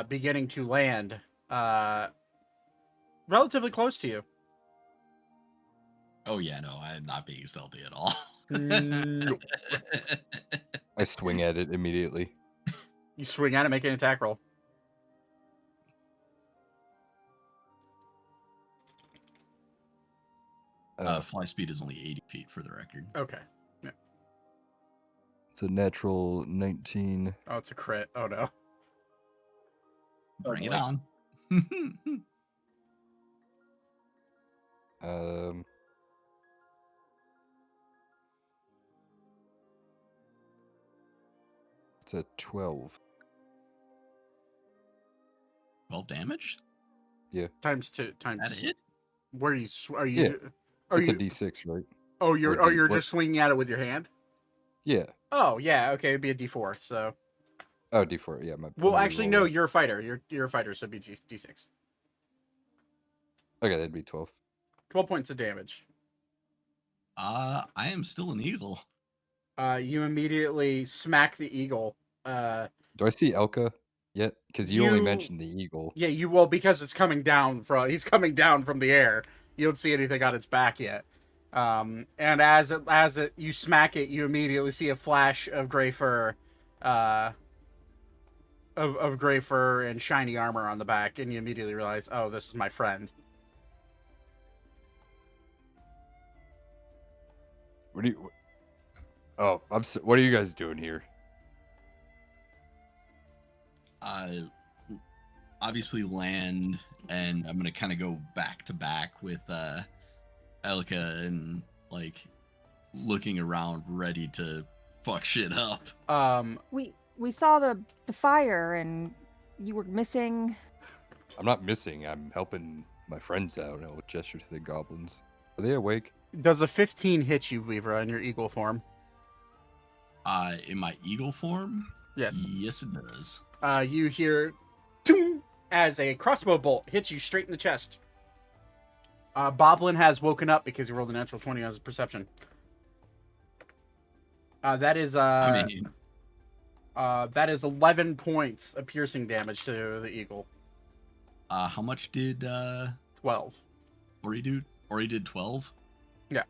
beginning to land relatively close to you. Oh yeah, no, I am not being stealthy at all. Nope. I swing at it immediately. You swing at it, make an attack roll. Fly speed is only 80 feet for the record. Okay. Yeah. It's a natural 19. Oh, it's a crit. Oh no. Bring it boy. on. It's a 12. 12 damage? Times 2 times. That it? Where are you? Are you? Yeah. Are It's you? a D6, right? Oh, you're. or Oh, D- you're what- just swinging at it with your hand. Yeah. Oh, yeah. Okay, it'd be a D4. So. Oh, D4. Yeah. Well, actually, no. You're a fighter. You're a fighter, so it'd be D6. Okay, that'd be 12. 12 points of damage. I am still an eagle. You immediately smack the eagle. Do I see Elka yet? Because you only mentioned the eagle. Yeah, you will, because it's coming down from. He's coming down from the air. You don't see anything on its back yet. And as you smack it, you immediately see a flash of gray fur, of gray fur and shiny armor on the back, and you immediately realize, oh, this is my friend. What do you? Oh, what are you guys doing here? Obviously land, and I'm gonna kind of go back to back with Elka and like looking around, ready to fuck shit up. We saw the fire and you were missing. I'm not missing. I'm helping my friends out. I'll gesture to the goblins. Are they awake? Does a 15 hit you, Vivra, in your eagle form? In my eagle form? Yes. Yes, it does. You hear toom, as a crossbow bolt hits you straight in the chest. Boblin has woken up because he rolled a natural 20 on his perception. That is that is 11 points of piercing damage to the eagle. How much did 12. Ori do? Ori did 12? Yeah.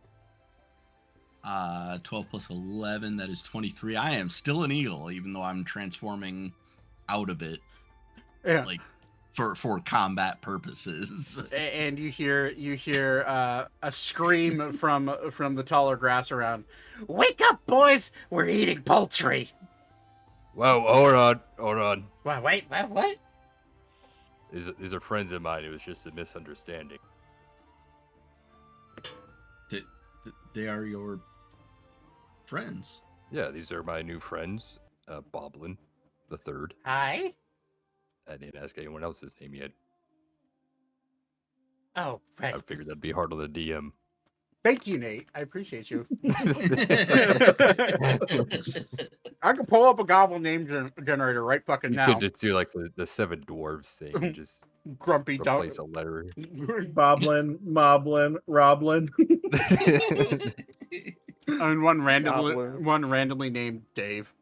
12 plus 11, that is 23. I am still an eagle, even though I'm transforming out of it. Yeah. Like for combat purposes. And you hear a scream from the taller grass around. Wake up, boys! We're eating poultry. Whoa, hold on. Wait, what? These are friends of mine. It was just a misunderstanding. They are your friends. Yeah, these are my new friends. Boblin, the third. Hi? I didn't ask anyone else's name yet. Oh, right. I figured that'd be hard on the DM. Thank you, Nate. I appreciate you. I can pull up a goblin name generator right fucking You now. could just do like the seven dwarves thing and just Grumpy dog. replace a letter. Boblin, Moblin, Roblin. And one randomly named Dave.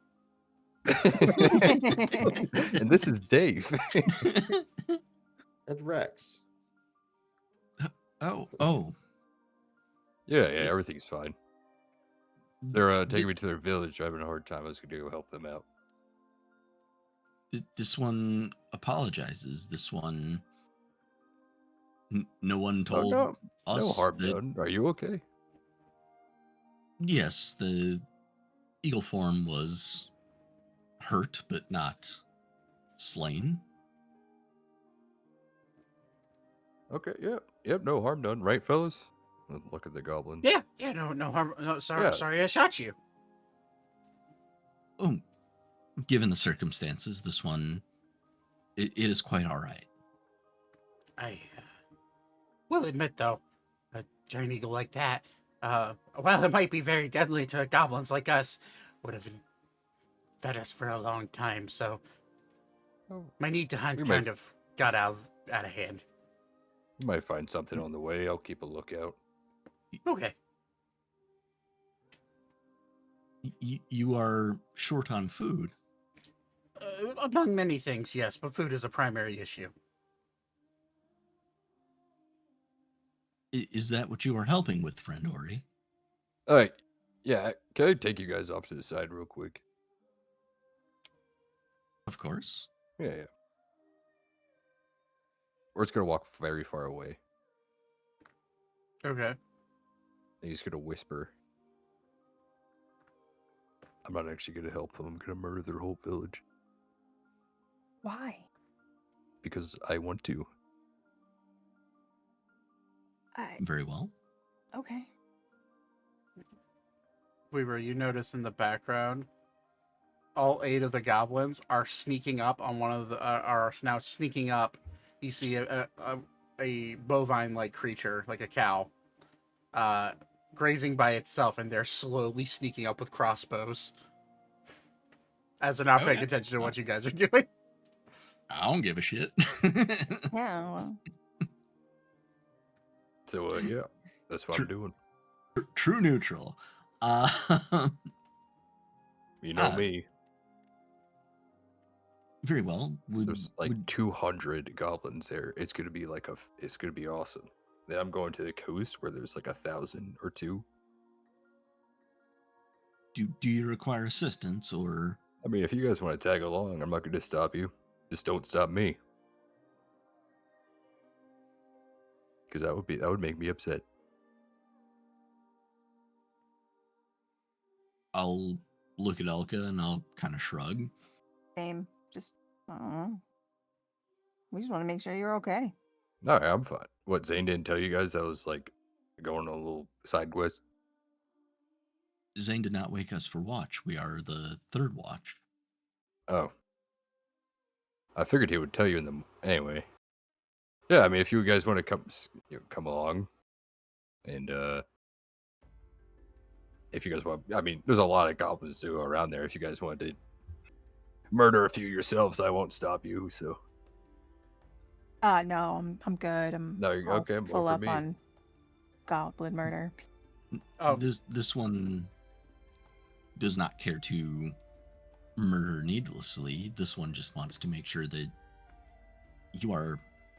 And this is Dave. And Rex. Oh. Yeah, everything's fine. They're taking me to their village. I'm having a hard time. I was going to go help them out. This one apologizes. This one, no one told no us. No harm that, done. Are you okay? Yes, the eagle form was hurt, but not slain. Okay, yep, no harm done. Right, fellas? Look at the goblins. Yeah, no, sorry, Yeah. sorry, I shot you. Oh, given the circumstances, this one, it is quite all right. I will admit, though, a giant eagle like that, while it might be very deadly to goblins like us, would have fed us for a long time, so Oh, my need to hunt We kind might- of got out of hand. you might find something on the way. I'll keep a lookout. Okay. You are short on food. Among many things, yes, but food is a primary issue. Is that what you are helping with, friend Ori? All right. Yeah, can I take you guys off to the side real quick? Of course. Yeah. We're just going to walk very far away. Okay. And he's gonna whisper. I'm not actually gonna help them. I'm gonna murder their whole village. Why? Because I want to. Very well. Okay. Weaver, you notice in the background, all 8 of the goblins are sneaking up on one of the are now sneaking up. You see a bovine-like creature, like a cow, grazing by itself, and they're slowly sneaking up with crossbows, as they're not paying Okay. attention to what you guys are doing. I don't give a shit. Yeah. Well, So yeah, that's what I'm doing. True neutral. You know Ah. me. Very well. There's like 200 goblins there. It's gonna be like it's gonna be awesome. Then I'm going to the coast where there's like 1,000 or 2. Do you require assistance or? I mean, if you guys want to tag along, I'm not gonna stop you. Just don't stop me. Because that would make me upset. I'll look at Elka and I'll kind of shrug. same. Just, we just want to make sure you're okay. No, I'm fine. What, Zane didn't tell you guys I was like going on a little side quest? Zane did not wake us for watch. We are the third watch. Oh. I figured he would tell you in the anyway. Yeah, I mean, if you guys want to come along, and if you guys want, I mean, there's a lot of goblins to go around there. If you guys want to murder a few yourselves, I won't stop you. So. No, I'm good. No, you're all okay. More full for up me. on goblin murder. Oh. This one does not care to murder needlessly. This one just wants to make sure that you are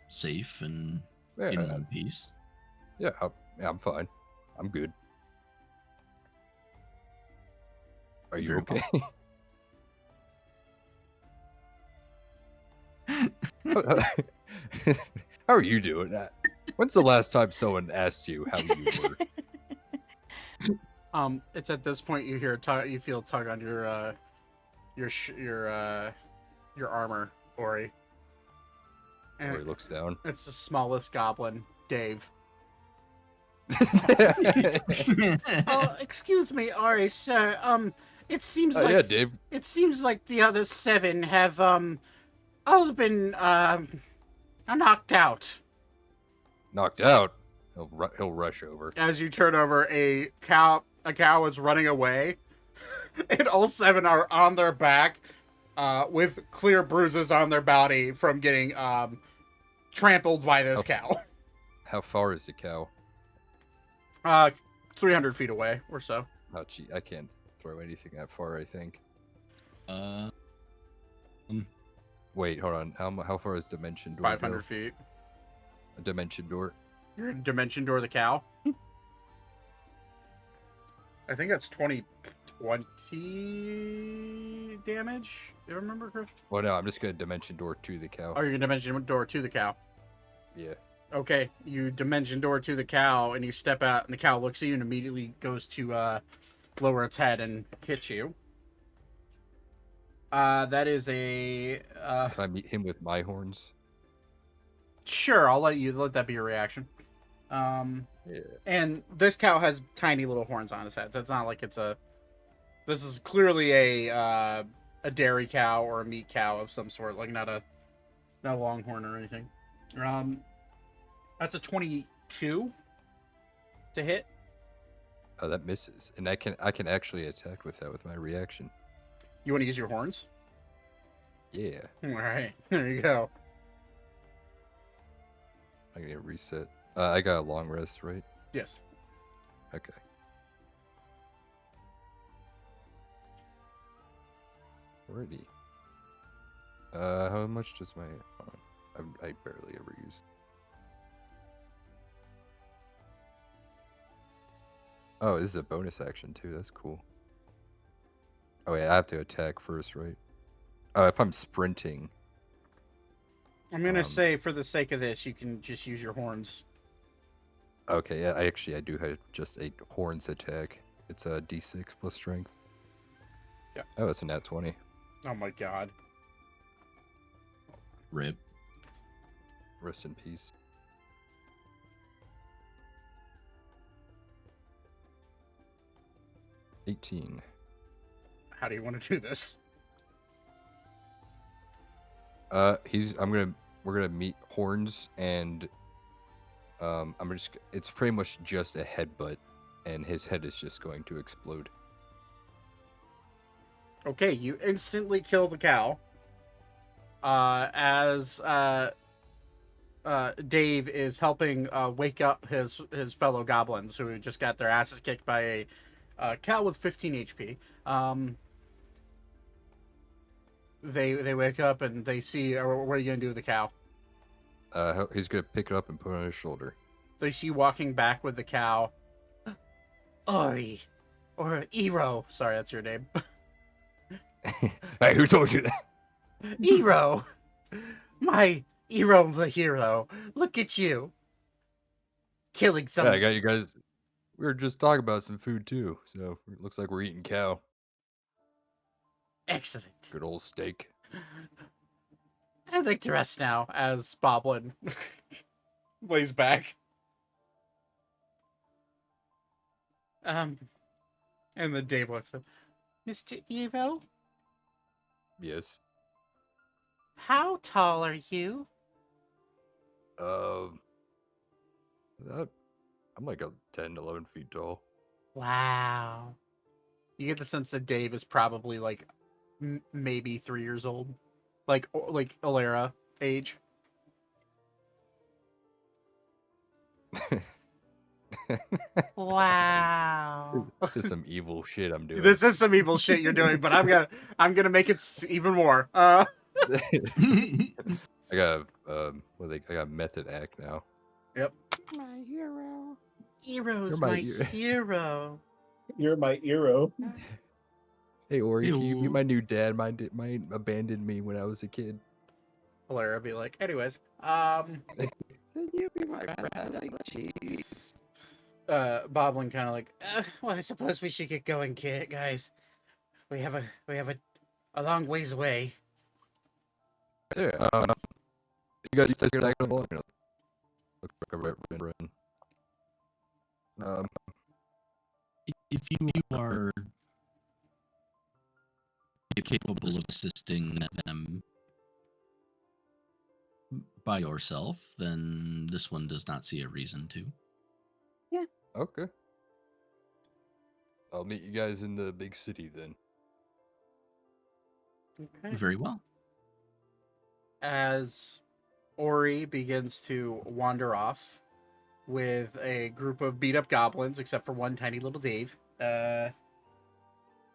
safe and in one piece. Yeah, I'm fine. I'm good. Are you okay? How are you doing? When's the last time someone asked you how you were? It's at this point you hear you feel a tug on your armor, Ori. And Ori looks down. It's the smallest goblin, Dave. Oh, excuse me, Ori, sir. It seems like yeah, Dave. It seems like the other 7 have all been knocked out. Knocked out. He'll rush over. As you turn over, a cow is running away, and all 7 are on their back, with clear bruises on their body from getting trampled by this cow. How far is the cow? 300 feet away or so. Oh, gee, I can't throw anything that far, I think. Wait, hold on. How far is Dimension Door? 500 go? feet. A Dimension Door? You're in Dimension Door the cow. I think that's 20 damage, if I remember correctly. Well, no, I'm just going to Dimension Door to the cow. Oh, you're going to Dimension Door to the cow. Yeah. Okay, you Dimension Door to the cow, and you step out, and the cow looks at you and immediately goes to lower its head and hit you. That is a... Can I meet him with my horns? Sure, I'll let that be your reaction. Yeah. And this cow has tiny little horns on its head, so it's not like it's a... This is clearly a dairy cow or a meat cow of some sort, like not a longhorn or anything. That's a 22 to hit. Oh, that misses. And I can actually attack with that with my reaction. You want to use your horns? Yeah. All right, there you go. I'm going to reset. I got a long rest, right? Yes. Okay. Alrighty. How much does my... I barely ever use... Oh, this is a bonus action too. That's cool. Oh wait, I have to attack first, right? Oh, if I'm sprinting. I'm gonna say, for the sake of this, you can just use your horns. Okay, yeah, I do have just a horns attack. It's a D6 plus strength. Yeah. Oh, it's a nat 20. Oh my god. Rip. Rest in peace. $18. How do you want to do this? We're gonna meet horns and it's pretty much just a headbutt and his head is just going to explode. Okay, you instantly kill the cow. As Dave is helping wake up his fellow goblins who just got their asses kicked by a cow with 15 HP. They wake up and they see. What are you gonna do with the cow? He's gonna pick it up and put it on his shoulder. They see you walking back with the cow. Ori, or Ero. Sorry, that's your name. Hey, who told you that? Ero, my Ero the hero. Look at you, killing Yeah, someone. I got you guys. We were just talking about some food too, so it looks like we're eating cow. Excellent. Good old steak. I'd like to rest now, as Boblin lays back. And then Dave looks up. Mr. Ero, Yes. how tall are you? I'm like a 10, 11 feet tall. Wow. You get the sense that Dave is probably like maybe 3 years old, like Alara age. Wow. This is some evil shit I'm doing. This is some evil shit you're doing, but I'm gonna make it even more. I got I got method act now. Yep. My hero. Hero's You're my my hero. You're my hero. Hey Ori, can you be Ew. my new dad? Mine abandoned me when I was a kid. Alara be like, anyways, Can you be my pet like cheese? Boblin kind of like, well, I suppose we should get going, guys. We have a long ways away. Yeah. You guys take it along. Look like a run. If you are capable of assisting them by yourself, then this one does not see a reason to. Okay. I'll meet you guys in the big city then. Okay. Very well. As Ori begins to wander off with a group of beat up goblins, except for one tiny little Dave,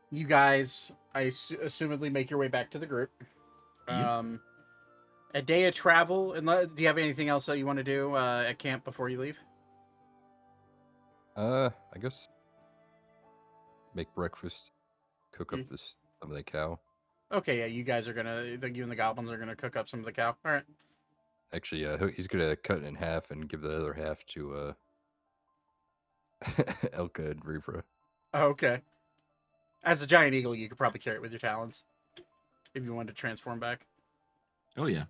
you guys, assumedly, make your way back to the group. Yep. A day of travel. And do you have anything else that you want to do at camp before you leave? I guess make breakfast, cook up some of the cow. Okay, yeah, you guys are gonna, you and the goblins are gonna cook up some of the cow. All right. Actually, he's gonna cut it in half and give the other half to Elka and Rivra. Oh, okay. As a giant eagle, you could probably carry it with your talons if you wanted to transform back. Oh yeah.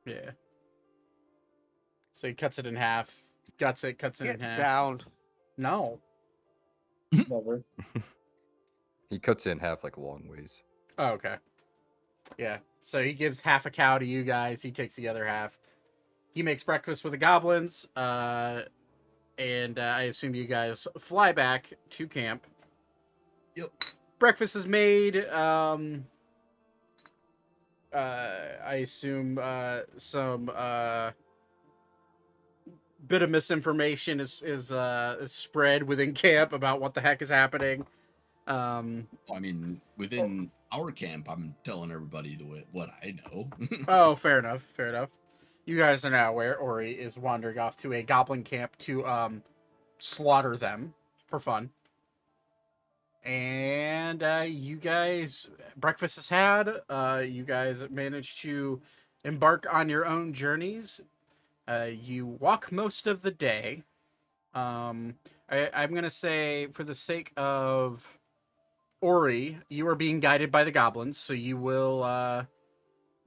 Yeah. So he cuts it in half, cuts it Get in half. down. No. Never. He cuts it in half like long ways. Oh, okay. Yeah. So he gives half a cow to you guys. He takes the other half. He makes breakfast with the goblins. And I assume you guys fly back to camp. Yep. Breakfast is made. I assume some bit of misinformation is spread within camp about what the heck is happening. I mean, within our camp, I'm telling everybody what I know. Oh, fair enough. Fair enough. You guys are now aware Ori is wandering off to a goblin camp to slaughter them for fun. And you guys, breakfast is had. You guys managed to embark on your own journeys. You walk most of the day. I'm gonna say, for the sake of Ori, you are being guided by the goblins, so you will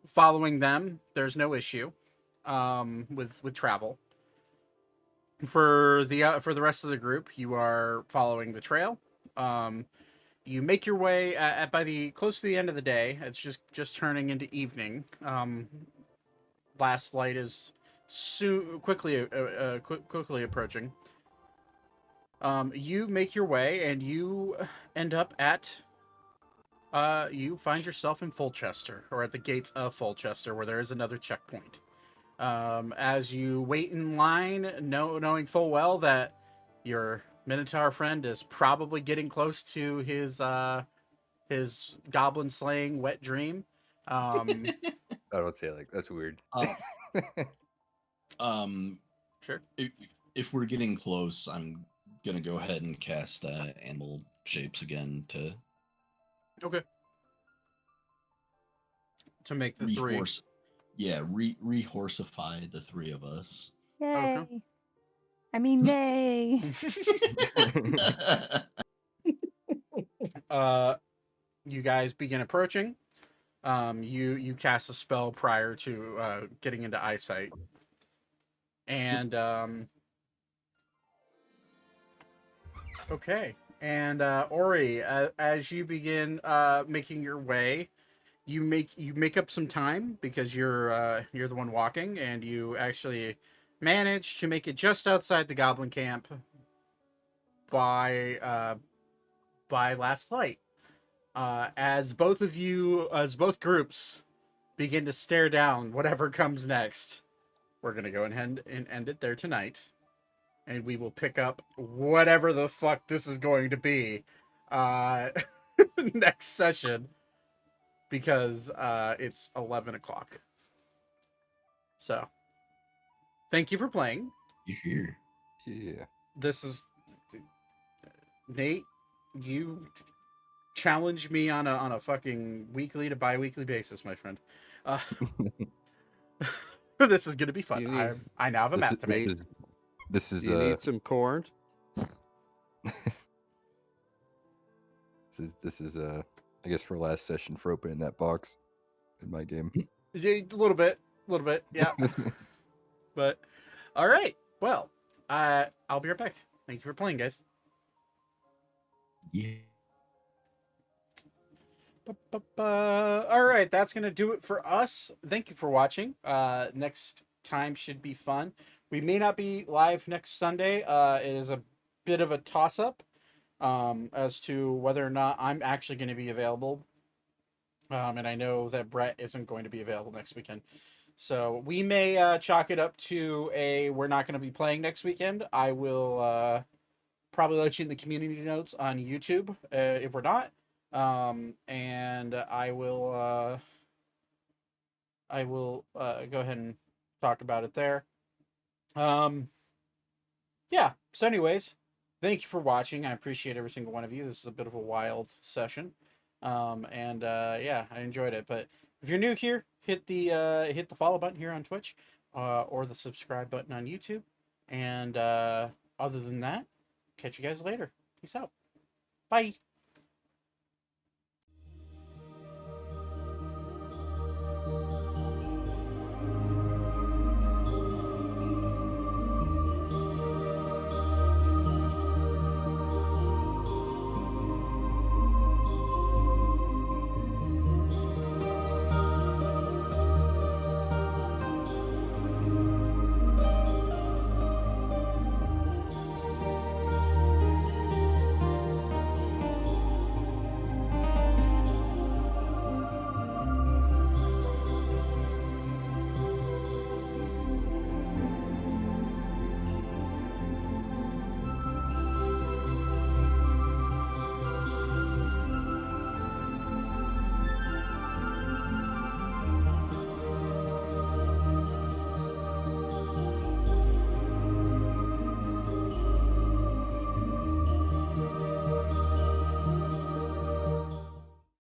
following them. There's no issue with travel. For the rest of the group, you are following the trail. You make your way at by the close to the end of the day. It's just turning into evening. Last light is quickly approaching. You make your way and you end up at you find yourself in Folchester, or at the gates of Folchester, where there is another checkpoint. As you wait in line, knowing full well that your Minotaur friend is probably getting close to his goblin slaying wet dream. I don't say it like that's weird. Sure. If we're getting close, I'm gonna go ahead and cast animal shapes again to make the three. Rehorsify the three of us. Yay. Okay. I mean, nay. You guys begin approaching. You cast a spell prior to getting into eyesight, and okay. And Ori, as you begin making your way, you make up some time because you're the one walking, and you actually manage to make it just outside the goblin camp by last light. As both groups begin to stare down whatever comes next, we're gonna go ahead and end it there tonight, and we will pick up whatever the fuck this is going to be next session, because it's 11 o'clock. So thank you for playing. You're here. Yeah. This is Nate. You challenge me on a fucking weekly to bi-weekly basis, my friend. This is gonna be fun. I now have a map to make. This is You need some corn? This is I guess for last session for opening that box in my game. A little bit, yeah. But all right, well, I'll be right back. Thank you for playing, guys. Yeah. All right, that's gonna do it for us. Thank you for watching. Next time should be fun. We may not be live next Sunday. It is a bit of a toss-up as to whether or not I'm actually going to be available. And I know that Brett isn't going to be available next weekend. So we may chalk it up to we're not going to be playing next weekend. I will probably let you in the community notes on YouTube if we're not. And I will go ahead and talk about it there. Yeah. So anyways, thank you for watching. I appreciate every single one of you. This is a bit of a wild session. Yeah, I enjoyed it. But if you're new here, hit the follow button here on Twitch, or the subscribe button on YouTube. And other than that, catch you guys later. Peace out. Bye.